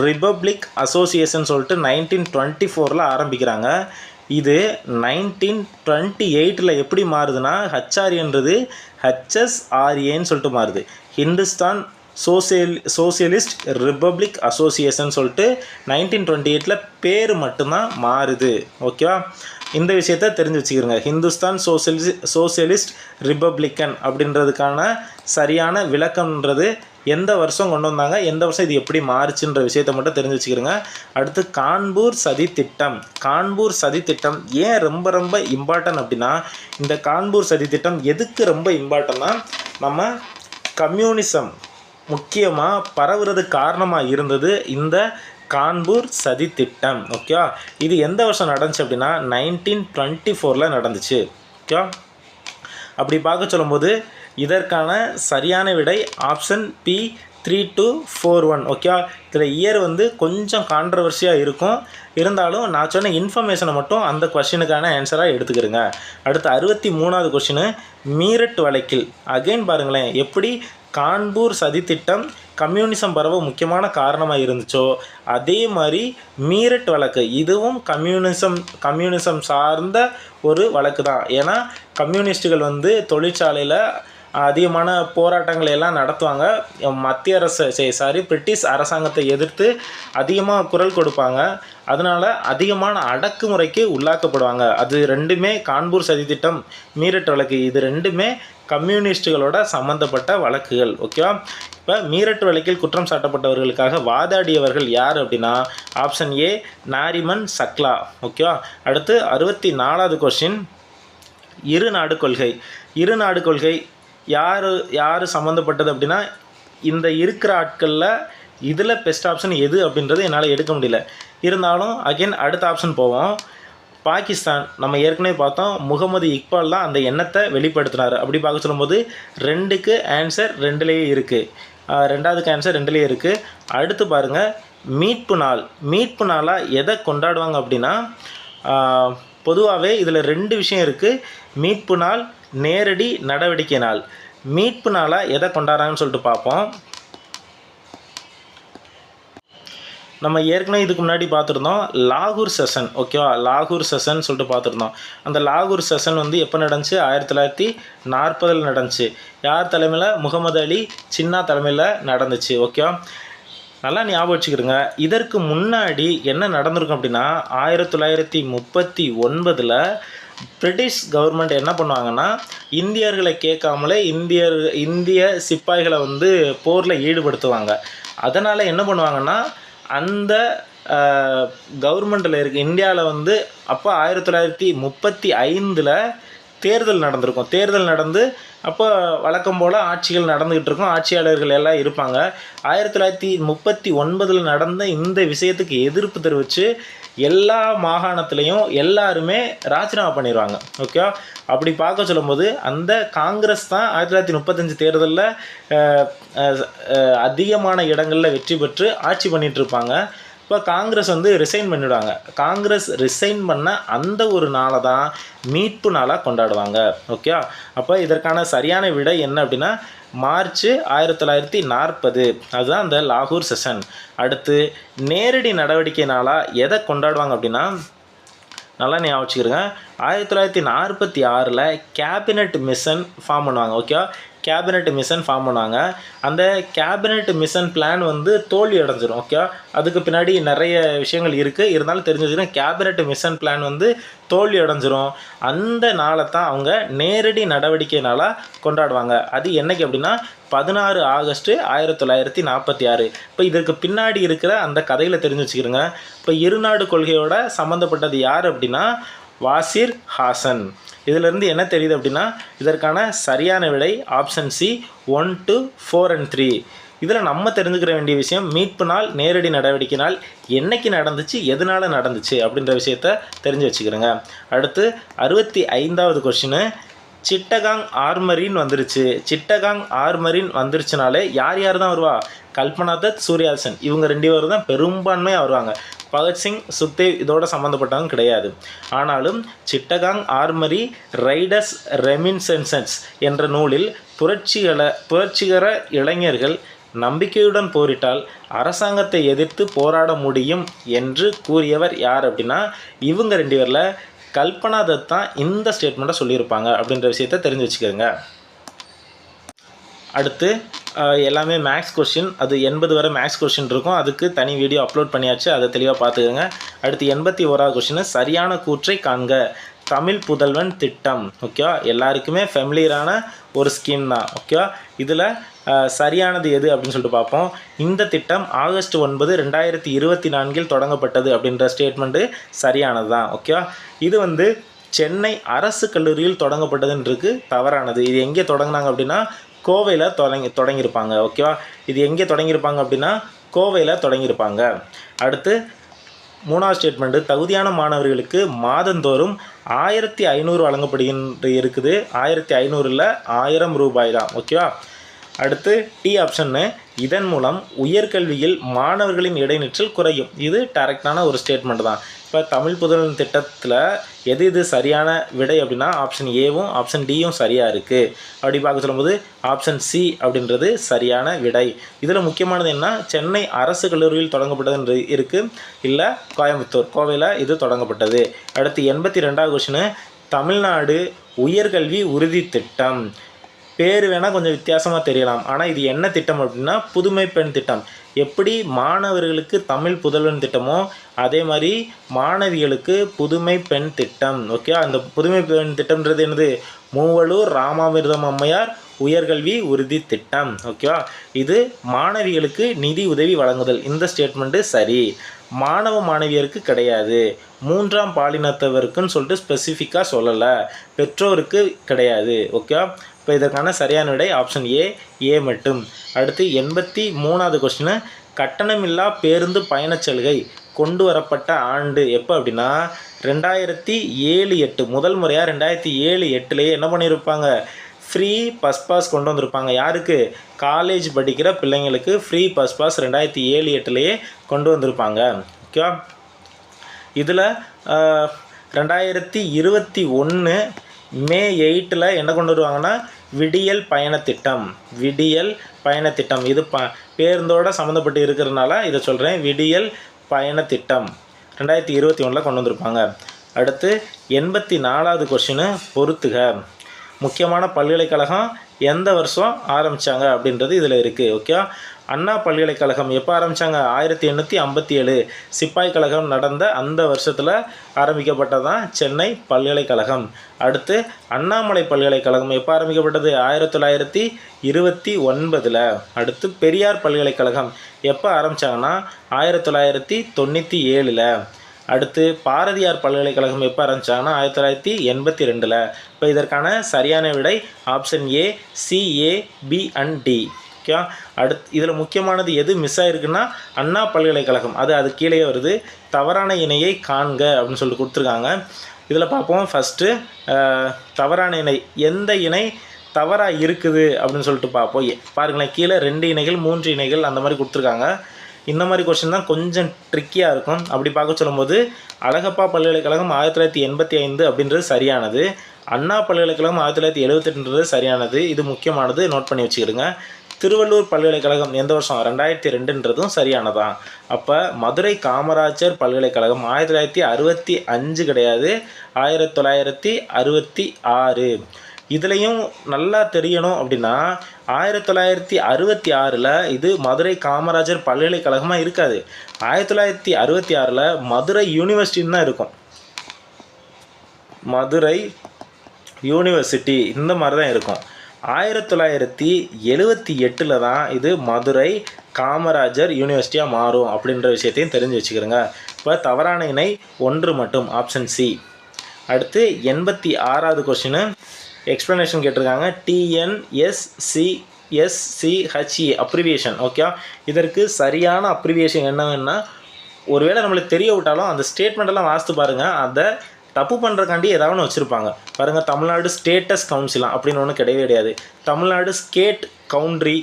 ரிப்பப்ளிக் அசோசியேஷன் சொல்லிட்டு 1924 ஆரம்பிக்கிறாங்க. இது 1928 எப்படி மாறுதுன்னா, ஹச்ஆர்ஏன்றது ஹெச்எஸ்ஆர்ஏன்னு சொல்லிட்டு மாறுது. ஹிந்துஸ்தான் சோசியலிஸ்ட் ரிப்பப்ளிக் அசோசியேஷன் சொல்லிட்டு 1928 பேர் மட்டும்தான் மாறுது. ஓகேவா, இந்த விஷயத்த தெரிஞ்சு வச்சுக்கிறோங்க. ஹிந்துஸ்தான் சோசியலிஸ்ட் ரிப்பப்ளிக்கன் அப்படின்றதுக்கான சரியான விளக்கம்ன்றது எந்த வருஷம் கொண்டு வந்தாங்க, எந்த வருஷம் இது எப்படி மாறுச்சுன்ற விஷயத்த மட்டும் தெரிஞ்சு வச்சுக்கிறோங்க. அடுத்து கான்பூர் சதித்திட்டம் ஏன் ரொம்ப ரொம்ப இம்பார்ட்டன்ட் அப்படின்னா, இந்த கான்பூர் சதித்திட்டம் எதுக்கு ரொம்ப இம்பார்ட்டன்னா, நம்ம கம்யூனிசம் முக்கியமாக பரவுறதுக்கு காரணமாக இருந்தது இந்த கான்பூர் சதித்திட்டம். ஓகே, இது எந்த வருஷம் நடந்துச்சு அப்படின்னா 1924 நடந்துச்சு. ஓகே, அப்படி பார்க்க சொல்லும்போது இதற்கான சரியான விடை ஆப்ஷன் பி 3241. ஓகே, இதில் இயர் கொஞ்சம் கான்ட்ரவர்சியாக இருக்கும். இருந்தாலும் நான் சொன்ன இன்ஃபர்மேஷனை மட்டும் அந்த கொஷினுக்கான ஆன்சராக எடுத்துக்கிறேங்க. அடுத்து 63வது கொஷினு, மீரட் வழக்கில் அகைன் பாருங்களேன், எப்படி கான்பூர் சதித்திட்டம் கம்யூனிசம் பரவ முக்கியமான காரணமாக இருந்துச்சோ அதே மாதிரி மீரட் வழக்கு இதுவும் கம்யூனிசம் சார்ந்த ஒரு வழக்கு தான். ஏன்னா கம்யூனிஸ்டுகள் தொழிற்சாலையில் அதிகமான போராட்டங்களை எல்லாம் நடத்துவாங்க. மத்திய பிரிட்டிஷ் அரசாங்கத்தை எதிர்த்து அதிகமாக குரல் கொடுப்பாங்க. அதனால் அதிகமான அடக்குமுறைக்கு உள்ளாக்கப்படுவாங்க. அது ரெண்டுமே கான்பூர் சதித்திட்டம், மீரட் வழக்கு, இது ரெண்டுமே கம்யூனிஸ்டுகளோட சம்மந்தப்பட்ட வழக்குகள். ஓகேவா, இப்போ மீரட் வழக்கில் குற்றம் சாட்டப்பட்டவர்களுக்காக வாதாடியவர்கள் யார் அப்படின்னா ஆப்ஷன் ஏ நாரிமன் சக்லா. ஓகேவா, அடுத்து 64வது கொஸ்டின், இரு நாடு கொள்கை யார் சம்மந்தப்பட்டது அப்படின்னா, இந்த இருக்கிற ஆட்களில் இதில் பெஸ்ட் ஆப்ஷன் எது அப்படின்றது என்னால் எடுக்க முடியல. இருந்தாலும் அகைன் அடுத்த ஆப்ஷன் போவோம். பாகிஸ்தான் நம்ம ஏற்கனவே பார்த்தோம், முகமது இக்பால் தான் அந்த எண்ணத்தை வெளிப்படுத்தினார். அப்படி பார்க்க சொல்லும்போது 2க்கு ஆன்சர் 2லேயே இருக்குது, 2வதுக்கு ஆன்சர் 2லேயே இருக்குது. அடுத்து பாருங்கள், மீட்பு நாளாக எதை கொண்டாடுவாங்க அப்படின்னா, பொதுவாகவே இதில் 2 விஷயம் இருக்குது. மீட்பு நாள், நேரடி நடவடிக்கை நாள். மீட்பு நாளாக எதை கொண்டாடுறாங்கன்னு சொல்லிட்டு பார்ப்போம். நம்ம ஏற்கனவே இதுக்கு முன்னாடி பார்த்துருந்தோம் லாகூர் செஷன். ஓகேவா, லாகூர் செஷன் சொல்லிட்டு பார்த்துருந்தோம். அந்த லாகூர் செஷன் எப்போ நடந்துச்சு, 1940 நடந்துச்சு. யார் தலைமையில், முகமது அலி சின்னா தலைமையில் நடந்துச்சு. ஓகேவா, நல்லா ஞாபகம் வச்சுக்கிறோங்க. இதற்கு முன்னாடி என்ன நடந்திருக்கும் அப்படின்னா 1939 பிரிட்டிஷ் கவர்மெண்ட் என்ன பண்ணுவாங்கன்னா, இந்தியர்களை கேட்காமலே இந்திய சிப்பாய்களை போரில் ஈடுபடுத்துவாங்க. அதனால் என்ன பண்ணுவாங்கன்னா, அந்த கவர்மெண்ட்டில் இந்தியாவில் அப்போ 1935 தேர்தல் நடந்திருக்கும். தேர்தல் நடந்து அப்போ வழக்கம் போல் ஆட்சிகள் நடந்துக்கிட்டு இருக்கும், ஆட்சியாளர்கள் எல்லாம் இருப்பாங்க. 1939 நடந்த இந்த விஷயத்துக்கு எதிர்ப்பு தெரிவித்து எல்லா மாகாணத்துலேயும் எல்லாருமே ராஜினாமா பண்ணிடுவாங்க. ஓகே, அப்படி பார்க்க சொல்லும்போது அந்த காங்கிரஸ் தான் 1935 தேர்தலில் அதிகமான இடங்களில் வெற்றி பெற்று ஆட்சி பண்ணிகிட்ருப்பாங்க. இப்போ காங்கிரஸ் ரிசைன் பண்ணிவிடுவாங்க. காங்கிரஸ் ரிசைன் பண்ண அந்த ஒரு நாளை தான் மீட்பு நாளாக கொண்டாடுவாங்க. ஓகே, அப்போ இதற்கான சரியான விடை என்ன அப்படின்னா மார்ச் 1940, அதுதான் அந்த லாகூர் செஷன். அடுத்து நேரடி நடவடிக்கை நாளாக எதை கொண்டாடுவாங்க அப்படின்னா, நல்லா ஞாபகம் வச்சுக்கிறேங்க, 1946 கேபினட் மிஷன் ஃபார்ம் பண்ணுவாங்க. ஓகே, கேபினட் மிஷன் ஃபார்ம் பண்ணுவாங்க. அந்த கேபினட் மிஷன் பிளான் தோல்வி அடைஞ்சிரும். ஓகே, அதுக்கு பின்னாடி நிறைய விஷயங்கள் இருக்குது, இருந்தாலும் தெரிஞ்சு வச்சுக்கிறேன். கேபினட் மிஷன் பிளான் தோல்வி அடைஞ்சிரும். அந்த நாளை தான் அவங்க நேரடி நடவடிக்கை நாளாக கொண்டாடுவாங்க. அது என்னைக்கு அப்படின்னா 16 ஆகஸ்ட் 1946. இப்போ இதற்கு பின்னாடி இருக்கிற அந்த கதையில் தெரிஞ்சு வச்சுக்கிறோங்க. இப்போ இருநாடு கொள்கையோட சம்மந்தப்பட்டது யார் அப்படின்னா வாசிர் ஹாசன். இதிலிருந்து என்ன தெரியுது அப்படின்னா, இதற்கான சரியான விடை ஆப்ஷன் சி 1, 2, 4 and 3. இதில் நம்ம தெரிஞ்சுக்கிற வேண்டிய விஷயம், மீட்பு நாள், நேரடி நடவடிக்கை நாள் என்னைக்கு நடந்துச்சு, எதனால் நடந்துச்சு அப்படின்ற விஷயத்த தெரிஞ்சு வச்சுக்கிறோங்க. அடுத்து 65வது கொஸ்டின், சிட்டகாங் ஆர்மரின்னு வந்துருச்சு. சிட்டகாங் ஆர்மரின்னு வந்துருச்சுனாலே யார் யார் தான் வருவா? கல்பனா தத், சூர்யா சென் இவங்க 2 பேரும் தான் பெரும்பான்மையாக வருவாங்க. பகத்சிங், சுக்தேவ் இதோட சம்மந்தப்பட்டவங்க கிடையாது. ஆனாலும் சிட்டகாங் ஆர்மரி ரைடர்ஸ் ரெமினிசன்சஸ் என்ற நூலில் புரட்சிகர இளைஞர்கள் நம்பிக்கையுடன் போரிட்டால் அரசாங்கத்தை எதிர்த்து போராட முடியும் என்று கூறியவர் யார் அப்படின்னா இவங்க 2 பேரில் கல்பனா தத் தான் இந்த ஸ்டேட்மெண்ட்டை சொல்லியிருப்பாங்க அப்படின்ற விஷயத்தை தெரிஞ்சு வச்சுக்கோங்க. அடுத்து எல்லாமே மேக்ஸ் கொஸ்டின், அது 80 வரை மேக்ஸ் கொஸ்டின் இருக்கும். அதுக்கு தனி வீடியோ அப்லோட் பண்ணியாச்சு, அதை தெளிவாக பார்த்துக்கோங்க. அடுத்து 81வது கொஸ்டின், சரியான கூற்றை காண்க. தமிழ் புதல்வன் திட்டம். ஓகேவா, எல்லாருக்குமே ஃபெமிலியரான ஒரு ஸ்கீம் தான். ஓகேவா, இதில் சரியானது எது அப்படின்னு சொல்லிட்டு பார்ப்போம். இந்த திட்டம் ஆகஸ்ட் 9, 2024 தொடங்கப்பட்டது அப்படின்ற ஸ்டேட்மெண்ட்டு சரியானது தான். ஓகேவா, இது சென்னை அரசு கல்லூரியில் தொடங்கப்பட்டதுன்றது தவறானது. இது எங்கே தொடங்கினாங்க அப்படின்னா கோவையில் தொடங்கியிருப்பாங்க. ஓகேவா, இது எங்கே தொடங்கியிருப்பாங்க அப்படின்னா கோவையில் தொடங்கியிருப்பாங்க. அடுத்து 3வது ஸ்டேட்மெண்ட்டு, தகுதியான மாணவர்களுக்கு மாதந்தோறும் 1500 வழங்கப்படுகின்ற இருக்குது. 1500 1000 ரூபாய் தான். ஓகேவா, அடுத்து டி ஆப்ஷன்னு, இதன் மூலம் உயர்கல்வியில் மாணவர்களின் இடைநிற்றல் குறையும். இது டைரக்டான ஒரு ஸ்டேட்மெண்ட் தான். இப்போ தமிழ் புதல்வன் திட்டத்தில் எது சரியான விடை அப்படின்னா ஆப்ஷன் ஏவும் ஆப்ஷன் டியும் சரியாக இருக்குது. அப்படி பார்க்க சொல்லும்போது ஆப்ஷன் சி அப்படின்றது சரியான விடை. இதில் முக்கியமானது என்ன, சென்னை அரசு கல்லூரியில் தொடங்கப்பட்டது இருக்குது, இல்லை கோயம்புத்தூர் கோவையில் இது தொடங்கப்பட்டது. அடுத்து 82வது கொஸ்டின், தமிழ்நாடு உயர்கல்வி உறுதி திட்டம். பேர் வேணால் கொஞ்சம் வித்தியாசமாக தெரியலாம், ஆனால் இது என்ன திட்டம் அப்படின்னா புதுமை பெண் திட்டம். எப்படி மாணவர்களுக்கு தமிழ் புதல்வன் திட்டமோ அதே மாதிரி மாணவிகளுக்கு புதுமை பெண் திட்டம். ஓகே, அந்த புதுமை பெண் திட்டம்ன்றது என்னது, மூவலூர் ராமாமிர்தம் அம்மையார் உயர்கல்வி உறுதி திட்டம். ஓகேவா, இது மாணவிகளுக்கு நிதி உதவி வழங்குதல். இந்த ஸ்டேட்மெண்ட்டு சரி. மாணவ மாணவியருக்கு கிடையாது, 3ஆம் பாலினத்தவருக்குன்னு சொல்லிட்டு ஸ்பெசிஃபிக்காக சொல்லலை, பெற்றோருக்கு கிடையாது. ஓகே, இப்போ இதற்கான சரியான விடை ஆப்ஷன் ஏ மட்டும். அடுத்து 83வது கொஸ்டின், கட்டணமில்லா பேருந்து பயணச்சலுகை கொண்டு வரப்பட்ட ஆண்டு எப்போ அப்படின்னா 2007-8. முதல் முறையாக 2007-8 என்ன பண்ணியிருப்பாங்க, ஃப்ரீ பஸ் பாஸ் கொண்டு வந்திருப்பாங்க. யாருக்கு, காலேஜ் படிக்கிற பிள்ளைங்களுக்கு ஃப்ரீ பஸ் பாஸ் 2007-8 கொண்டு வந்திருப்பாங்க. ஓகே, இதில் 2021 May 8 என்ன கொண்டு வருவாங்கன்னா விடியல் பயணத்திட்டம். விடியல் பயணத்திட்டம் இது பேருந்தோடு சம்மந்தப்பட்டு இருக்கிறதுனால இதை சொல்கிறேன். விடியல் பயணத்திட்டம் 2021 கொண்டு வந்திருப்பாங்க. அடுத்து 84வது கொஸ்டின், பொறுத்துக. முக்கியமான பல்கலைக்கழகம் எந்த வருஷம் ஆரம்பித்தாங்க அப்படின்றது இதில் இருக்குது. ஓகே, அண்ணா பல்கலைக்கழகம் எப்போ ஆரம்பித்தாங்க, 1857. சிப்பாய் கழகம் நடந்த அந்த வருஷத்தில் ஆரம்பிக்கப்பட்டதான் சென்னை பல்கலைக்கழகம். அடுத்து அண்ணாமலை பல்கலைக்கழகம் எப்போ ஆரம்பிக்கப்பட்டது, 1929. அடுத்து பெரியார் பல்கலைக்கழகம் எப்போ ஆரம்பித்தாங்கன்னா 1997. அடுத்து பாரதியார் பல்கலைக்கழகம் எப்போ ஆரம்பித்தாங்கன்னா 1982. இப்போ இதற்கான சரியான விடை option A, C, A, B and D. Okay, அடுத்து இதில் முக்கியமானது எது மிஸ் ஆகிருக்குன்னா அண்ணா பல்கலைக்கழகம், அது கீழே வருது. தவறான இணையை காண்க அப்படின்னு சொல்லிட்டு கொடுத்துருக்காங்க. இதில் பார்ப்போம். ஃபஸ்ட்டு தவறான இணை, எந்த இணை தவறாக இருக்குது அப்படின்னு சொல்லிட்டு பார்ப்போம். பாருங்களேன், கீழே 2 இணைகள் 3 இணைகள் அந்த மாதிரி கொடுத்துருக்காங்க. இந்த மாதிரி கொஸ்டின் தான் கொஞ்சம் ட்ரிக்கியாக இருக்கும். அப்படி பார்க்க சொல்லும்போது அழகப்பா பல்கலைக்கழகம் 1985 அப்படின்றது சரியானது. அண்ணா பல்கலைக்கழகம் 1978 சரியானது. இது முக்கியமானது, நோட் பண்ணி வச்சுக்கிடுங்க. திருவள்ளூர் பல்கலைக்கழகம் எந்த வருஷம், 2002 சரியானதான். அப்போ மதுரை காமராஜர் பல்கலைக்கழகம் 1965 கிடையாது, 1966. இதுலேயும் நல்லா தெரியணும் அப்படின்னா 1966 இது மதுரை காமராஜர் பல்கலைக்கழகமாக இருக்காது. 1966 மதுரை யூனிவர்சிட்டின்னு தான் இருக்கும். மதுரை யூனிவர்சிட்டி இந்த மாதிரி தான் இருக்கும். 1978 தான் இது மதுரை காமராஜர் யூனிவர்சிட்டியாக மாறும் அப்படின்ற விஷயத்தையும் தெரிஞ்சு வச்சுக்கிறோங்க. இப்போ தவறான இணை 1 மட்டும், ஆப்ஷன் சி. அடுத்து 86வது கொஸ்டின், எக்ஸ்ப்ளனேஷன் கேட்டிருக்காங்க. TNSCSCHE abbreviation. ஓகே, இதற்கு சரியான அப்ரிவியேஷன் என்னன்னா, ஒருவேளை நம்மளுக்கு தெரிய விட்டாலும் அந்த ஸ்டேட்மெண்ட்டெல்லாம் வாசித்து பாருங்கள், அதை தப்பு பண்ணுறக்காண்டி ஏதாவது ஒன்று வச்சுருப்பாங்க பாருங்கள். தமிழ்நாடு ஸ்டேட்டஸ் கவுன்சிலாம் அப்படின்னு ஒன்று கிடையவே கிடையாது. Tamil Nadu state country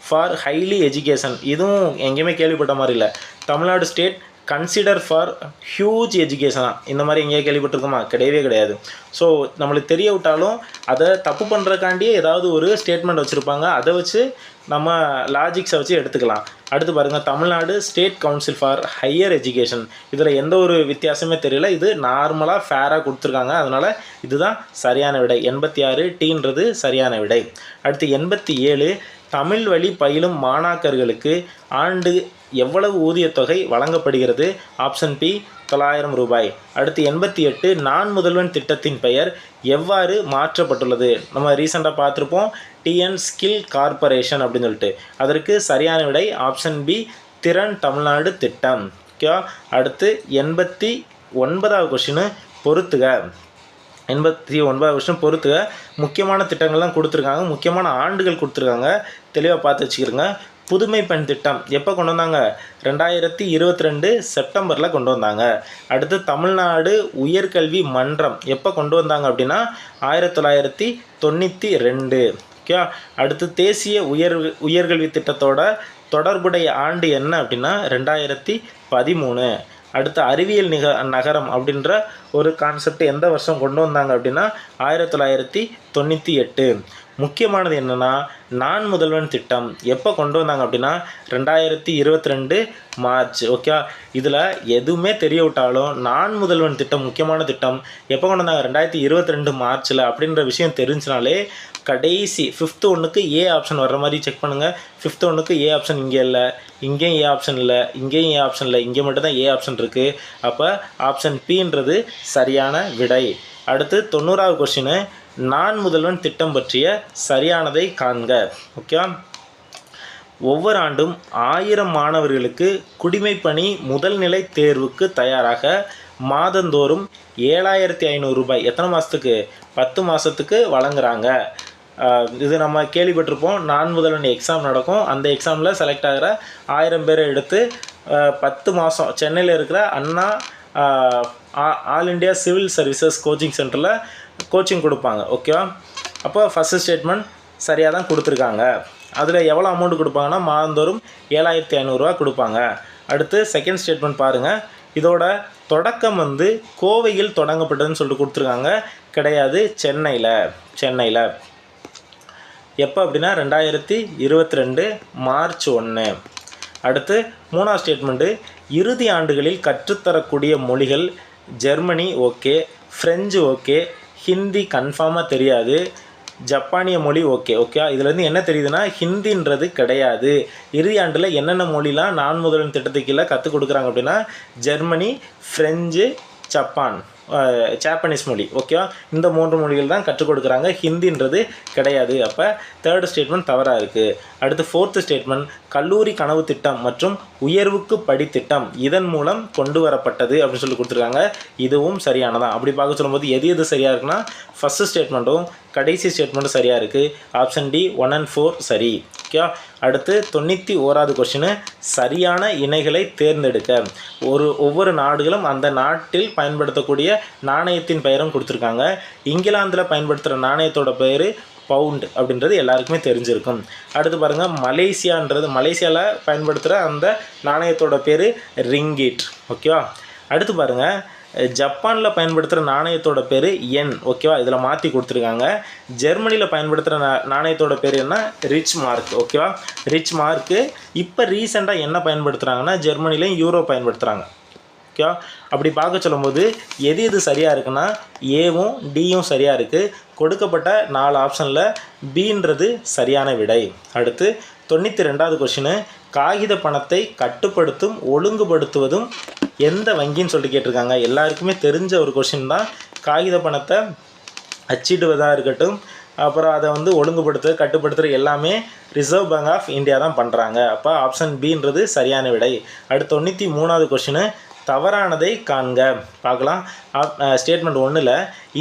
for highly education, இதுவும் எங்கேயுமே கேள்விப்பட்ட மாதிரி இல்லை. Tamil Nadu state consider for huge எஜுகேஷனா, இந்த மாதிரி எங்கேயா கேள்விப்பட்டிருக்கோமா? கிடையவே கிடையாது. ஸோ நம்மளுக்கு தெரிய விட்டாலும் அதை தப்பு பண்ணுறக்காண்டியே ஏதாவது ஒரு ஸ்டேட்மெண்ட் வச்சுருப்பாங்க, அதை வச்சு நம்ம லாஜிக்ஸை வச்சு எடுத்துக்கலாம். அடுத்து பாருங்கள், Tamil Nadu state council for higher education, இதில் எந்த ஒரு வித்தியாசமே தெரியல. இது நார்மலாக ஃபேராக கொடுத்துருக்காங்க, அதனால் இதுதான் சரியான விடை. 86 டீன்றது சரியான விடை. அடுத்து 87, தமிழ் வழி பயிலும் மாணாக்கர்களுக்கு ஆண்டு எவ்வளவு ஊதியத்தொகை வழங்கப்படுகிறது? ஆப்ஷன் பி 900 ரூபாய். அடுத்து 88, நான் முதல்வன் திட்டத்தின் பெயர் எவ்வாறு மாற்றப்பட்டுள்ளது? நம்ம ரீசெண்டாக பார்த்துருப்போம், டிஎன் ஸ்கில் கார்பரேஷன் அப்படின்னு சொல்லிட்டு. அதற்கு சரியான விடை ஆப்ஷன் பி திறன் தமிழ்நாடு திட்டம். ஓகே. அடுத்து 89வது கொஸ்டின் பொறுத்துக. 89வது கொஸ்டின் பொறுத்துக. முக்கியமான திட்டங்கள்லாம் கொடுத்துருக்காங்க, முக்கியமான ஆண்டுகள் கொடுத்துருக்காங்க, தெளிவாக பார்த்து வச்சுக்கிறோங்க. புதுமை பெண் திட்டம் எப்போ கொண்டு வந்தாங்க? 2022 செப்டம்பரில் கொண்டு வந்தாங்க. அடுத்து தமிழ்நாடு உயர்கல்வி மன்றம் எப்போ கொண்டு வந்தாங்க அப்படின்னா 1992. ஓகே. அடுத்து தேசிய உயர்கல்வி திட்டத்தோட தொடர்புடைய ஆண்டு என்ன அப்படின்னா 2013. அடுத்து அறிவியல் நகரம் அப்படின்ற ஒரு கான்செப்ட் எந்த வருஷம் கொண்டு வந்தாங்க அப்படின்னா 1998. முக்கியமானது என்னென்னா, நான் முதல்வன் திட்டம் எப்போ கொண்டு வந்தாங்க அப்படின்னா 2022 மார்ச். ஓகே. இதில் எதுவுமே தெரிய விட்டாலும் நான் முதல்வன் திட்டம் முக்கியமான திட்டம் எப்போ கொண்டு வந்தாங்க 2022 மார்ச்சில் அப்படின்ற விஷயம் தெரிஞ்சினாலே கடைசி 5th ஒன்றுக்கு ஏ ஆப்ஷன் வர்ற மாதிரி செக் பண்ணுங்கள். 5th ஒன்றுக்கு ஏ ஆப்ஷன் இங்கே இல்லை, இங்கேயும் ஏ ஆப்ஷன் இல்லை, இங்கேயும் ஏ ஆப்ஷன் இல்லை, இங்கே மட்டும் தான் ஏ ஆப்ஷன் இருக்குது. அப்போ ஆப்ஷன் பின்றது சரியான விடை. அடுத்து 90வது கொஸ்டின், நான் முதல்வன் திட்டம் பற்றிய சரியானதை காண்க. ஓகே. ஒவ்வொரு ஆண்டும் 1000 மாணவர்களுக்கு குடிமைப்பணி முதல்நிலை தேர்வுக்கு தயாராக மாதந்தோறும் 7500 ரூபாய் எத்தனை மாதத்துக்கு? 10 மாதத்துக்கு வழங்குறாங்க. இது நம்ம கேள்விப்பட்டிருப்போம். நான் முதல்வன் எக்ஸாம் நடக்கும், அந்த எக்ஸாமில் செலக்ட் ஆகிற 1000 பேரை எடுத்து 10 மாதம் சென்னையில் இருக்கிற Anna all India civil services coaching சென்டரில் கோச்சிங் கொடுப்பாங்க. ஓகேவா? அப்போ ஃபஸ்ட்டு ஸ்டேட்மெண்ட் சரியாக தான் கொடுத்துருக்காங்க. அதில் எவ்வளோ அமௌண்ட் கொடுப்பாங்கன்னா மாதந்தோறும் 7500 ரூபா கொடுப்பாங்க. அடுத்து செகண்ட் ஸ்டேட்மெண்ட் பாருங்கள். இதோட தொடக்கம் வந்து கோவையில் தொடங்கப்பட்டதுன்னு சொல்லிட்டு கொடுத்துருக்காங்க. கிடையாது, சென்னையில். எப்போ அப்படின்னா 2022 மார்ச் 1. அடுத்து மூணாவது ஸ்டேட்மெண்ட்டு, இறுதி ஆண்டுகளில் கற்றுத்தரக்கூடிய மொழிகள் Germany okay, French okay, Hindi கன்ஃபார்மாக தெரியாது, ஜப்பானிய மொழி ஓகே. இதுலேருந்து என்ன தெரியுதுன்னா ஹிந்தின்றது கிடையாது. இறுதி ஆண்டில் என்னென்ன மொழிலாம் நான் முதல்வன் திட்டத்துக்கு கீழே கற்றுக் கொடுக்குறாங்க அப்படின்னா ஜெர்மனி, ஃப்ரெஞ்சு, ஜாப்பனீஸ் மொழி. ஓகேவா? இந்த 3 மொழிகள் தான் கற்றுக் கொடுக்குறாங்க, ஹிந்தின்றது கிடையாது. அப்போ தேர்ட் ஸ்டேட்மெண்ட் தவறாக இருக்குது. அடுத்து ஃபோர்த்து ஸ்டேட்மெண்ட், கல்லூரி கனவு திட்டம் மற்றும் உயர்வுக்கு படித்திட்டம் இதன் மூலம் கொண்டு வரப்பட்டது அப்படின்னு சொல்லி கொடுத்துருக்காங்க. இதுவும் சரியானதான். அப்படி பார்க்க சொல்லும்போது எது சரியாக இருக்குன்னா ஃபஸ்ட்டு ஸ்டேட்மெண்ட்டும் கடைசி ஸ்டேட்மெண்ட்டும் சரியாக இருக்குது. ஆப்ஷன் டி 1 and 4 சரி. ஓகே. அடுத்து 91வது கொஸ்டின், சரியான இணைகளை தேர்ந்தெடுக்க. ஒவ்வொரு நாடுகளும் அந்த நாட்டில் பயன்படுத்தக்கூடிய நாணயத்தின் பெயரும் கொடுத்துருக்காங்க. இங்கிலாந்தில் பயன்படுத்துகிற நாணயத்தோட பெயர் பவுண்ட் அப்படின்றது எல்லாருக்குமே தெரிஞ்சிருக்கும். அடுத்து பாருங்கள், மலேசியாவில் பயன்படுத்துகிற அந்த நாணயத்தோட பேர் ரிங்கிட். ஓகேவா? அடுத்து பாருங்கள், ஜப்பானில் பயன்படுத்துகிற நாணயத்தோட பேர் என். ஓகேவா? இதில் மாற்றி கொடுத்துருக்காங்க. ஜெர்மனியில் பயன்படுத்துகிற நாணயத்தோட பேர் என்ன? Rich mark. ஓகேவா? Rich mark. இப்போ ரீசெண்டாக என்ன பயன்படுத்துகிறாங்கன்னா ஜெர்மனிலையும் யூரோ பயன்படுத்துகிறாங்க. ஓகேவா? அப்படி பார்க்க சொல்லும்போது எது சரியாக இருக்குன்னா ஏவும் டியும் சரியாக இருக்குது. கொடுக்கப்பட்ட 4 ஆப்ஷனில் பின்றது சரியான விடை. அடுத்து 92வது கொஸ்டின், காகித பணத்தை கட்டுப்படுத்தும் ஒழுங்குபடுத்துவதும் எந்த வங்கின்னு சொல்லிட்டு கேட்டிருக்காங்க. எல்லாருக்குமே தெரிஞ்ச ஒரு கொஸ்டின் தான். காகித பணத்தை அச்சிடுவதாக இருக்கட்டும், அப்புறம் அதை வந்து ஒழுங்குபடுத்துறது கட்டுப்படுத்துகிற எல்லாமே ரிசர்வ் பேங்க் ஆஃப் இந்தியா தான் பண்ணுறாங்க. அப்போ ஆப்ஷன் பின்றது சரியான விடை. அடுத்து 93வது கொஸ்டின், தவறானதை காண்க. பார்க்கலாம். ஸ்டேட்மெண்ட் 1ல்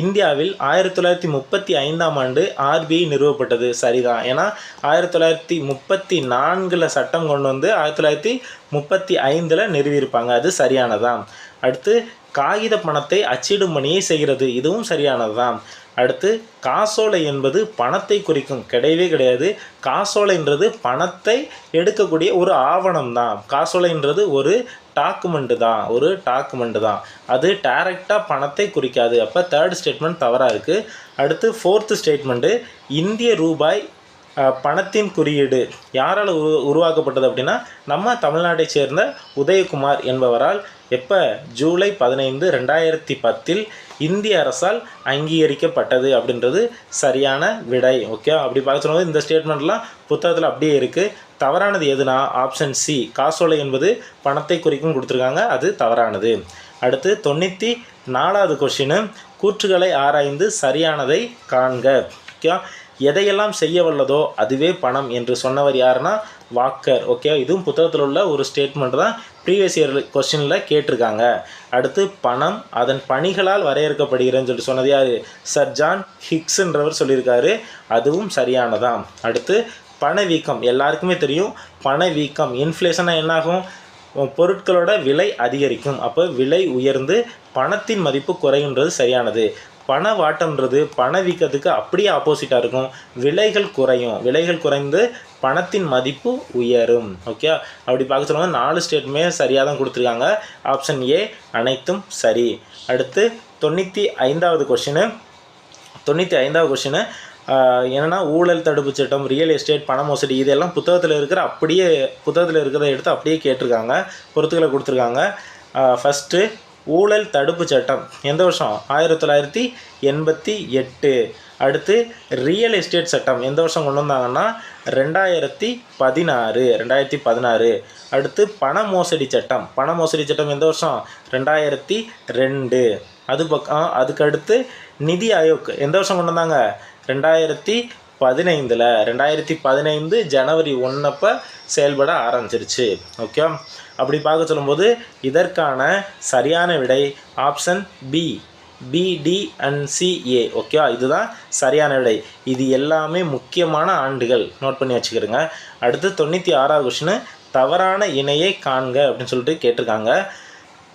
இந்தியாவில் 1935ஆம் ஆண்டு ஆர்பிஐ நிறுவப்பட்டது. சரிதான். ஏன்னா 1934 சட்டம் கொண்டு வந்து 1935 நிறுவியிருப்பாங்க. அது சரியானதான். அடுத்து காகித பணத்தை அச்சிடும் பணியை செய்கிறது. இதுவும் சரியானதுதான். அடுத்து காசோலை என்பது பணத்தை குறிக்கும். கிடையவே கிடையாது. காசோலைன்றது பணத்தை எடுக்கக்கூடிய ஒரு ஆவணம் தான். காசோலைன்றது ஒரு டாக்குமெண்ட்டு தான். அது டைரெக்டாக பணத்தை குறிக்காது. அப்போ தேர்ட் ஸ்டேட்மெண்ட் தவறாக இருக்குது. அடுத்து ஃபோர்த்து ஸ்டேட்மெண்ட்டு இந்திய ரூபாய் பணத்தின் குறியீடு யாரால் உருவாக்கப்பட்டது அப்படின்னா நம்ம தமிழ்நாட்டை சேர்ந்த உதயகுமார் என்பவரால் எப்போ ஜூலை 15, 2010 இந்திய அரசால் அங்கீகரிக்கப்பட்டது அப்படின்றது சரியான விடை. ஓகே, அப்படி பார்க்க சொல்லும்போது இந்த ஸ்டேட்மெண்ட்லாம் புத்தகத்தில் அப்படியே இருக்குது. தவறானது எதுனா ஆப்ஷன் சி, காசோலை என்பது பணத்தை குறிக்கும் கொடுத்துருக்காங்க. அது தவறானது. அடுத்து 94வது கொஸ்டின், கூற்றுகளை ஆராய்ந்து சரியானதை காண்க. ஓகே, எதையெல்லாம் செய்ய வல்லதோ அதுவே பணம் என்று சொன்னவர் யாருன்னா வாக்கர். ஓகே, இதுவும் புத்தகத்தில் உள்ள ஒரு ஸ்டேட்மெண்ட் தான். ப்ரீவியஸ் இயர் கொஸ்டினில் கேட்டிருக்காங்க. அடுத்து பணம் அதன் பணிகளால் வரையறுக்கப்படுகிறதுன்னு சொல்லிட்டு சொன்னது யார்? சர் ஜான் ஹிக்ஸ்ன்றவர் சொல்லியிருக்காரு. அதுவும் சரியானதான். அடுத்து பணவீக்கம் எல்லாருக்குமே தெரியும். பணவீக்கம் இன்ஃப்ளேஷனாக என்னாகும்? பொருட்களோட விலை அதிகரிக்கும். அப்போ விலை உயர்ந்து பணத்தின் மதிப்பு குறையுன்றது சரியானது. பணவாட்டம்ன்றது பணவீக்கத்துக்கு அப்படியே ஆப்போசிட்டாக இருக்கும். விலைகள் குறைந்து பணத்தின் மதிப்பு உயரும். ஓகே, அப்படி பார்க்க சொல்லுவாங்க. 4 ஸ்டேட்டுமே சரியாக தான் கொடுத்துருக்காங்க. ஆப்ஷன் ஏ அனைத்தும் சரி. அடுத்து 95வது கொஸ்டின் என்னென்னா ஊழல் தடுப்பு சட்டம், ரியல் எஸ்டேட், பண மோசடி இதெல்லாம் புத்தகத்தில் இருக்கிறத எடுத்து அப்படியே கேட்டிருக்காங்க. பொறுத்துக்களை கொடுத்துருக்காங்க. ஃபஸ்ட்டு ஊழல் தடுப்பு சட்டம் எந்த வருஷம்? 1988. அடுத்து ரியல் எஸ்டேட் சட்டம் எந்த வருஷம் கொண்டு வந்தாங்கன்னா 2016. அடுத்து பண மோசடி சட்டம் எந்த வருஷம்? 2002. அதுக்கு அடுத்து நிதி ஆயோக் எந்த வருஷம் கொண்டு வந்தாங்க? 2015. 2015 ஜனவரி 1 செயல்பட ஆரம்பிச்சிருச்சு. ஓகே, அப்படி பார்க்க சொல்லும்போது இதற்கான சரியான விடை option B, D and C A. Okay, இதுதான் சரியான விடை. இது எல்லாமே முக்கியமான ஆண்டுகள், நோட் பண்ணி வச்சுக்கிறோங்க. அடுத்து 96வது கொஸ்டின், தவறான இணையை காண்க அப்படின்னு சொல்லிட்டு கேட்டிருக்காங்க.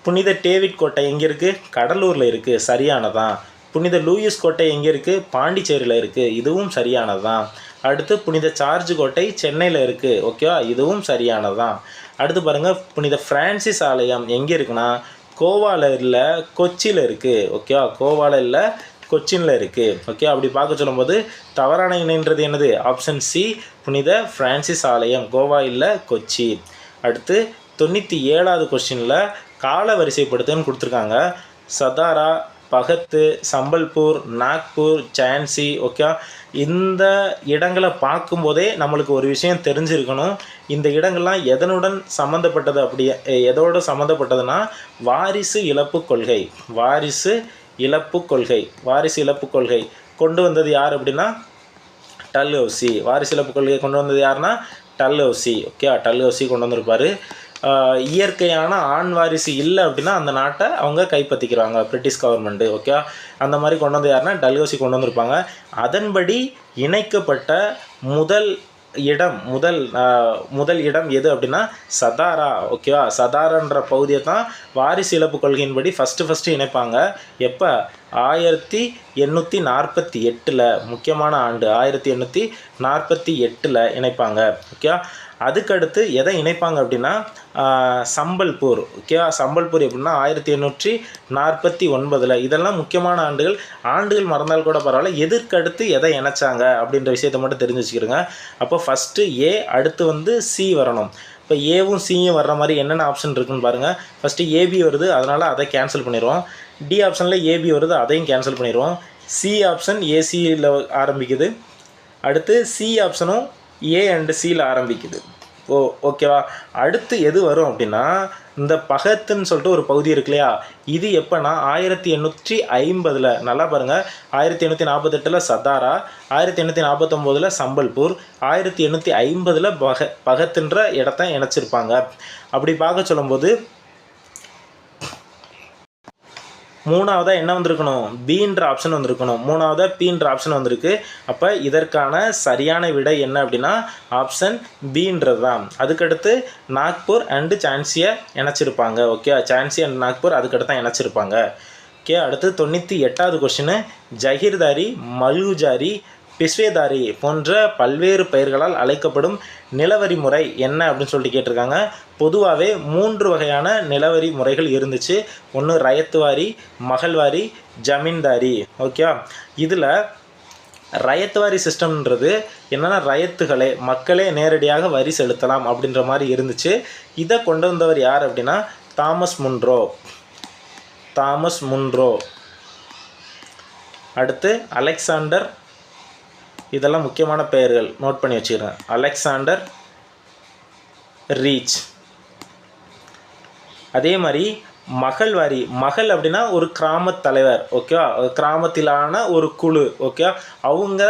புனித டேவிட் கோட்டை எங்கே இருக்குது? கடலூரில் இருக்குது. சரியானதான். புனித லூயிஸ் கோட்டை எங்கே இருக்குது? பாண்டிச்சேரியில் இருக்குது. இதுவும் சரியானதுதான். அடுத்து புனித ஜார்ஜ் கோட்டை சென்னையில் இருக்குது. ஓகேவா, இதுவும் சரியானதுதான். அடுத்து பாருங்கள், புனித பிரான்சிஸ் ஆலயம் எங்கே இருக்குன்னா கோவாவில் இல்லை, கொச்சியில் இருக்குது. ஓகேவா, கோவாவில் இல்லை, கொச்சினில் இருக்குது. ஓகே, அப்படி பார்க்க சொல்லும்போது தவறான இணைன்றது என்னது? ஆப்ஷன் சி, புனித பிரான்சிஸ் ஆலயம், கோவா இல்லை, கொச்சி. அடுத்து 97வது கொஸ்டினில் கால வரிசைப்படுத்துன்னு கொடுத்துருக்காங்க. சதாரா, பகத்து, சம்பல்பூர், நாக்பூர், ஜான்சி. ஓகே, இந்த இடங்களை பார்க்கும்போதே நம்மளுக்கு ஒரு விஷயம் தெரிஞ்சிருக்கணும். இந்த இடங்கள்லாம் எதனுடன் சம்மந்தப்பட்டது? எதோடு சம்மந்தப்பட்டதுன்னா வாரிசு இழப்பு கொள்கை கொண்டு வந்தது யார் அப்படின்னா டல்ஹௌசி. வாரிசு இழப்பு கொள்கையை கொண்டு வந்தது யாருன்னா டல்ஹௌசி. ஓகே, டல்ஹௌசி கொண்டு வந்திருப்பார். இயற்கையான ஆண் வாரிசு இல்லை அப்படின்னா அந்த நாட்டை அவங்க கைப்பற்றிக்கிறாங்க, பிரிட்டிஷ் கவர்மெண்ட்டு. ஓகே, அந்த மாதிரி கொண்டு வந்து யாருன்னா டல்ஹௌசி கொண்டு வந்திருப்பாங்க. அதன்படி இணைக்கப்பட்ட முதல் இடம் எது அப்படின்னா சதாரா. ஓகேவா, சதாரான்ற பகுதியை தான் வாரிசு இழப்பு கொள்கையின்படி ஃபஸ்ட்டு இணைப்பாங்க. எப்போ? 1848. முக்கியமான ஆண்டு 1848 இணைப்பாங்க. ஓகே, அதுக்கடுத்து எதை இணைப்பாங்க அப்படின்னா சம்பல்பூர். ஓகேவா, சம்பல்பூர் எப்படின்னா 1849. இதெல்லாம் முக்கியமான ஆண்டுகள் மறந்தால் கூட பரவாயில்ல. எதற்கடுத்து எதை இணைச்சாங்க அப்படின்ற விஷயத்தை மட்டும் தெரிஞ்சு வச்சுக்கிறோங்க. அப்போ ஃபஸ்ட்டு ஏ, அடுத்து சி வரணும். இப்போ ஏவும் சியும் வர்ற மாதிரி என்னென்ன ஆப்ஷன் இருக்குன்னு பாருங்கள். ஃபஸ்ட்டு ஏபி வருது, அதனால் அதை கேன்சல் பண்ணிடுவோம். டி ஆப்ஷனில் ஏபி வருது, அதையும் கேன்சல் பண்ணிடுவோம். சி ஆப்ஷன் ஏசியில் ஆரம்பிக்குது. அடுத்து சி ஆப்ஷனும் ஏ அண்டு சியில் ஆரம்பிக்குது. ஓகேவா, அடுத்து எது வரும் அப்படின்னா இந்த பகத்துன்னு சொல்லிட்டு ஒரு பகுதி இருக்கு இல்லையா, இது எப்போனா 1850. நல்லா பாருங்கள், 1848 சதாரா, 1849 சம்பல்பூர், 1850 பகத்துன்ற இடத்த இணைச்சிருப்பாங்க. அப்படி பார்க்க சொல்லும்போது மூணாவதாக என்ன வந்திருக்கணும், பீன்ற ஆப்ஷன் வந்திருக்கணும். மூணாவதாக பீன்ற ஆப்ஷன் வந்திருக்கு. அப்போ இதற்கான சரியான விடை என்ன அப்படின்னா ஆப்ஷன் பீன்றது தான். அதுக்கடுத்து நாக்பூர் அண்டு சான்சியை இணைச்சிருப்பாங்க. ஓகே, சான்சி அண்ட் நாக்பூர் அதுக்கடுத்து தான் இணைச்சிருப்பாங்க. ஓகே, அடுத்து 98வது கொஷினு, ஜஹீர்தாரி, மல்குஜாரி, பிஸ்வேதாரி போன்ற பல்வேறு பெயர்களால் அழைக்கப்படும் நிலவரி முறை என்ன அப்படின்னு சொல்லிட்டு கேட்டிருக்காங்க. பொதுவாகவே 3 வகையான நிலவரி முறைகள் இருந்துச்சு. ஒன்று ரயத்வாரி, மகள்வாரி, ஜமீன்தாரி. ஓகே, இதில் ரயத்வாரி சிஸ்டம்ன்றது என்னென்னா ரயத்துகளே மக்களே நேரடியாக வரி செலுத்தலாம் அப்படின்ற மாதிரி இருந்துச்சு. இதை கொண்டு வந்தவர் யார் அப்படின்னா தாமஸ் முன்ரோ. அடுத்து அலெக்சாண்டர், இதெல்லாம் முக்கியமான பெயர்கள் நோட் பண்ணி வச்சுக்கிறேன். Alexander reach. அதே மாதிரி மகள்வாரி, மகள் அப்படின்னா ஒரு கிராமத் தலைவர். ஓகே, கிராமத்திலான ஒரு குழு. ஓகே, அவங்க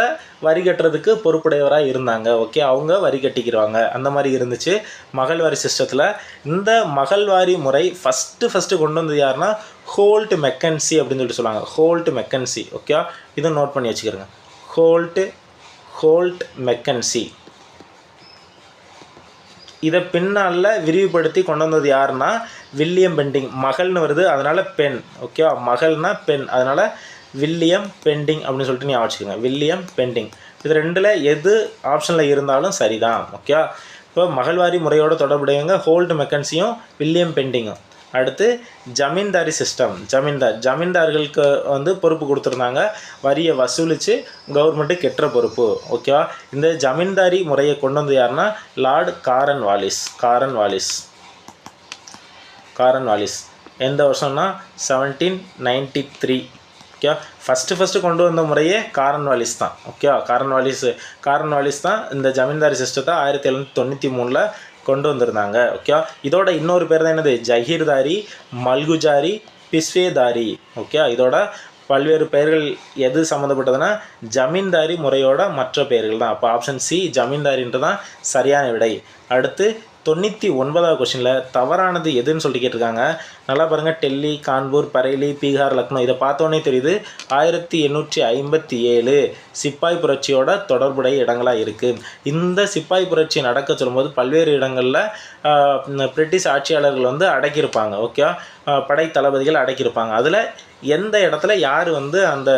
வரி கட்டுறதுக்கு பொறுப்புடையவராக இருந்தாங்க. ஓகே, அவங்க வரி கட்டிக்கிறாங்க. அந்த மாதிரி இருந்துச்சு மகள்வாரி சிஸ்டத்தில். இந்த மகள்வாரி முறை ஃபஸ்ட்டு கொண்டு வந்தது யாருன்னா ஹோல்ட் மெக்கன்சி அப்படின்னு சொல்லிட்டு சொல்லுவாங்க. Hold McKinsey. ஓகே, இதை நோட் பண்ணி வச்சுக்கிறேங்க. Hold McKinsey. இதை பின்னால் விரிவுபடுத்தி கொண்டு வந்தது யாருன்னா வில்லியம் பெண்டிங். மகள்னு வருது, அதனால் பெண். ஓகே, மகள்னா பெண், அதனால் வில்லியம் பெண்டிங் அப்படின்னு சொல்லிட்டு ஞாபகம் வச்சுக்கோங்க. William Bentinck. இது ரெண்டில் எது ஆப்ஷனில் இருந்தாலும் சரிதான். ஓகே, இப்போ மகள்வாரி முறையோட தொடர்புடையவங்க ஹோல்ட் மெக்கன்சியும் வில்லியம் பெண்டிங்கும். அடுத்து ஜமீன்தாரி சிஸ்டம். ஜமீன்தார்களுக்கு வந்து பொறுப்பு கொடுத்துருந்தாங்க, வரியை வசூலித்து கவர்மெண்ட்டு கெட்டுற பொறுப்பு. ஓகேவா, இந்த ஜமீன்தாரி முறையை கொண்டு வந்து யாருன்னா லார்ட் காரன் வாலிஸ். எந்த வருஷம்னா 1793. ஓகே, ஃபஸ்ட்டு கொண்டு வந்த முறையே காரன் வாலிஸ் தான். ஓகே, காரன் வாலிஸ் தான் இந்த ஜமீன்தாரி சிஸ்டத்தை 1793 கொண்டு வந்திருந்தாங்க. ஓகே, இதோட இன்னொரு பேர் தான் என்னது ஜஹீர்தாரி, மல்குஜாரி, பிஸ்வேதாரி. ஓகே, இதோட பல்வேறு பெயர்கள் எது சம்மந்தப்பட்டதுன்னா ஜமீன்தாரி முறையோட மற்ற பெயர்கள் தான். அப்போ ஆப்ஷன் சி ஜமீன்தாரின்றது தான் சரியான விடை. அடுத்து 99வது கொஷினில் தவறானது எதுன்னு சொல்லிட்டு கேட்டிருக்காங்க. நல்லா பாருங்கள், டெல்லி, கான்பூர், பரேலி, பீகார், லக்னோ. இதை பார்த்தோன்னே தெரியுது 1857 சிப்பாய் புரட்சியோட தொடர்புடைய இடங்களாக இருக்குது. இந்த சிப்பாய் புரட்சி நடக்க சொல்லும்போது பல்வேறு இடங்களில் பிரிட்டிஷ் ஆட்சியாளர்கள் வந்து அடக்கியிருப்பாங்க. ஓகே, படை தளபதிகள் அடக்கியிருப்பாங்க. அதில் எந்த இடத்துல யார் வந்து அந்த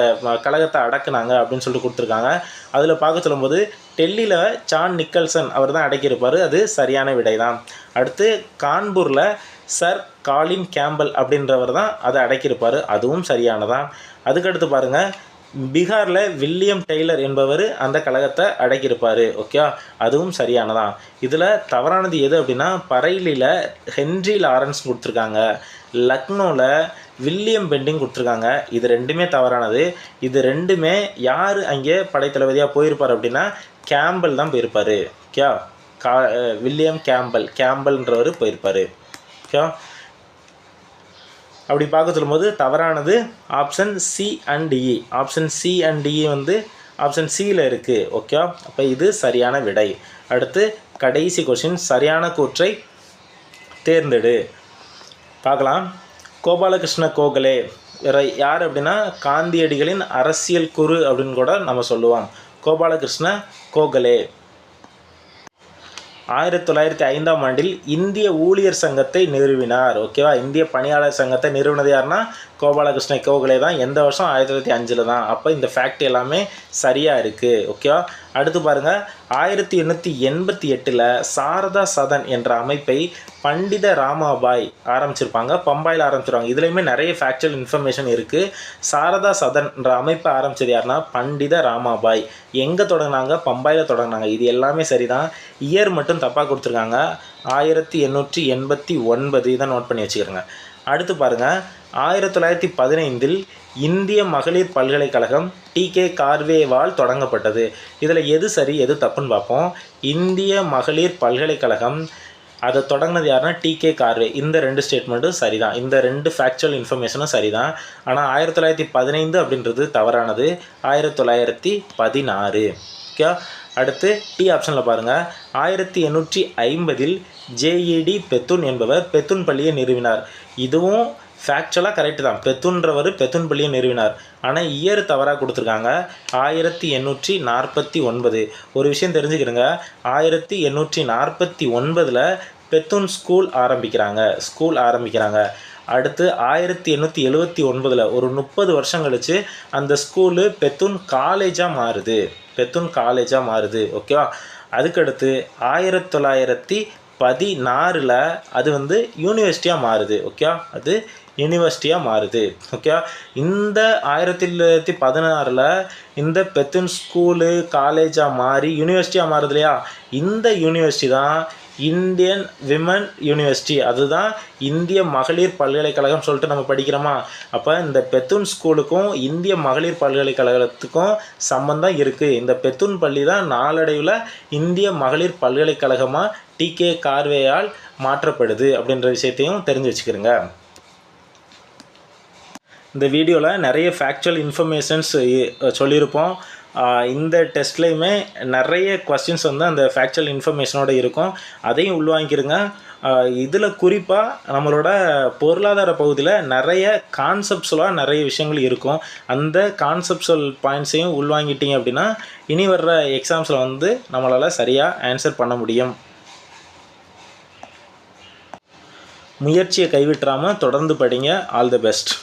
கழகத்தை அடக்குனாங்க அப்படின்னு சொல்லிட்டு கொடுத்துருக்காங்க. அதில் பார்க்க சொல்லும்போது டெல்லியில் சான் நிக்கல்சன் அவர் தான் அடக்கியிருப்பார். அது சரியான விடை தான். அடுத்து கான்பூரில் சர் காலின் கேம்பல் அப்படின்றவர் தான் அதை அடக்கியிருப்பார். அதுவும் சரியானதான். அதுக்கடுத்து பாருங்கள், பீகாரில் வில்லியம் டெய்லர் என்பவர் அந்த கழகத்தை அடக்கியிருப்பார். ஓகே, அதுவும் சரியானதான். இதில் தவறானது எது அப்படின்னா பரைலியில் ஹென்ரி லாரன்ஸ் கொடுத்துருக்காங்க, லக்னோவில் வில்லியம் பெண்டிங் கொடுத்துருக்காங்க. இது ரெண்டுமே தவறானது. இது ரெண்டுமே யார் அங்கே படைத்தளபதியாக போயிருப்பார் அப்படின்னா கேம்பல் தான் போயிருப்பார். ஓகே, வில்லியம் கேம்பல்ன்றவர் போயிருப்பார். ஓகே, அப்படி பார்க்க சொல்லும்போது தவறானது option C and E. Option C and E வந்து ஆப்ஷன் சியில் இருக்குது. ஓகே, அப்போ இது சரியான விடை. அடுத்து கடைசி கொஷின், சரியான கூற்றை தேர்ந்தெடு. பார்க்கலாம். கோபாலகிருஷ்ண கோகலே யார் அப்படின்னா காந்தியடிகளின் அரசியல் குரு அப்படின்னு கூட நம்ம சொல்லுவோம். கோபாலகிருஷ்ண கோகலே 1905ஆம் ஆண்டில் இந்திய ஊழியர் சங்கத்தை நிறுவினார். ஓகேவா, இந்திய பணியாளர் சங்கத்தை நிறுவனது யாருன்னா கோபாலகிருஷ்ண கோகலே தான். எந்த வருஷம் 1905 தான். அப்போ இந்த ஃபேக்ட் எல்லாமே சரியாக இருக்குது. ஓகேவா, அடுத்து பாருங்கள், 1888 சாரதா சதன் என்ற அமைப்பை பண்டித ராமாபாய் ஆரம்பிச்சிருப்பாங்க. பம்பாயில் ஆரம்பிச்சிருவாங்க. இதுலேயுமே நிறைய ஃபேக்சுவல் இன்ஃபர்மேஷன் இருக்குது. சாரதா சதன் என்ற அமைப்பை ஆரம்பித்தது யாருன்னா பண்டித ராமாபாய். எங்கே தொடங்கினாங்க? பம்பாயில் தொடங்கினாங்க. இது எல்லாமே சரிதான். இயர் மட்டும் தப்பாக கொடுத்துருக்காங்க, 1889. இதை நோட் பண்ணி வச்சுக்கிறேங்க. அடுத்து பாருங்கள், 1915 இந்திய மகளிர் பல்கலைக்கழகம் டி.கே. கார்வேவால் தொடங்கப்பட்டது. இதில் எது சரி எது தப்புன்னு பார்ப்போம். இந்திய மகளிர் பல்கலைக்கழகம் அதை தொடங்கினது யாருன்னா டி.கே. கார்வே. இந்த ரெண்டு ஸ்டேட்மெண்ட்டும் சரிதான். இந்த ரெண்டு ஃபேக்சுவல் இன்ஃபர்மேஷனும் சரிதான். ஆனால் 1915 அப்படின்றது தவறானது. 1916. ஓகே, அடுத்து டி ஆப்ஷனில் பாருங்கள், 1850 ஜேஇடி பெத்துன் என்பவர் பெத்துன் பள்ளியை நிறுவினார். இதுவும் ஃபேக்சுவலாக கரெக்டு தான். பெத்துன்றவர் பெத்துன் பள்ளியை நிறுவினார். ஆனால் இயர் தவறாக கொடுத்துருக்காங்க. 1849. ஒரு விஷயம் தெரிஞ்சுக்கிறேங்க, 1849 பெத்துன் ஸ்கூல் ஆரம்பிக்கிறாங்க. அடுத்து 1879 ஒரு 30 வருஷம் கழிச்சு அந்த ஸ்கூலு பெத்துன் காலேஜாக மாறுது. ஓகேவா? அதுக்கடுத்து 1916 அது வந்து யூனிவர்சிட்டியாக மாறுது. ஓகே, அது யூனிவர்சிட்டியாக மாறுது. ஓகே, இந்த 1916 இந்த பெத்துன் ஸ்கூலு காலேஜாக மாறி யூனிவர்சிட்டியாக மாறுது இல்லையா? இந்த யூனிவர்சிட்டி தான் இந்தியன் விமன் யூனிவர்சிட்டி. அதுதான் இந்திய மகளிர் பல்கலைக்கழகம் சொல்லிட்டு நம்ம படிக்கிறோமா? அப்போ இந்த பெத்துன் ஸ்கூலுக்கும் இந்திய மகளிர் பல்கலைக்கழகத்துக்கும் சம்பந்தம் இருக்குது. இந்த பெத்துன் பள்ளி தான் நாளடைவில் இந்திய மகளிர் பல்கலைக்கழகமாக டிகே கார்வேயால் மாற்றப்படுது அப்படின்ற விஷயத்தையும் தெரிஞ்சு வச்சுக்கிறேங்க. இந்த வீடியோவில் நிறைய ஃபேக்சுவல் இன்ஃபர்மேஷன்ஸ் சொல்லியிருப்போம். இந்த டெஸ்ட்லேயுமே நிறைய கொஸ்டின்ஸ் வந்து அந்த ஃபேக்சுவல் இன்ஃபர்மேஷனோடு இருக்கும். அதையும் உள்வாங்கிக்கிறங்க. இதில் குறிப்பாக நம்மளோட பொருளாதார பகுதியில் நிறைய கான்செப்ட்ஸ்லாம் நிறைய விஷயங்கள் இருக்கும். அந்த கான்செப்ட்ஸுவல் பாயிண்ட்ஸையும் உள்வாங்கிட்டீங்க அப்படின்னா இனி வர்ற எக்ஸாம்ஸில் வந்து நம்மளால் சரியாக ஆன்சர் பண்ண முடியும். முயற்சியை கைவிட்டுறாமல் தொடர்ந்து படிங்க. All the best.